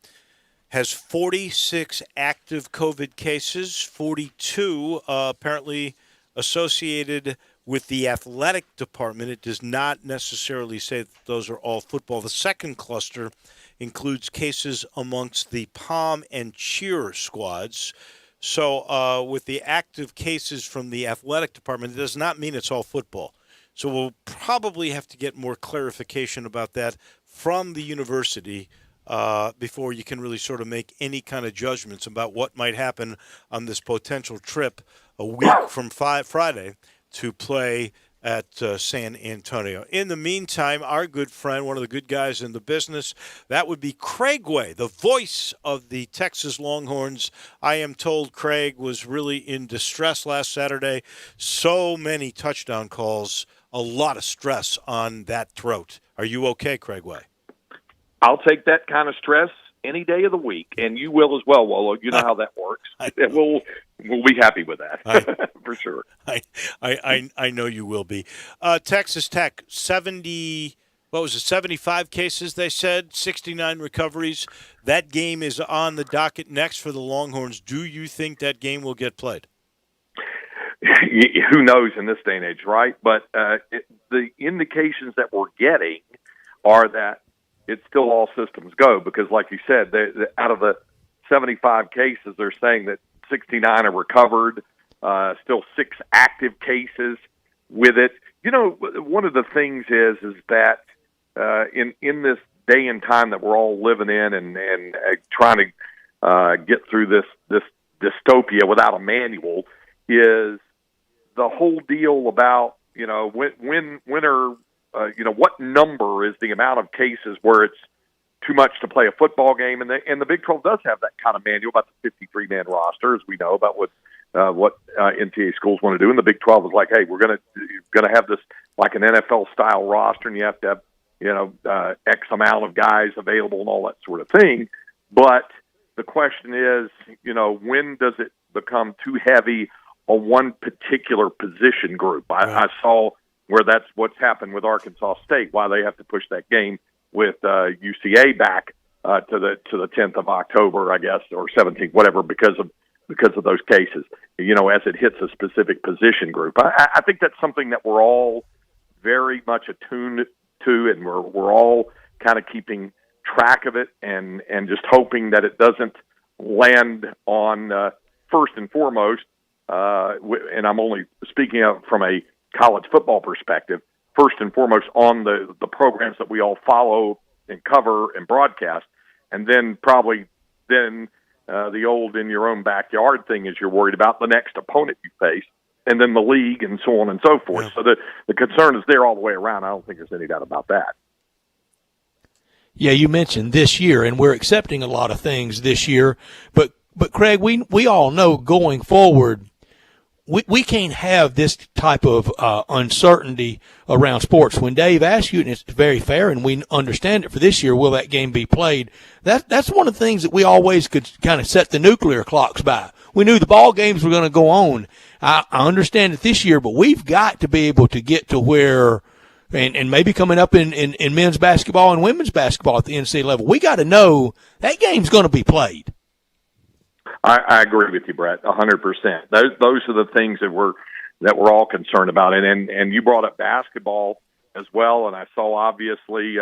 has 46 active COVID cases, 42 apparently associated with the athletic department. It does not necessarily say that those are all football. The second cluster includes cases amongst the pom and cheer squads. So with the active cases from the athletic department, it does not mean it's all football. So we'll probably have to get more clarification about that from the university before you can really sort of make any kind of judgments about what might happen on this potential trip a week from Friday to play at San Antonio. In the meantime, our good friend, one of the good guys in the business, that would be Craig Way, the voice of the Texas Longhorns. I am told Craig was really in distress last Saturday. So many touchdown calls, a lot of stress on that throat. Are you okay, Craig Way? I'll take that kind of stress any day of the week, and you will as well, Wallo. You know how that works. We'll be happy with that for sure. I know you will be. Texas Tech, 75 cases, they said, 69 recoveries. That game is on the docket next for the Longhorns. Do you think that game will get played? Who knows in this day and age, right? But the indications that we're getting are that it's still all systems go because, like you said, out of the 75 cases, they're saying that 69 are recovered, still 6 active cases with it. You know, one of the things is that in this day and time that we're all living in and trying to get through this dystopia without a manual is the whole deal about, you know, when are what number is the amount of cases where it's too much to play a football game? And the Big 12 does have that kind of manual about the 53-man roster, as we know, about what NCAA schools want to do. And the Big 12 is like, hey, we're going to have this like an NFL-style roster, and you have to have, X amount of guys available and all that sort of thing. But the question is, when does it become too heavy on one particular position group? I saw where that's what's happened with Arkansas State, why they have to push that game with UCA back to the 10th of October, I guess, or 17th, whatever, because of those cases, as it hits a specific position group. I think that's something that we're all very much attuned to, and we're all kind of keeping track of it and just hoping that it doesn't land on, first and foremost, and I'm only speaking of from a college football perspective, first and foremost on the programs that we all follow and cover and broadcast, and then probably the old in your own backyard thing is you're worried about the next opponent you face, and then the league and so on and so forth. Yeah. So the concern is there all the way around. I don't think there's any doubt about that. Yeah, you mentioned this year, and we're accepting a lot of things this year. But Craig, we all know going forward, we can't have this type of uncertainty around sports. When Dave asked you, and it's very fair, and we understand it for this year, will that game be played? That's one of the things that we always could kind of set the nuclear clocks by. We knew the ball games were going to go on. I understand it this year, but we've got to be able to get to where – and maybe coming up in men's basketball and women's basketball at the NCAA level, we got to know that game's going to be played. I agree with you, Brett, 100%. Those are the things that we're all concerned about, and you brought up basketball as well, and I saw obviously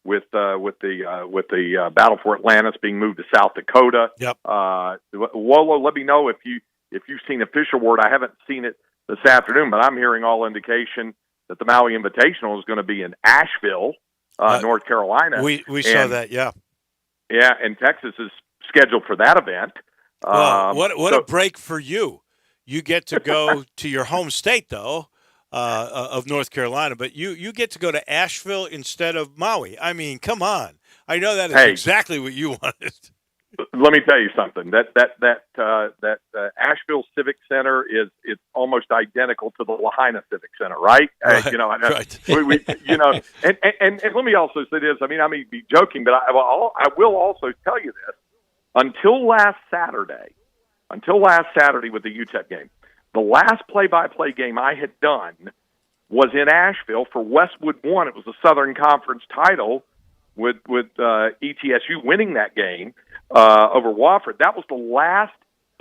with the Battle for Atlantis being moved to South Dakota. Yep. Wolo, let me know if you've seen official word. I haven't seen it this afternoon, but I'm hearing all indication that the Maui Invitational is going to be in Asheville, North Carolina. We saw that, yeah. Yeah, and Texas is scheduled for that event. Well, what a break for you. You get to go to your home state, though, of North Carolina, but you get to go to Asheville instead of Maui. I mean, come on. I know that is exactly what you wanted. Let me tell you something. That Asheville Civic Center it's almost identical to the Lahaina Civic Center, right? Right. Right. And let me also say this. I may be joking, but I will also tell you this. Until last Saturday with the UTEP game, the last play-by-play game I had done was in Asheville for Westwood 1. It was the Southern Conference title with ETSU winning that game over Wofford. That was the last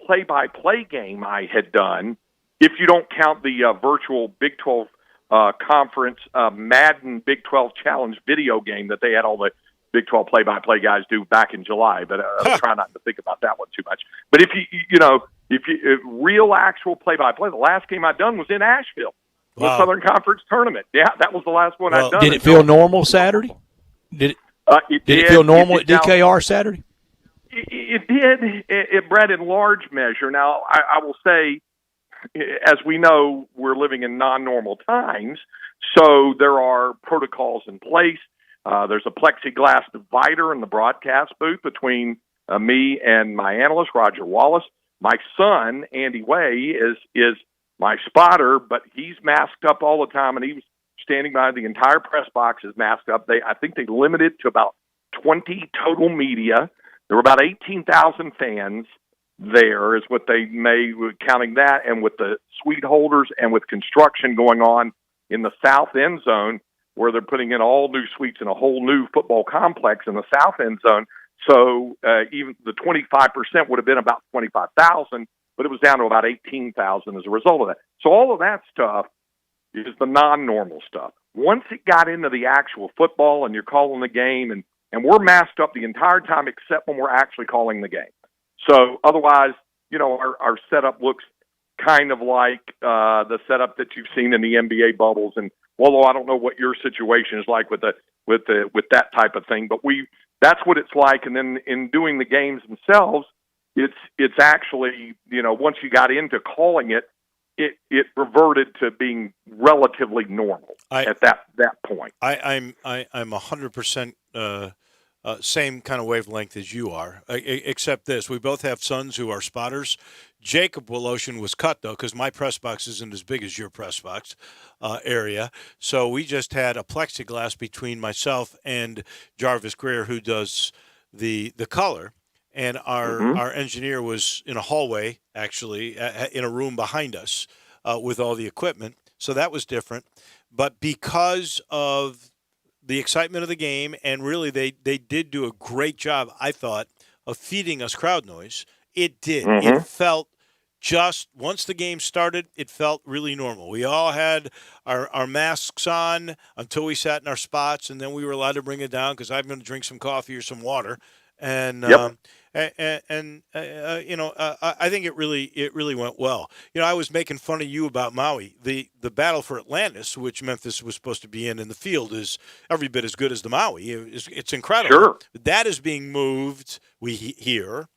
play-by-play game I had done, if you don't count the virtual Big 12 conference Madden Big 12 Challenge video game that they had all the Big 12 play-by-play guys do back in July. But I'll try not to think about that one too much. But if real actual play-by-play, the last game I'd done was in Asheville, the Southern Conference tournament. Yeah, that was the last one I'd done. Did it feel normal Saturday? Did it feel normal at DKR Saturday? It did, Brett, in large measure. Now, I will say, as we know, we're living in non-normal times, so there are protocols in place. There's a plexiglass divider in the broadcast booth between me and my analyst, Roger Wallace. My son, Andy Way, is my spotter, but he's masked up all the time, and he was standing by. The entire press box is masked up. I think they limited to about 20 total media. There were about 18,000 fans there is what they may, counting that, and with the suite holders and with construction going on in the south end zone, where they're putting in all new suites in a whole new football complex in the south end zone. So even the 25% would have been about 25,000, but it was down to about 18,000 as a result of that. So all of that stuff is the non-normal stuff. Once it got into the actual football and you're calling the game, and we're masked up the entire time except when we're actually calling the game. So otherwise, our setup looks kind of like the setup that you've seen in the NBA bubbles. And although I don't know what your situation is like with that type of thing, but that's what it's like. And then in doing the games themselves, it's actually, once you got into calling it reverted to being relatively normal at that point. I'm 100% same kind of wavelength as you are, except this. We both have sons who are spotters. Jacob Woloshin was cut, though, because my press box isn't as big as your press box area. So we just had a plexiglass between myself and Jarvis Greer, who does the color. And our engineer was in a hallway, actually, in a room behind us with all the equipment. So that was different. but because of the excitement of the game, and really they did do a great job, I thought, of feeding us crowd noise. It did. Mm-hmm. It felt just, once the game started, it felt really normal. We all had our masks on until we sat in our spots, and then we were allowed to bring it down because I'm going to drink some coffee or some water. And Yep. I think it really went well. I was making fun of you about Maui. The battle for Atlantis, which Memphis was supposed to be in the field, is every bit as good as the Maui. It's incredible. Sure. That is being moved, we hear,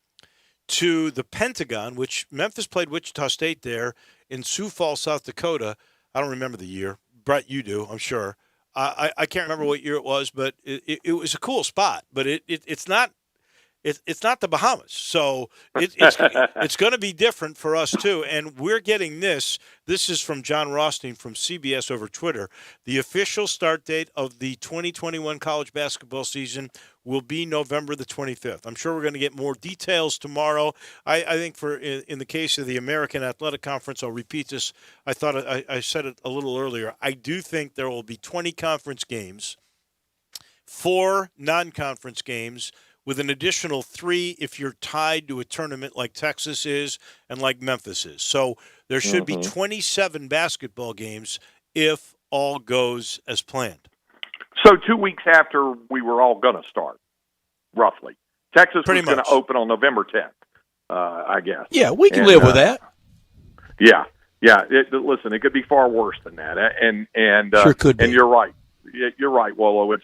to the Pentagon, which Memphis played Wichita State there in Sioux Falls, South Dakota. I don't remember the year. Brett, you do, I'm sure. I can't remember what year it was, but it was a cool spot. But it's not. It's not the Bahamas, so it's going to be different for us too. And we're getting this. This is from John Rothstein from CBS over Twitter. The official start date of the 2021 college basketball season will be November the 25th. I'm sure we're going to get more details tomorrow. I think in the case of the American Athletic Conference, I'll repeat this. I thought I said it a little earlier. I do think there will be 20 conference games, 4 non-conference games, with an additional 3 if you're tied to a tournament like Texas is and like Memphis is. So there should be 27 basketball games if all goes as planned. So 2 weeks after we were all going to start, roughly. Texas Pretty was going much. to open on November 10th, I guess. Yeah, we can live with that. Yeah. Listen, it could be far worse than that, and Sure could be. And you're right. You're right, Wolo.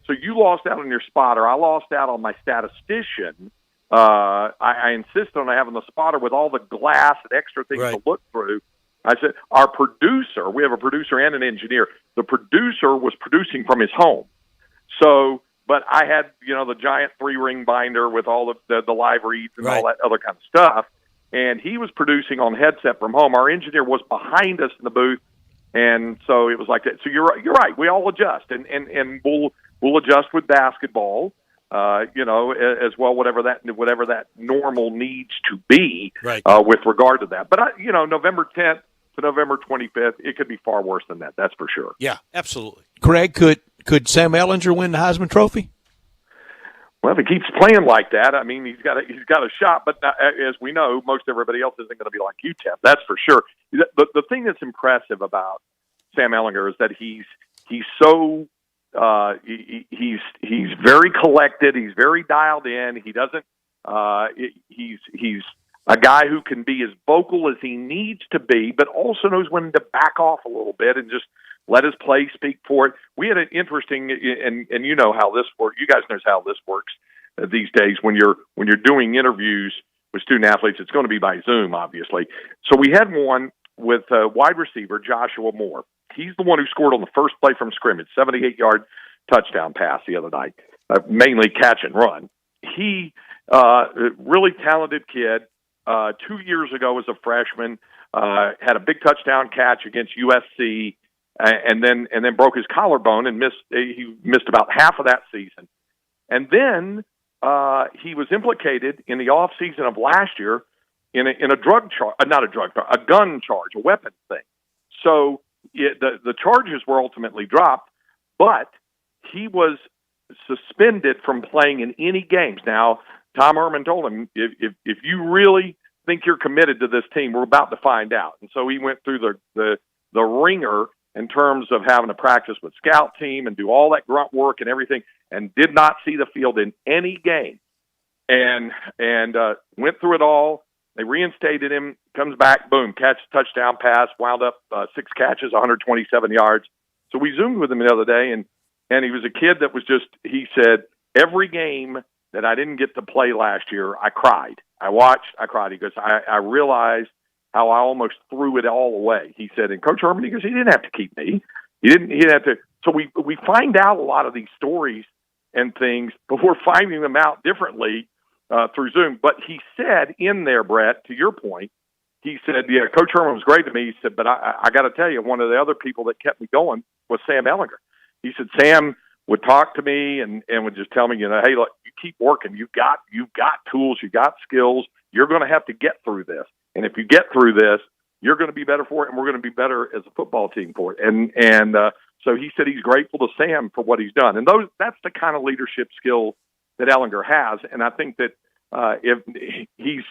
So you lost out on your spotter. I lost out on my statistician. I insist on having the spotter with all the glass and extra things to look through. I said, our producer, we have a producer and an engineer. The producer was producing from his home. So, but I had, the giant 3-ring binder with all the live reads and all that other kind of stuff. And he was producing on headset from home. Our engineer was behind us in the booth. And so it was like that. So you're right. We all adjust, and we'll adjust with basketball, as well, whatever that normal needs to be, with regard to that. But November 10th to November 25th, it could be far worse than that. That's for sure. Yeah, absolutely. Craig, could Sam Ehlinger win the Heisman Trophy? Well, if he keeps playing like that, I mean, he's got a shot. But as we know, most everybody else isn't going to be like UTEP. That's for sure. The thing that's impressive about Sam Ehlinger is that he's so he's very collected. He's very dialed in. He doesn't. He's a guy who can be as vocal as he needs to be, but also knows when to back off a little bit and just let his play speak for it. We had an interesting, and you know how this works. You guys know how this works these days. When you're doing interviews with student athletes, it's going to be by Zoom, obviously. So we had one with wide receiver Joshua Moore. He's the one who scored on the first play from scrimmage, 78-yard touchdown pass the other night, mainly catch and run. He, really talented kid, 2 years ago as a freshman, had a big touchdown catch against USC, and then broke his collarbone and he missed about half of that season. And then he was implicated in the off season of last year in a drug charge, a gun charge, a weapons thing. So the charges were ultimately dropped, but he was suspended from playing in any games. Now, Tom Herman told him, if you really think you're committed to this team, we're about to find out. And so he went through the ringer in terms of having to practice with scout team and do all that grunt work and everything, and did not see the field in any game. And went through it all. They reinstated him, comes back, boom, touchdown pass, wound up 6 catches, 127 yards. So we Zoomed with him the other day, and he was a kid that was just, he said, every game that I didn't get to play last year, I cried. I watched, I cried. He goes, I realized how I almost threw it all away. He said, and Coach Herman, he goes, he didn't have to keep me. He didn't have to. So we find out a lot of these stories and things, but we're finding them out differently through Zoom. But he said in there, Brett, to your point, he said, yeah, Coach Herman was great to me. He said, but I got to tell you, one of the other people that kept me going was Sam Ehlinger. He said, Sam would talk to me and would just tell me, hey, look, you keep working. You've got tools. You got skills. You're going to have to get through this. And if you get through this, you're going to be better for it, and we're going to be better as a football team for it. And so he said he's grateful to Sam for what he's done. And that's the kind of leadership skill that Ellinger has. And I think that if he's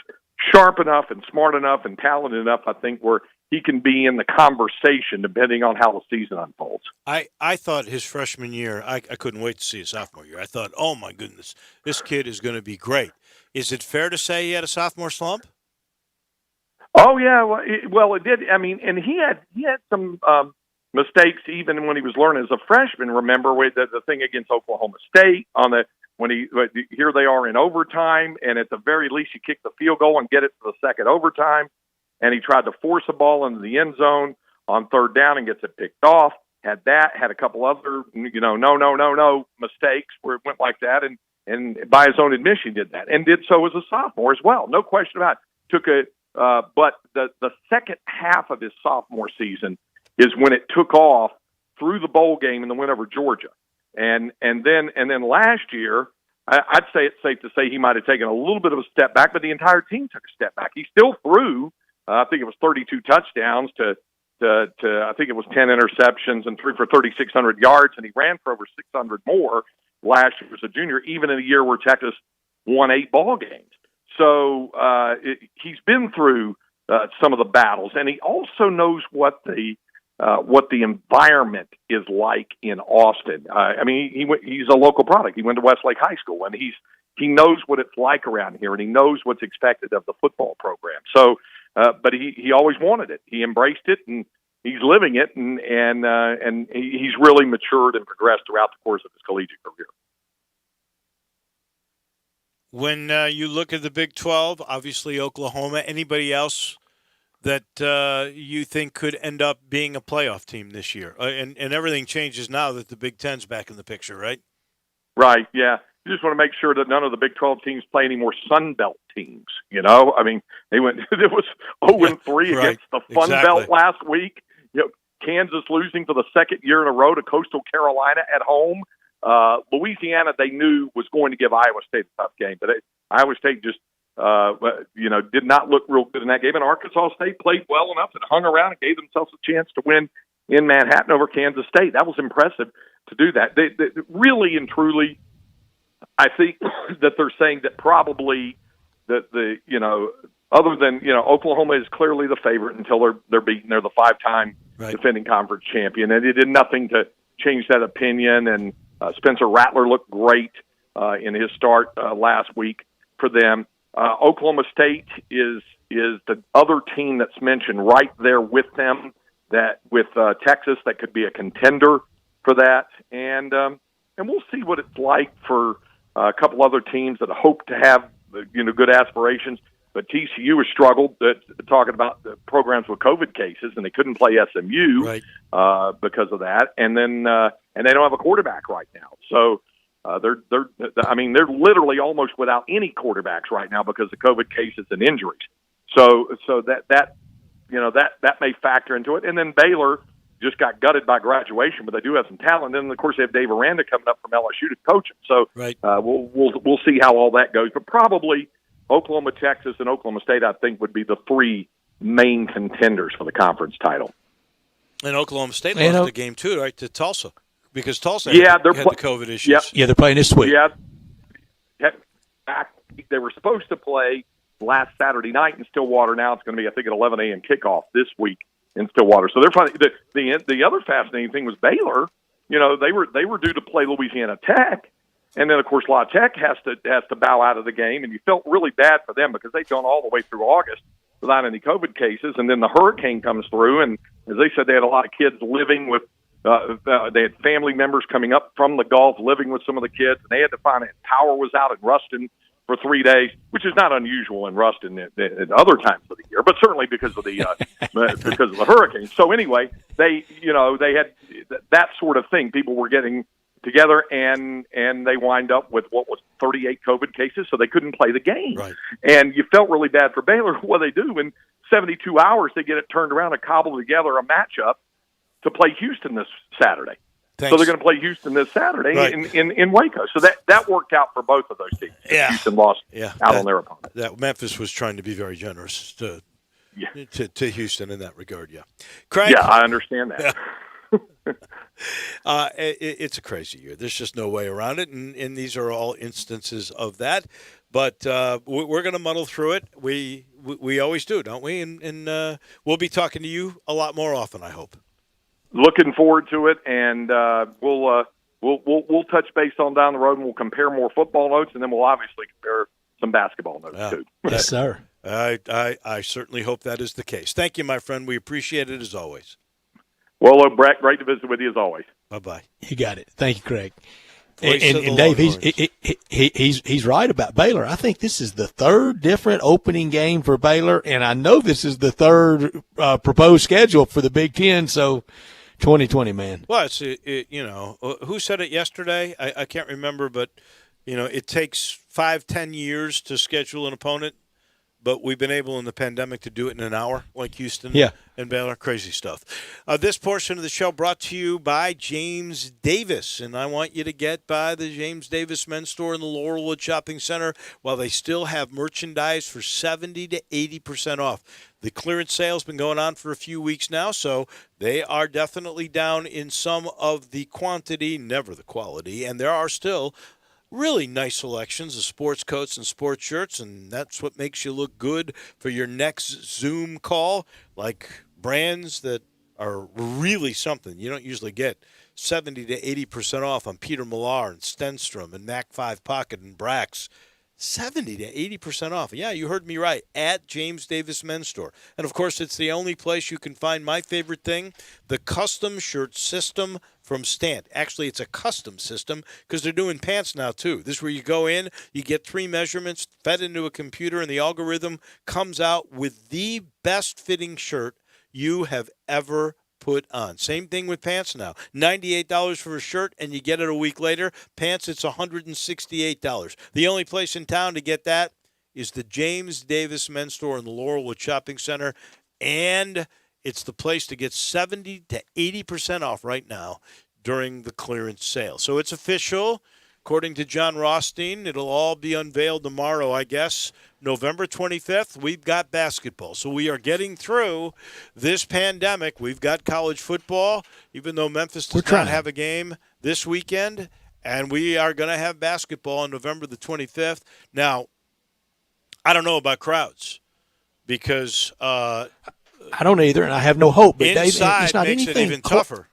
sharp enough and smart enough and talented enough, I think where he can be in the conversation depending on how the season unfolds. I thought his freshman year, I couldn't wait to see his sophomore year. I thought, oh, my goodness, this kid is going to be great. Is it fair to say he had a sophomore slump? Oh, yeah. Well, it did. I mean, and he had some mistakes even when he was learning as a freshman. Remember with the thing against Oklahoma State here they are in overtime, and at the very least you kick the field goal and get it to the second overtime. And he tried to force a ball into the end zone on third down and gets it picked off. Had a couple other, no mistakes where it went like that. And by his own admission, did that and did so as a sophomore as well. No question about it. But the second half of his sophomore season is when it took off through the bowl game and the win over Georgia. And then last year, I'd say it's safe to say he might have taken a little bit of a step back, but the entire team took a step back. He still threw. I think it was 32 touchdowns to I think it was 10 interceptions and threw for 3,600 yards, and he ran for over 600 more last year as a junior, even in a year where Texas won 8 ball games. So he's been through some of the battles, and he also knows what the environment is like in Austin. I mean, he's a local product. He went to Westlake High School, and he knows what it's like around here, and he knows what's expected of the football program. So, but he always wanted it. He embraced it, and he's living it, and he's really matured and progressed throughout the course of his collegiate career. When you look at the Big 12, obviously Oklahoma, anybody else that you think could end up being a playoff team this year? And everything changes now that the Big Ten's back in the picture, right? Right, yeah. You just want to make sure that none of the Big 12 teams play any more Sun Belt teams, you know? I mean, it was 0-3 against the Fun Belt last week. You know, Kansas losing for the second year in a row to Coastal Carolina at home. Louisiana, they knew was going to give Iowa State a tough game, but Iowa State just did not look real good in that game. And Arkansas State played well enough and hung around and gave themselves a chance to win in Manhattan over Kansas State. That was impressive to do that. They really and truly, I think that they're saying that probably that other than, Oklahoma is clearly the favorite until they're beaten. They're the 5-time defending conference champion. And it did nothing to change that opinion. And Spencer Rattler looked great in his start last week for them. Oklahoma State is the other team that's mentioned right there with them, that with Texas that could be a contender for that. And we'll see what it's like for a couple other teams that hope to have good aspirations. But TCU has struggled talking about the programs with COVID cases, and they couldn't play SMU because of that. And then and they don't have a quarterback right now. So they're literally almost without any quarterbacks right now because of COVID cases and injuries. So that may factor into it. And then Baylor just got gutted by graduation, but they do have some talent. And then of course they have Dave Aranda coming up from LSU to coach him. So we'll see how all that goes. But probably Oklahoma, Texas, and Oklahoma State, I think, would be the 3 main contenders for the conference title. And Oklahoma State lost the game too, right, to Tulsa, because Tulsa had the COVID issues. Yep. Yeah, they're playing this week. Yeah, they were supposed to play last Saturday night in Stillwater. Now it's going to be, I think, at 11 a.m. kickoff this week in Stillwater. So they're probably the other fascinating thing was Baylor. They were due to play Louisiana Tech. And then, of course, La Tech has to bow out of the game, and you felt really bad for them because they'd gone all the way through August without any COVID cases, and then the hurricane comes through, and as they said, they had a lot of kids living with they had family members coming up from the Gulf living with some of the kids, and they had to find it. Power was out in Ruston for 3 days, which is not unusual in Ruston at other times of the year, but certainly because of the because of the hurricane. So anyway, they had that sort of thing. People were getting together, and they wind up with what was 38 COVID cases, so they couldn't play the game. Right. And you felt really bad for Baylor. What they do in 72 hours, they get it turned around and cobble together a matchup to play Houston this Saturday. Thanks. So they're going to play Houston this Saturday in Waco. So that worked out for both of those teams. Yeah. Houston lost out on their opponent. That Memphis was trying to be very generous to to Houston in that regard. Yeah, Craig. Yeah, I understand that. It's a crazy year. There's just no way around it, and these are all instances of that. But we're going to muddle through it. We always do, don't we? And we'll be talking to you a lot more often, I hope. Looking forward to it, and we'll touch base on down the road, and we'll compare more football notes, and then we'll obviously compare some basketball notes too. Yes, sir. I certainly hope that is the case. Thank you, my friend. We appreciate it as always. Well, Brett, great to visit with you as always. Bye-bye. You got it. Thank you, Craig. And Dave, he's right about Baylor. I think this is the third different opening game for Baylor, and I know this is the third proposed schedule for the Big Ten. So, 2020, man. Well, who said it yesterday? I can't remember, but it takes 5-10 years to schedule an opponent. But we've been able in the pandemic to do it in an hour, like Houston and Baylor. Crazy stuff. This portion of the show brought to you by James Davis. And I want you to get by the James Davis Men's Store in the Laurelwood Shopping Center while they still have merchandise for 70 to 80% off. The clearance sale has been going on for a few weeks now, so they are definitely down in some of the quantity, never the quality. And there are still really nice selections of sports coats and sports shirts, and that's what makes you look good for your next Zoom call, like brands that are really something. You don't usually get 70 to 80% off on Peter Millar and Stenstrom and Mac 5 Pocket and Brax. 70 to 80% off. Yeah, you heard me right, at James Davis Men's Store. And, of course, it's the only place you can find my favorite thing, the custom shirt system from Stant. Actually, it's a custom system because they're doing pants now, too. This is where you go in, you get 3 measurements fed into a computer, and the algorithm comes out with the best-fitting shirt you have ever put on. Same thing with pants now. $98 for a shirt, and you get it a week later. Pants, it's $168. The only place in town to get that is the James Davis Men's Store in the Laurelwood Shopping Center, and it's the place to get 70 to 80% off right now during the clearance sale. So it's official. According to John Rothstein, it'll all be unveiled tomorrow, I guess. November 25th, we've got basketball. So we are getting through this pandemic. We've got college football, even though Memphis does not have a game this weekend. And we are going to have basketball on November the 25th. Now, I don't know about crowds because I don't either, and I have no hope. But inside Dave, it's not makes anything it even tougher.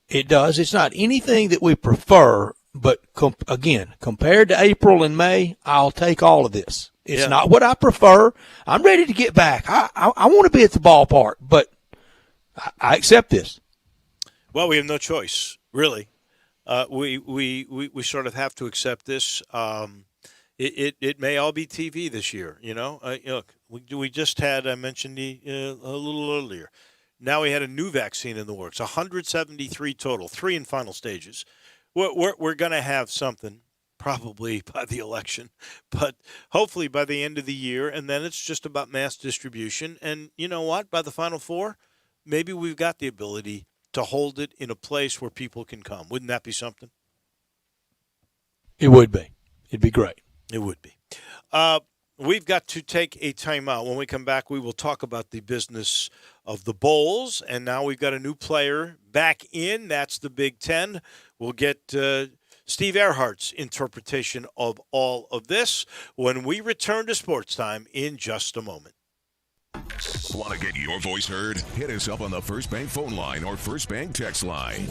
It does. It's not anything that we prefer. But, again, compared to April and May, I'll take all of this. It's not what I prefer. I'm ready to get back. I want to be at the ballpark, but I accept this. Well, we have no choice, really. We sort of have to accept this. It may all be TV this year, Look, we just had, I mentioned a little earlier, now we had a new vaccine in the works, 173 total, 3 in final stages. We're going to have something probably by the election, but hopefully by the end of the year, and then it's just about mass distribution. And you know what? By the Final Four, maybe we've got the ability to hold it in a place where people can come. Wouldn't that be something? It would be. It'd be great. It would be. We've got to take a timeout. When we come back, we will talk about the business of the bowls. And now we've got a new player back in. That's the Big Ten. We'll get Steve Earhart's interpretation of all of this when we return to Sports Time in just a moment. Want to get your voice heard? Hit us up on the First Bank phone line or First Bank text line.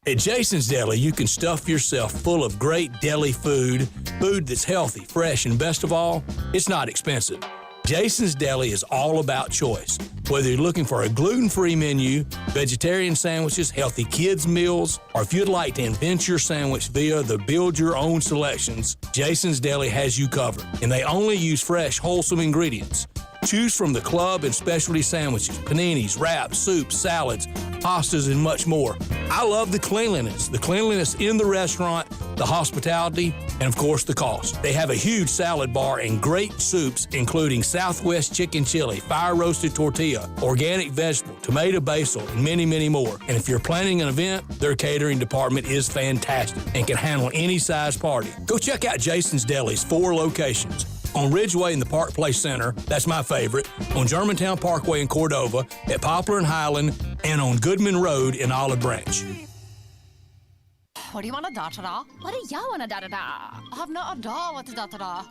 At Jason's Deli, you can stuff yourself full of great deli food that's healthy, fresh, and best of all, it's not expensive. Jason's Deli is all about choice. Whether you're looking for a gluten-free menu, vegetarian sandwiches, healthy kids' meals, or if you'd like to invent your sandwich via the build-your-own selections, Jason's Deli has you covered. And they only use fresh, wholesome ingredients. Choose from the club and specialty sandwiches, paninis, wraps, soups, salads, pastas, and much more. I love the cleanliness in the restaurant, the hospitality, and of course the cost. They have a huge salad bar and great soups, including Southwest chicken chili, fire-roasted tortilla, organic vegetable, tomato basil, and many, many more. And if you're planning an event, their catering department is fantastic and can handle any size party. Go check out Jason's Deli's 4 locations. On Ridgeway in the Park Place Center, that's my favorite, on Germantown Parkway in Cordova, at Poplar and Highland, and on Goodman Road in Olive Branch. What do you want a da-da-da? What do you want a da-da-da? I have not a da what a da-da-da.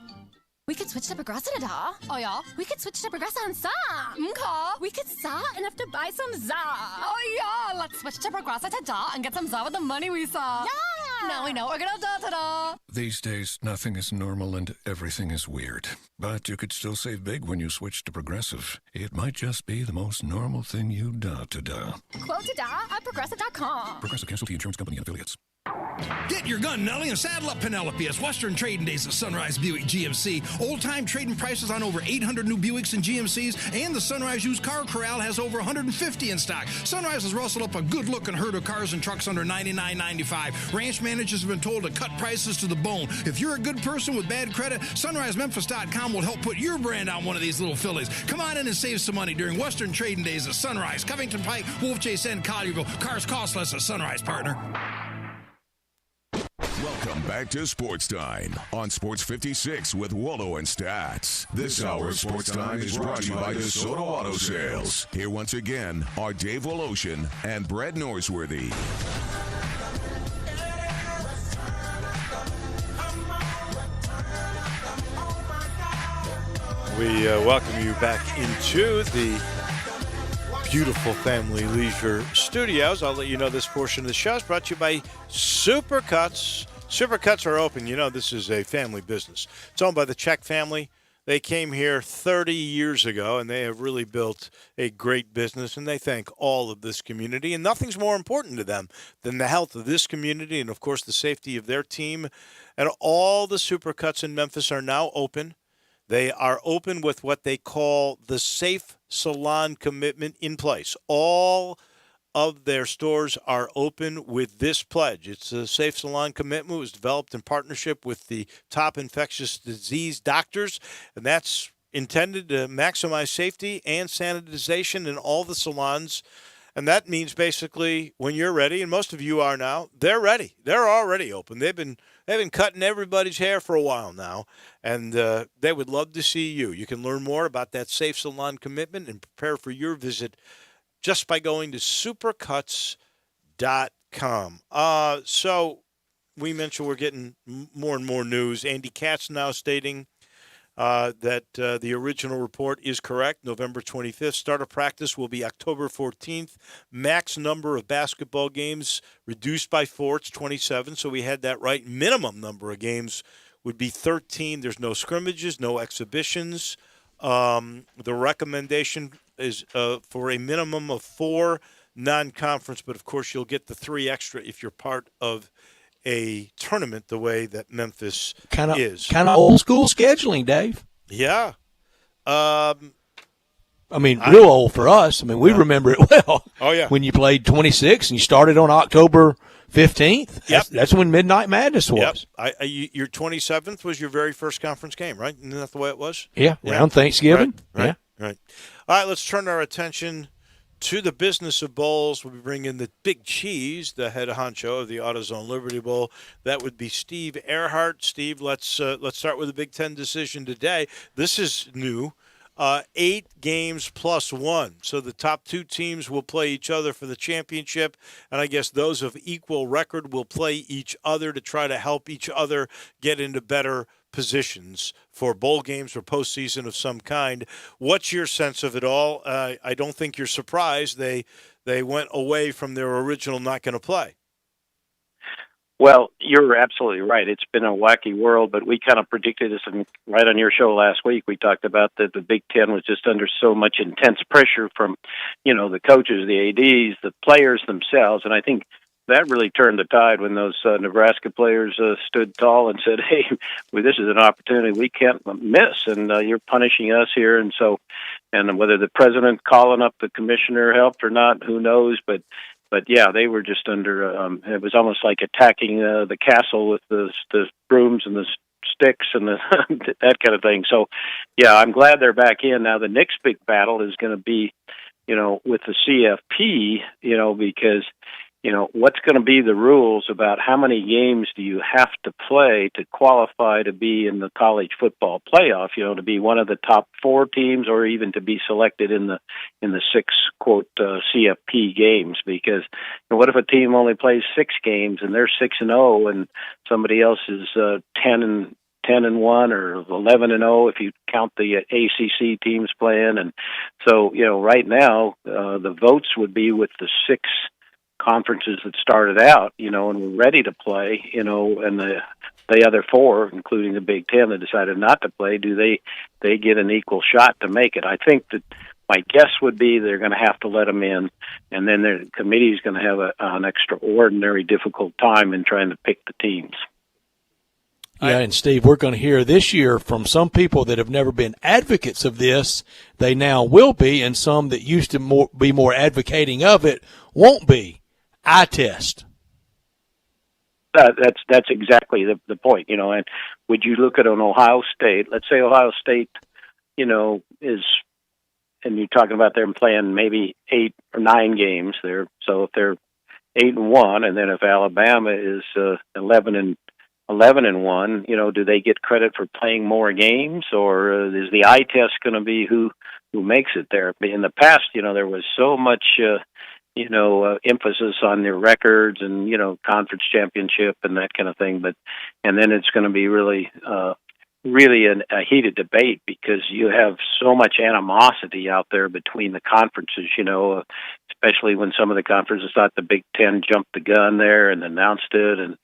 We could switch to Progressa da. Oh, yeah? We could switch to Progressa and sa. Okay. We could sa and have to buy some za. Oh, yeah. Let's switch to Progressa to da and get some za with the money we saw. Yeah. Now we know we're gonna da-da-da. These days, nothing is normal and everything is weird. But you could still save big when you switch to Progressive. It might just be the most normal thing you da-da-da. Quote to da at Progressa.com. Progressive Casualty Insurance Company and Affiliates. Get your gun, Nelly, and saddle up Penelope. It's Western Trading Days at Sunrise Buick GMC. Old-time trading prices on over 800 new Buicks and GMCs, and the Sunrise Used Car Corral has over 150 in stock. Sunrise has rustled up a good-looking herd of cars and trucks under $99.95. Ranch managers have been told to cut prices to the bone. If you're a good person with bad credit, SunriseMemphis.com will help put your brand on one of these little fillies. Come on in and save some money during Western Trading Days at Sunrise, Covington Pike, Wolf Chase, and Collierville. Cars cost less at Sunrise, partner. Welcome back to Sports Time on Sports 56 with Wallo and Stats. This hour of Sports Time is brought to you by DeSoto Auto Sales. Here once again are Dave Woloshin and Brett Norsworthy. We welcome you back into the beautiful Family Leisure Studios. I'll let you know this portion of the show is brought to you by Supercuts. Supercuts are open. You know this is a family business. It's owned by the Czech family. They came here 30 years ago, and they have really built a great business, and they thank all of this community. And nothing's more important to them than the health of this community and, of course, the safety of their team. And all the Supercuts in Memphis are now open. They are open with what they call the Safe Salon Commitment in place. All of their stores are open with this pledge. It's a Safe Salon Commitment. It was developed in partnership with the top infectious disease doctors, and that's intended to maximize safety and sanitization in all the salons. And that means basically when you're ready, and most of you are now, they're ready. They're already open. They've been cutting everybody's hair for a while now, and they would love to see you. You can learn more about that Safe Salon Commitment and prepare for your visit just by going to supercuts.com. So we mentioned we're getting more and more news. Andy Katz now stating that the original report is correct, November 25th. Start of practice will be October 14th. Max number of basketball games reduced by 4. It's 27, so we had that right. Minimum number of games would be 13. There's no scrimmages, no exhibitions. The recommendation is for a minimum of 4 non-conference, but of course you'll get the 3 extra if you're part of a tournament the way that Memphis is. Kind of old school scheduling, Dave. Yeah. I mean, real old for us. I mean, we remember it well. Oh, yeah. When you played 26 and you started on October 15th. Yep. That's when Midnight Madness was. Yep. Your 27th was your very first conference game, right? Isn't that the way it was? Yeah, around Thanksgiving. Right. All right, let's turn our attention to the business of bowls. We'll be bringing the Big Cheese, the head honcho of the AutoZone Liberty Bowl. That would be Steve Earhart. Steve, let's start with the Big Ten decision today. This is new. 8 games plus 1. So the top 2 teams will play each other for the championship, and I guess those of equal record will play each other to try to help each other get into better positions for bowl games or postseason of some kind. What's your sense of it all? I don't think you're surprised they went away from their original not going to play. Well, you're absolutely right. It's been a wacky world, but we kind of predicted this right on your show last week. We talked about that the Big Ten was just under so much intense pressure from, the coaches, the ADs, the players themselves, and I think that really turned the tide when those Nebraska players stood tall and said, hey, this is an opportunity we can't miss, and you're punishing us here. And so, and whether the president calling up the commissioner helped or not, who knows, but yeah, they were just under, it was almost like attacking the castle with the brooms and the sticks and that kind of thing. So, yeah, I'm glad they're back in. Now, the next big battle is going to be, with the CFP, because what's going to be the rules about how many games do you have to play to qualify to be in the college football playoff, to be one of the top 4 teams or even to be selected in the 6, quote, CFP games? Because what if a team only plays 6 games and they're 6-0 and somebody else is 10-1 or 11-0 if you count the ACC teams playing? And so, right now, the votes would be with the 6 conferences that started out, and were ready to play, and the other 4, including the Big Ten, that decided not to play. Do they get an equal shot to make it? I think that my guess would be they're going to have to let them in, and then the committee is going to have an extraordinary difficult time in trying to pick the teams. Yeah, and Steve, we're going to hear this year from some people that have never been advocates of this. They now will be, and some that used to be more advocating of it won't be. Eye test. That's exactly the point, and would you look at an Ohio State, let's say Ohio State, is, and you're talking about them playing maybe 8 or 9 games there, so if they're 8-1, and then if Alabama is 11-1, do they get credit for playing more games, or is the eye test going to be who makes it there? In the past, there was so much emphasis on their records and, conference championship and that kind of thing. And then it's going to be really a heated debate because you have so much animosity out there between the conferences, especially when some of the conferences thought the Big Ten jumped the gun there and announced it. And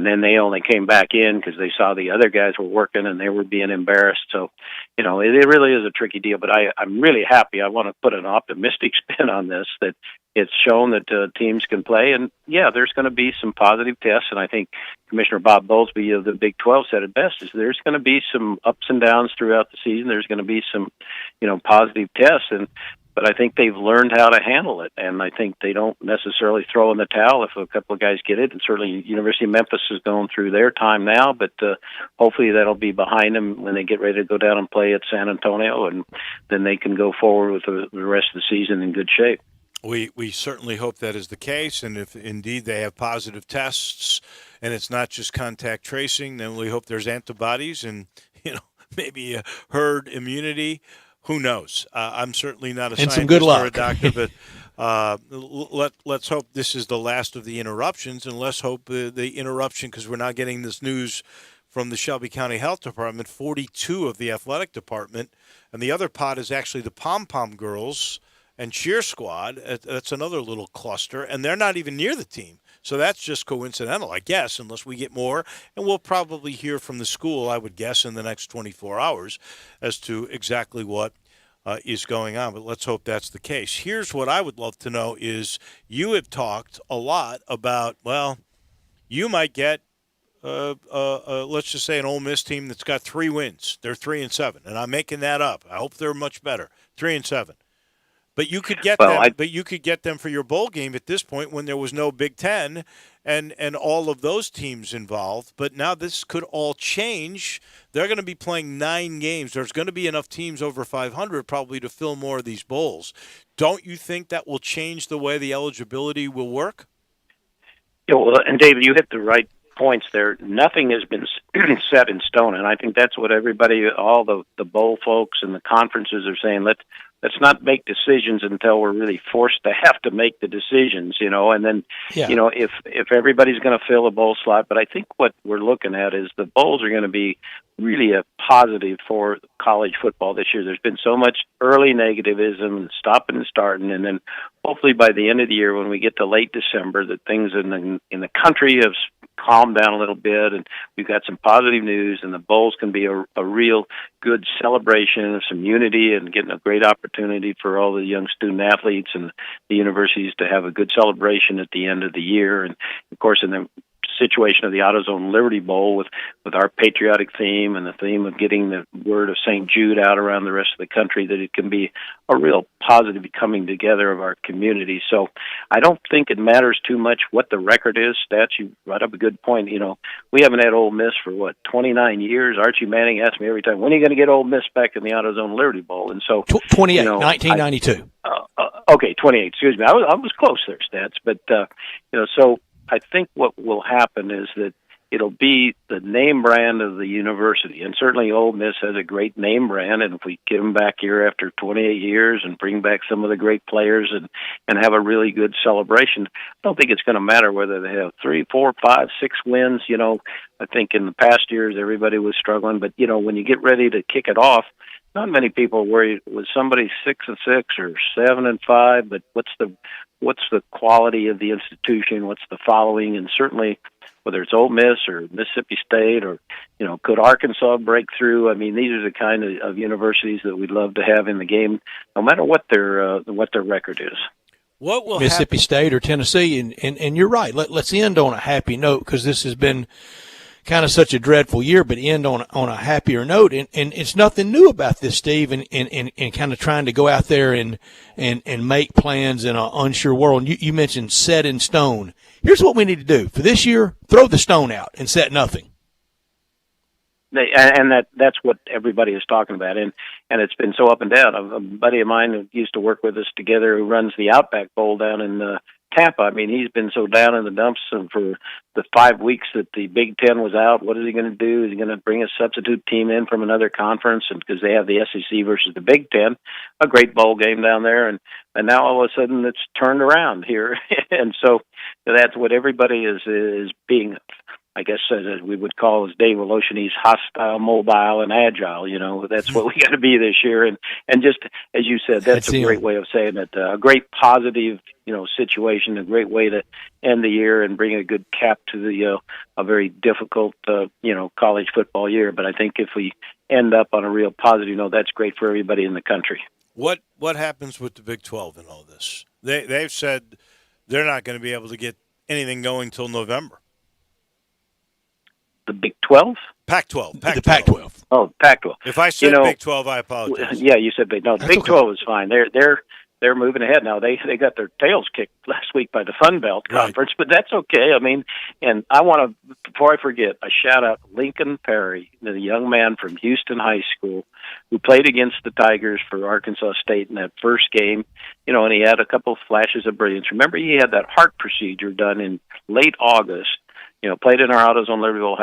then they only came back in because they saw the other guys were working and they were being embarrassed. So, it really is a tricky deal, but I'm really happy. I want to put an optimistic spin on this, that it's shown that teams can play. And, yeah, there's going to be some positive tests, and I think Commissioner Bob Bowlesby of the Big 12 said it best, is there's going to be some ups and downs throughout the season. There's going to be some, positive tests, but I think they've learned how to handle it, and I think they don't necessarily throw in the towel if a couple of guys get it. And certainly University of Memphis is going through their time now, but hopefully that'll be behind them when they get ready to go down and play at San Antonio, and then they can go forward with the rest of the season in good shape. We certainly hope that is the case, and if indeed they have positive tests and it's not just contact tracing, then we hope there's antibodies and, maybe a herd immunity. Who knows? I'm certainly not a scientist or a doctor, but let's hope this is the last of the interruptions, and let's hope the interruption, because we're now getting this news from the Shelby County Health Department, 42 of the athletic department, and the other pot is actually the pom-pom girls and cheer squad. That's another little cluster, and they're not even near the team. So that's just coincidental, I guess, unless we get more. And we'll probably hear from the school, I would guess, in the next 24 hours as to exactly what is going on. But let's hope that's the case. Here's what I would love to know is you have talked a lot about, well, you might get, let's just say an Ole Miss team that's got 3 wins. They're 3-7, and I'm making that up. I hope they're much better, 3-7. But you could get them. But you could get them for your bowl game at this point when there was no Big Ten and all of those teams involved. But now this could all change. They're going to be playing 9 games. There's going to be enough teams over 500 probably to fill more of these bowls. Don't you think that will change the way the eligibility will work? Yeah, well, and David, you hit the right points there. Nothing has been set in stone, and I think that's what everybody, all the bowl folks and the conferences are saying. Let's not make decisions until we're really forced to have to make the decisions, and then, if everybody's going to fill a bowl slot. But I think what we're looking at is the bowls are going to be really a positive for college football this year. There's been so much early negativism and stopping and starting, and then hopefully by the end of the year, when we get to late December, that things in the country have calmed down a little bit, and we've got some positive news, and the bowls can be a real good celebration of some unity and getting a great opportunity for all the young student athletes and the universities to have a good celebration at the end of the year. And of course, in the situation of the AutoZone Liberty Bowl with our patriotic theme and the theme of getting the word of St. Jude out around the rest of the country, that it can be a real positive coming together of our community. So I don't think it matters too much what the record is. Stats, you brought up a good point. You know, we haven't had Ole Miss for, 29 years? Archie Manning asks me every time, when are you going to get Ole Miss back in the AutoZone Liberty Bowl? And so 28, 1992. Okay, 28. Excuse me. I was close there, Stats. But so I think what will happen is that it'll be the name brand of the university, and certainly Ole Miss has a great name brand. And if we get them back here after 28 years and bring back some of the great players and have a really good celebration, I don't think it's going to matter whether they have 3, 4, 5, 6 wins. You know, I think in the past years everybody was struggling, but when you get ready to kick it off, not many people worry was somebody 6-6 or 7-5, but what's the quality of the institution? What's the following? And certainly, whether it's Ole Miss or Mississippi State or could Arkansas break through? I mean, these are the kind of universities that we'd love to have in the game, no matter what their record is. What will Mississippi State or Tennessee? And you're right. Let's end on a happy note, because this has been kind of such a dreadful year, but end on a happier note. And it's nothing new about this, Steve, and kind of trying to go out there and make plans in an unsure world. And you mentioned set in stone. Here's what we need to do for this year: throw the stone out and set nothing. And that's what everybody is talking about, and it's been so up and down. A buddy of mine who used to work with us together, who runs the Outback Bowl down in Tampa. I mean, he's been so down in the dumps for the 5 weeks that the Big Ten was out. What is he going to do? Is he going to bring a substitute team in from another conference? And because they have the SEC versus the Big Ten, a great bowl game down there, and now all of a sudden it's turned around here, and so that's what everybody is being, I guess, as we would call, as Dave Woloshin, he's hostile, mobile, and agile. That's what we got to be this year. And just as you said, that's a great way of saying it. A great positive, situation, a great way to end the year and bring a good cap to the a very difficult, college football year. But I think if we end up on a real positive note, that's great for everybody in the country. What happens with the Big 12 in all this? They've said they're not going to be able to get anything going till November. The Big 12? Pac-12. The Pac-12. Oh, Pac-12. If I said Big 12, I apologize. Yeah, you said Big. No, the Big 12 is fine. They're moving ahead now. They got their tails kicked last week by the Fun Belt Conference, but that's okay. I mean, and I want to, before I forget, a shout out to Lincoln Perry, the young man from Houston High School who played against the Tigers for Arkansas State in that first game. And he had a couple of flashes of brilliance. Remember, he had that heart procedure done in late August. Played in our AutoZone Libertyville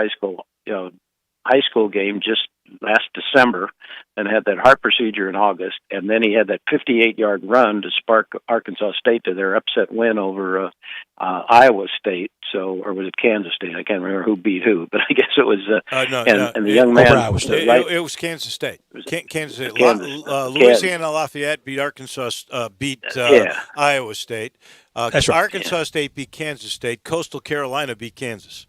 high school game just last December, and had that heart procedure in August, and then he had that 58-yard run to spark Arkansas State to their upset win over Iowa State. Or was it Kansas State? I can't remember who beat who, but I guess it was. And the young man, Iowa State, right? It was Kansas State. Kansas State. Louisiana Lafayette beat Arkansas. Iowa State. That's right. Arkansas State beat Kansas State. Coastal Carolina beat Kansas.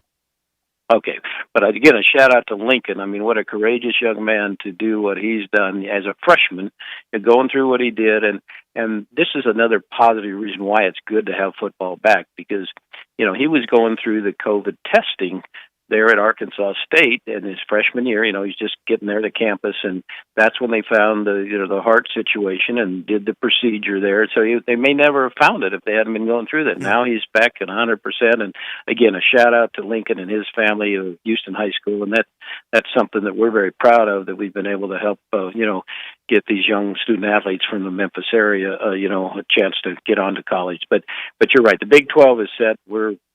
Okay, but again, a shout out to Lincoln. I mean, what a courageous young man to do what he's done as a freshman, going through what he did, and this is another positive reason why it's good to have football back, because he was going through the COVID testing there at Arkansas State in his freshman year. He's just getting there to campus, and that's when they found the heart situation and did the procedure there. So they may never have found it if they hadn't been going through that. Now he's back at 100%. And again, a shout out to Lincoln and his family of Houston High School, and that's something that we're very proud of, that we've been able to help get these young student athletes from the Memphis area a chance to get on to college. But you're right, the Big 12 is set.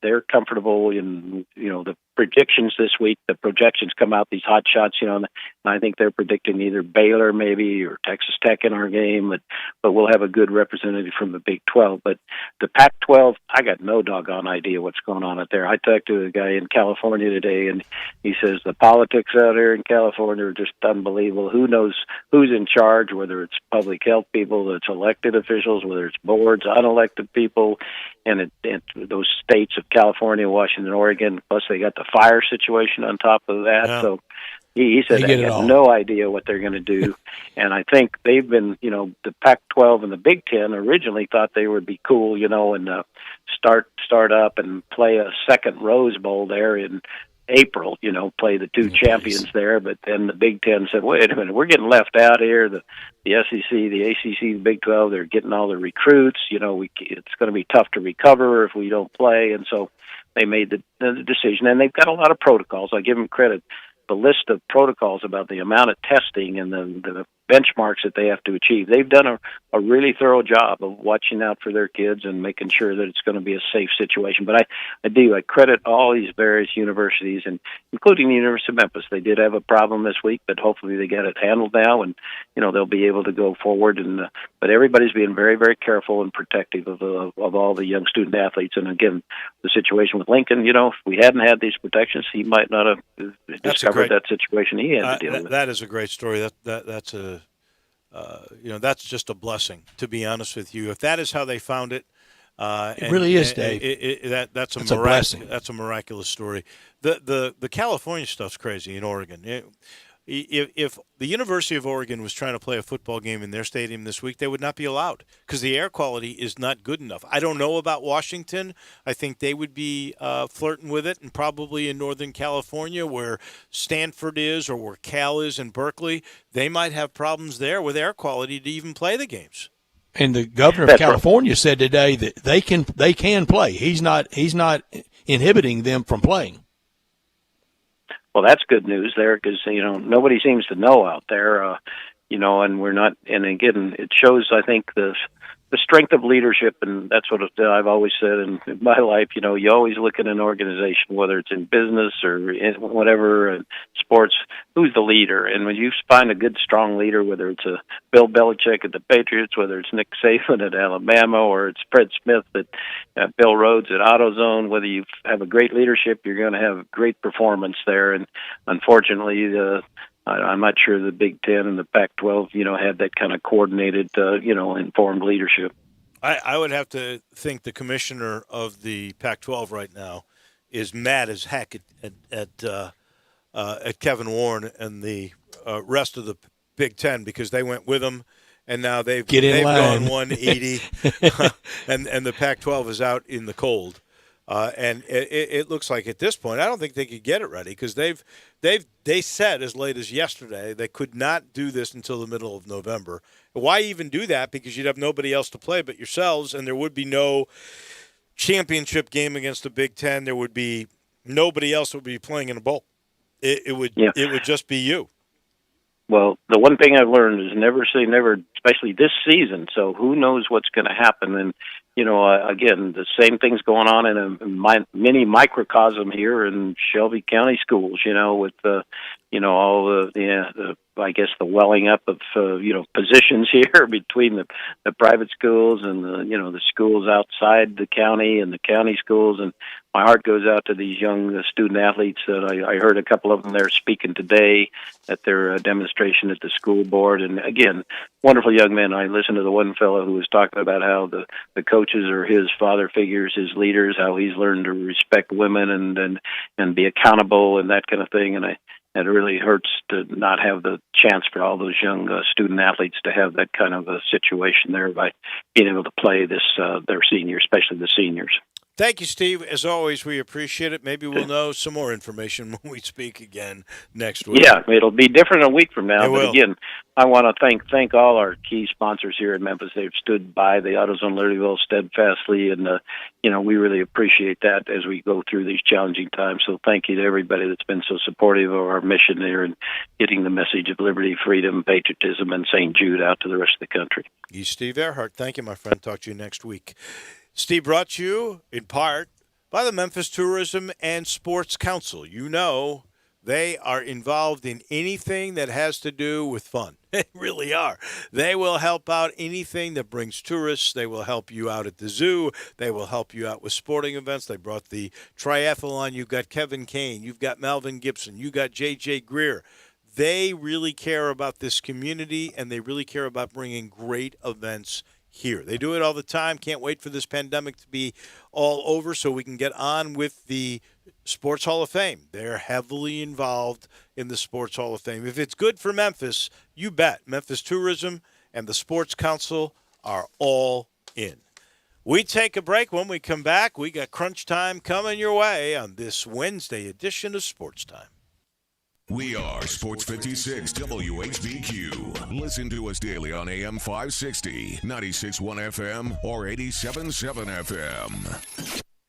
They're comfortable in the predictions this week. The projections come out, these hot shots, and I think they're predicting either Baylor maybe or Texas Tech in our game, but we'll have a good representative from the Big 12. But the Pac-12, I got no doggone idea what's going on out there. I talked to a guy in California today, and he says the politics out here in California are just unbelievable. Who knows who's in charge charge, whether it's public health people, it's elected officials, whether it's boards, unelected people, and those states of California, Washington, Oregon, plus they got the fire situation on top of that. Yeah. So he said they have no idea what they're going to do. And I think they've been, the Pac-12 and the Big Ten originally thought they would be cool, and start up and play a second Rose Bowl there in April, play the two champions there. But then the Big Ten said, wait a minute, we're getting left out here. The SEC, the ACC, the Big 12, they're getting all the recruits. It's going to be tough to recover if we don't play. And so they made the decision. And they've got a lot of protocols. I give them credit. The list of protocols about the amount of testing and the benchmarks that they have to achieve. They've done a really thorough job of watching out for their kids and making sure that it's going to be a safe situation. But I credit all these various universities, and including the University of Memphis. They did have a problem this week, but hopefully they get it handled now, and they'll be able to go forward. But everybody's being very, very careful and protective of all the young student athletes. And again, the situation with Lincoln, if we hadn't had these protections, he might not have discovered that situation he had to deal with. That is a great story. That's just a blessing, to be honest with you. If that is how they found it, it really is, Dave. That's a blessing. That's a miraculous story. The California stuff's crazy in Oregon. If the University of Oregon was trying to play a football game in their stadium this week, they would not be allowed because the air quality is not good enough. I don't know about Washington. I think they would be flirting with it, and probably in Northern California where Stanford is or where Cal is in Berkeley, they might have problems there with air quality to even play the games. And the governor of California said today that they can play. He's not inhibiting them from playing. Well, that's good news there because, nobody seems to know out there, and we're not, and again, it shows, I think, the strength of leadership, and that's what I've always said in my life. You always look at an organization, whether it's in business or in whatever, and sports, who's the leader? And when you find a good, strong leader, whether it's a Bill Belichick at the Patriots, whether it's Nick Saban at Alabama, or it's Fred Smith at Bill Rhodes at AutoZone, whether you have a great leadership, you're going to have great performance there. And unfortunately, I'm not sure the Big Ten and the Pac-12, had that kind of coordinated, informed leadership. I would have to think the commissioner of the Pac-12 right now is mad as heck at Kevin Warren and the rest of the Big Ten because they went with him, and now they've gone 180, and the Pac-12 is out in the cold. And it looks like at this point, I don't think they could get it ready because they said as late as yesterday they could not do this until the middle of November. Why even do that? Because you'd have nobody else to play but yourselves, and there would be no championship game against the Big Ten. There would be nobody else that would be playing in a bowl. It would just be you. Well, the one thing I've learned is never say never, especially this season. So who knows what's going to happen? And again, the same thing's going on in a mini microcosm here in Shelby County schools. With all the I guess the welling up of positions here between the private schools and the schools outside the county and the county schools. And my heart goes out to these young student athletes that I heard a couple of them there speaking today at their demonstration at the school board. And again, wonderful young men. I listened to the one fellow who was talking about how the coaches are his father figures, his leaders, how he's learned to respect women and be accountable and that kind of thing. And it really hurts to not have the chance for all those young student athletes to have that kind of a situation there by being able to play this their seniors, especially the seniors. Thank you, Steve. As always, we appreciate it. Maybe we'll know some more information when we speak again next week. Yeah, it'll be different a week from now. It but will. Again, I want to thank all our key sponsors here in Memphis. They've stood by the AutoZone Libertyville steadfastly, and we really appreciate that as we go through these challenging times. So thank you to everybody that's been so supportive of our mission there and getting the message of liberty, freedom, patriotism, and St. Jude out to the rest of the country. You, Steve Earhart. Thank you, my friend. Talk to you next week. Steve brought to you, in part, by the Memphis Tourism and Sports Council. They are involved in anything that has to do with fun. They really are. They will help out anything that brings tourists. They will help you out at the zoo. They will help you out with sporting events. They brought the triathlon. You've got Kevin Kane. You've got Melvin Gibson. You got J.J. Greer. They really care about this community, and they really care about bringing great events here. They do it all the time. Can't wait for this pandemic to be all over so we can get on with the Sports Hall of Fame. They're heavily involved in the Sports Hall of Fame. If it's good for Memphis, you bet. Memphis Tourism and the Sports Council are all in. We take a break. When we come back, we got Crunch Time coming your way on this Wednesday edition of Sports Time. We are Sports 56 WHBQ. Listen to us daily on AM 560, 96.1 FM, or 87.7 FM.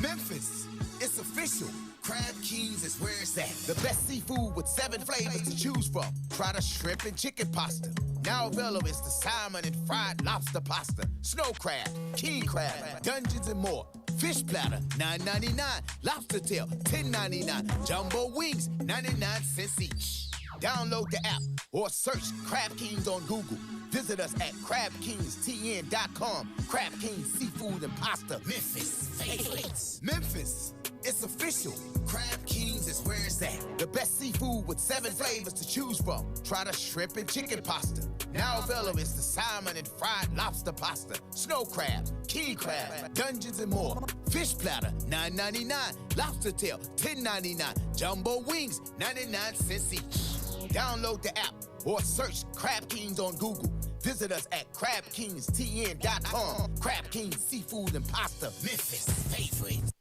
Memphis, it's official. Crab Kings is where it's at. The best seafood with 7 flavors to choose from. Try the shrimp and chicken pasta. Now available is the salmon and fried lobster pasta. Snow crab, king crab, dungeons and more. Fish platter, $9.99. Lobster tail, $10.99. Jumbo wings, 99 cents each. Download the app or search Crab Kings on Google. Visit us at crabkingstn.com. Crab Kings Seafood and Pasta. Memphis favorites. Memphis, it's official. Crab Kings is where it's at. The best seafood with 7 flavors to choose from. Try the shrimp and chicken pasta. Now available is the salmon and fried lobster pasta. Snow crab, king crab, dungeons and more. Fish platter, $9.99. Lobster tail, $10.99. Jumbo wings, 99 cents each. Download the app or search Crab Kings on Google. Visit us at crabkingstn.com. Crab Kings Seafood and Pasta. Memphis favorites.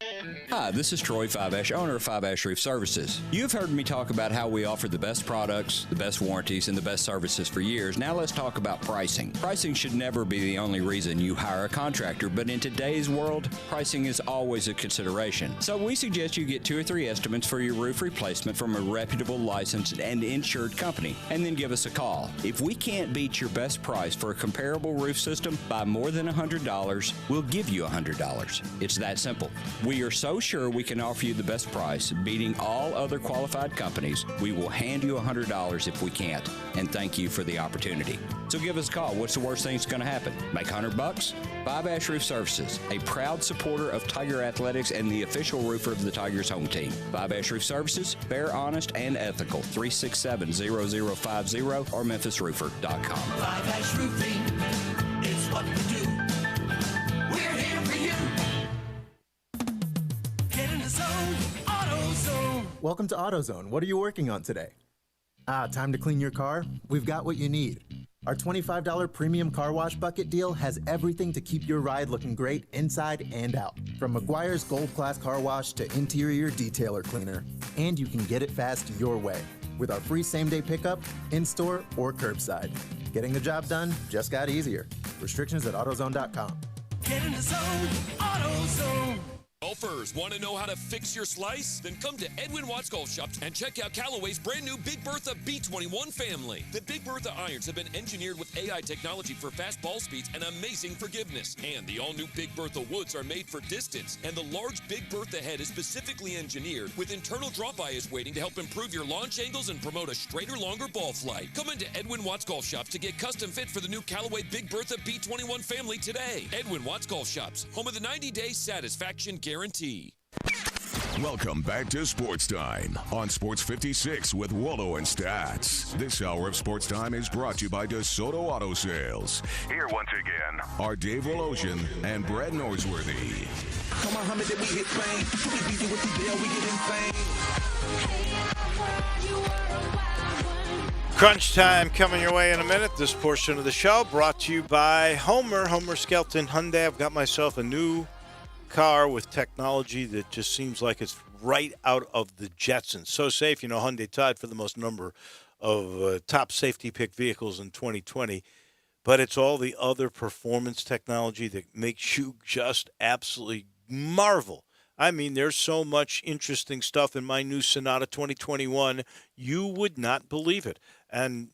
Hi, this is Troy Five-Ash, owner of Five-Ash Roof Services. You've heard me talk about how we offer the best products, the best warranties, and the best services for years. Now let's talk about pricing. Pricing should never be the only reason you hire a contractor, but in today's world, pricing is always a consideration. So we suggest you get 2 or 3 estimates for your roof replacement from a reputable, licensed, and insured company, and then give us a call. If we can't beat your best price for a comparable roof system by more than $100, we'll give you $100. It's that simple. We are so sure we can offer you the best price, beating all other qualified companies, we will hand you $100 if we can't, and thank you for the opportunity. So give us a call. What's the worst thing that's going to happen? Make $100? Five-Ash Roof Services, a proud supporter of Tiger Athletics and the official roofer of the Tigers home team. Five-Ash Roof Services, fair, honest, and ethical. 367-0050 or memphisroofer.com. Five-Ash Roofing, it's what we do. We're here for you. Get in the zone, AutoZone. Welcome to AutoZone. What are you working on today? Time to clean your car? We've got what you need. Our $25 premium car wash bucket deal has everything to keep your ride looking great inside and out. From McGuire's Gold Class Car Wash to interior detailer cleaner. And you can get it fast your way with our free same-day pickup, in-store, or curbside. Getting the job done just got easier. Restrictions at AutoZone.com. Get in the zone, AutoZone. Golfers, want to know how to fix your slice? Then come to Edwin Watts Golf Shop and check out Callaway's brand new Big Bertha B21 family. The Big Bertha irons have been engineered with AI technology for fast ball speeds and amazing forgiveness. And the all-new Big Bertha woods are made for distance. And the large Big Bertha head is specifically engineered with internal drop bias weighting to help improve your launch angles and promote a straighter, longer ball flight. Come into Edwin Watts Golf Shops to get custom fit for the new Callaway Big Bertha B21 family today. Edwin Watts Golf Shops, home of the 90-day satisfaction guarantee. Welcome back to Sports Time on Sports 56 with Waldo and Stats. This hour of Sports Time is brought to you by DeSoto Auto Sales. Here once again are Dave Wolosian and Brad Norsworthy. Come on, Muhammad, we hit fame. We beat you with the deal, we get in fame. Crunch Time coming your way in a minute. This portion of the show brought to you by Homer Skelton Hyundai. I've got myself a new car with technology that just seems like it's right out of the Jetsons. So safe, you know, Hyundai tied for the most number of top safety pick vehicles in 2020. But it's all the other performance technology that makes you just absolutely marvel. I mean, there's so much interesting stuff in my new Sonata 2021. You would not believe it. And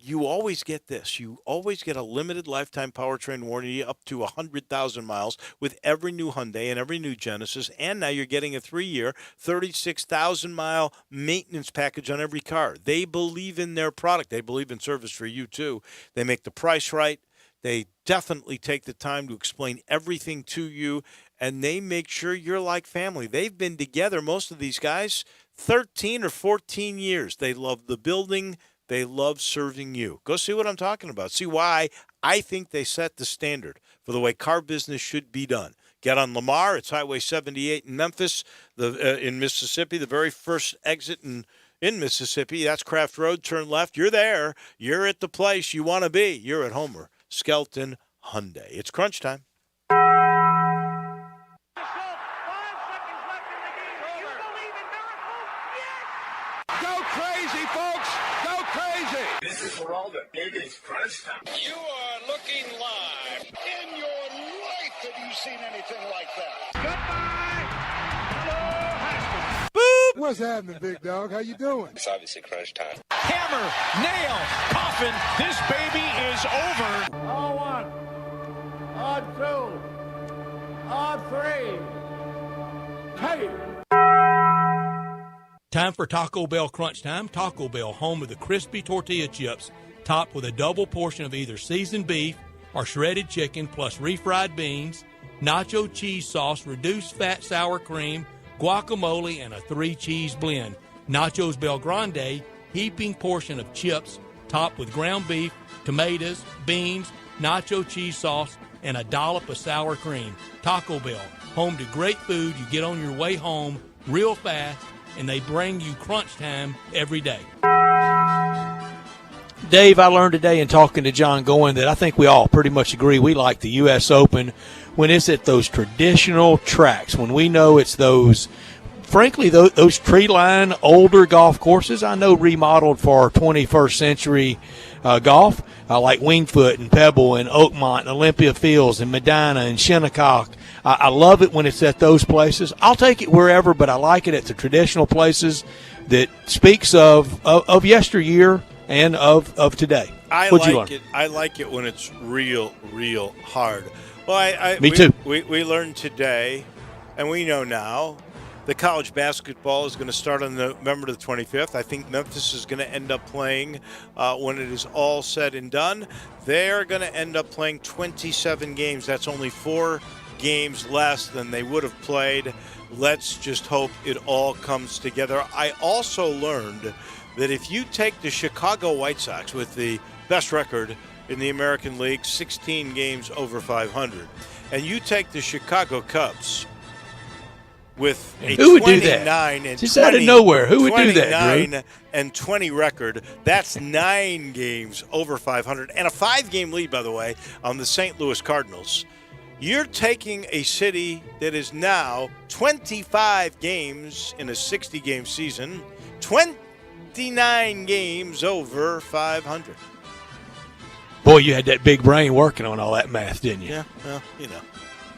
you always get this. You always get a limited lifetime powertrain warranty up to 100,000 miles with every new Hyundai and every new Genesis. And now you're getting a 3-year, 36,000-mile maintenance package on every car. They believe in their product. They believe in service for you, too. They make the price right. They definitely take the time to explain everything to you. and they make sure you're like family. They've been together, most of these guys, 13 or 14 years. They love the building. They love serving you. Go see what I'm talking about. See why I think they set the standard for the way car business should be done. Get on Lamar. It's Highway 78 in Memphis, in Mississippi, the very first exit in Mississippi. That's Craft Road. Turn left. You're there. You're at the place you want to be. You're at Homer Skelton Hyundai. It's crunch time. Go crazy, folks! Go crazy! This is Geraldo. It is crunch time. You are looking live. In your life have you seen anything like that? Goodbye! Hello, Haskins. Boop! What's happening, big dog? How you doing? It's obviously crunch time. Hammer, nail, coffin. This baby is over. All one. Odd two. Odd three. Hey! Time for Taco Bell Crunch Time. Taco Bell, home of the crispy tortilla chips, topped with a double portion of either seasoned beef or shredded chicken, plus refried beans, nacho cheese sauce, reduced fat sour cream, guacamole, and a 3-cheese blend. Nachos Bel Grande, heaping portion of chips, topped with ground beef, tomatoes, beans, nacho cheese sauce, and a dollop of sour cream. Taco Bell, home to great food you get on your way home real fast, and they bring you crunch time every day. Dave, I learned today in talking to John Goin that I think we all pretty much agree we like the U.S. Open when it's at those traditional tracks, when we know it's those, frankly, those tree-line, older golf courses. I know remodeled for 21st century golf, like Wingfoot and Pebble and Oakmont and Olympia Fields and Medina and Shinnecock. I love it when it's at those places. I'll take it wherever, but I like it at the traditional places that speaks of yesteryear and of today. I like it when it's real hard. Well, Me too. We learned today, and we know now, the college basketball is going to start on November the 25th. I think Memphis is going to end up playing, when it is all said and done, they're going to end up playing 27 games. That's only 4 games less than they would have played. Let's just hope it all comes together. I also learned that if you take the Chicago White Sox with the best record in the American League, 16 games over 500, and you take the Chicago Cubs with a who would do 29 that? and Just 20, out of nowhere, who would do that, 29 and 20 record, that's 9 games over 500 and a 5-game lead, by the way, on the St. Louis Cardinals. You're taking a city that is now 25 games in a 60-game season, 29 games over 500. Boy, you had that big brain working on all that math, didn't you? Yeah, well,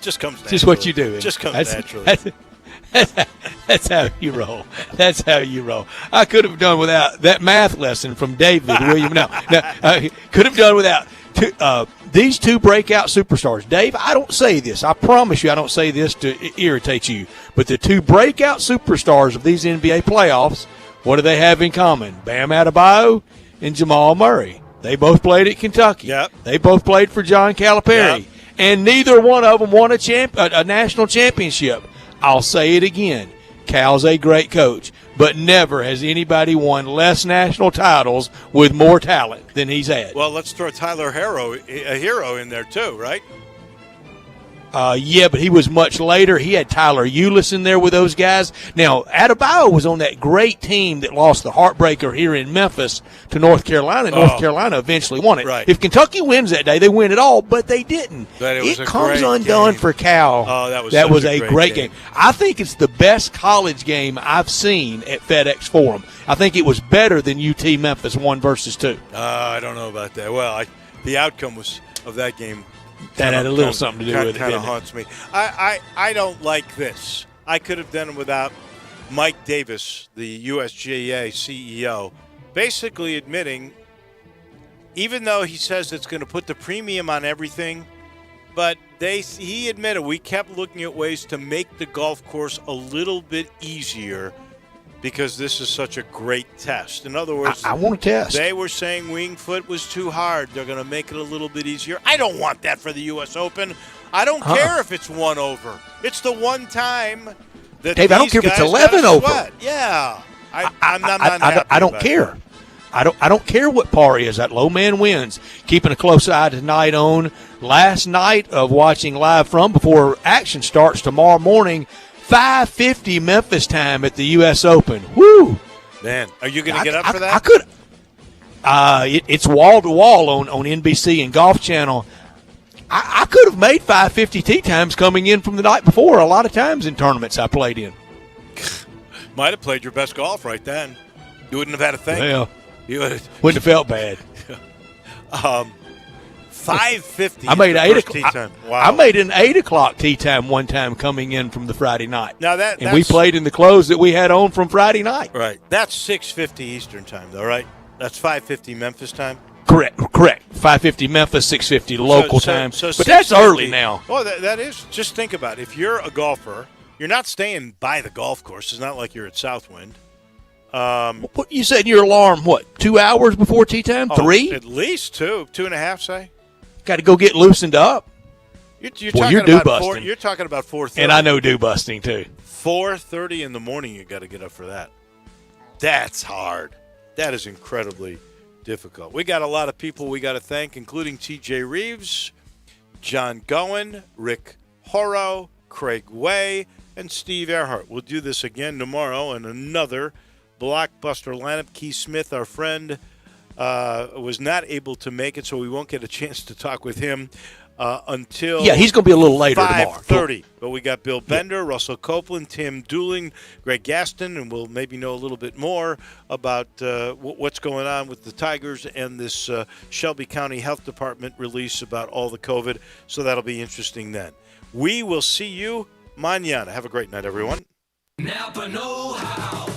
just comes naturally. Just what you do. Just comes naturally. That's how you roll. That's how you roll. I could have done without that math lesson from David William. Could have done without these two breakout superstars. Dave, I don't say this. I promise you I don't say this to irritate you. But the two breakout superstars of these NBA playoffs, what do they have in common? Bam Adebayo and Jamal Murray. They both played at Kentucky. Yep. They both played for John Calipari. Yep. And neither one of them won a national championship. I'll say it again. Cal's a great coach, but never has anybody won less national titles with more talent than he's had. Well, let's throw Tyler Hero in there too, right? Yeah, but he was much later. He had Tyler Eulis in there with those guys. Now, Adebayo was on that great team that lost the heartbreaker here in Memphis to North Carolina. North Carolina eventually won it. Right. If Kentucky wins that day, they win it all, but they didn't. But it was a comes great undone game for Cal. Oh, that was such a great game. I think it's the best college game I've seen at FedEx Forum. I think it was better than UT Memphis 1 versus 2. I don't know about that. Well, the outcome of that game. That had a little something to do with it. Kind of haunts me. I don't like this. I could have done it without Mike Davis, the USGA CEO, basically admitting, even though he says it's going to put the premium on everything, but he admitted we kept looking at ways to make the golf course a little bit easier because this is such a great test. In other words, I want to test. They were saying Winged Foot was too hard. They're going to make it a little bit easier. I don't want that for the U.S. Open. I don't care if it's 1 over. It's the one time that Dave, I don't care if it's 11 over. Yeah. I don't care. I don't care what par is. That low man wins. Keeping a close eye tonight on last night of watching live from before action starts tomorrow morning, 5:50 Memphis time at the U.S. Open. Woo! Man, are you going to get up for that? I could. It's wall to wall on NBC and Golf Channel. I could have made 5:50 tee times coming in from the night before. A lot of times in tournaments I played in. Might have played your best golf right then. You wouldn't have had a thing. Well, you wouldn't have felt bad. 5:50. I made 8 o'clock. Wow. I made an 8 o'clock tee time one time coming in from the Friday night. Now and we played in the clothes that we had on from Friday night. Right. That's 6:50 Eastern time, though, right? That's 5:50 Memphis time. Correct. 5:50 Memphis, 6:50 local time. So but that's early now. Well, that is. Just think about it. If you're a golfer, you're not staying by the golf course. It's not like you're at Southwind. You said your alarm, 2 hours before tee time? 3? At least 2.5, say. Got to go get loosened up. You're dew busting. You're talking about 4:30. And I know dew busting, too. 4:30 in the morning, you got to get up for that. That's hard. That is incredibly difficult. We got a lot of people we got to thank, including T.J. Reeves, John Goen, Rick Horrow, Craig Way, and Steve Earhart. We'll do this again tomorrow in another blockbuster lineup. Keith Smith, our friend, was not able to make it, so we won't get a chance to talk with him until he's going to be a little later tomorrow. 5:30. But we got Bill Bender, Russell Copeland, Tim Dooling, Greg Gaston, and we'll maybe know a little bit more about what's going on with the Tigers and this Shelby County Health Department release about all the COVID. So that'll be interesting then. We will see you mañana. Have a great night, everyone. Napa know-how.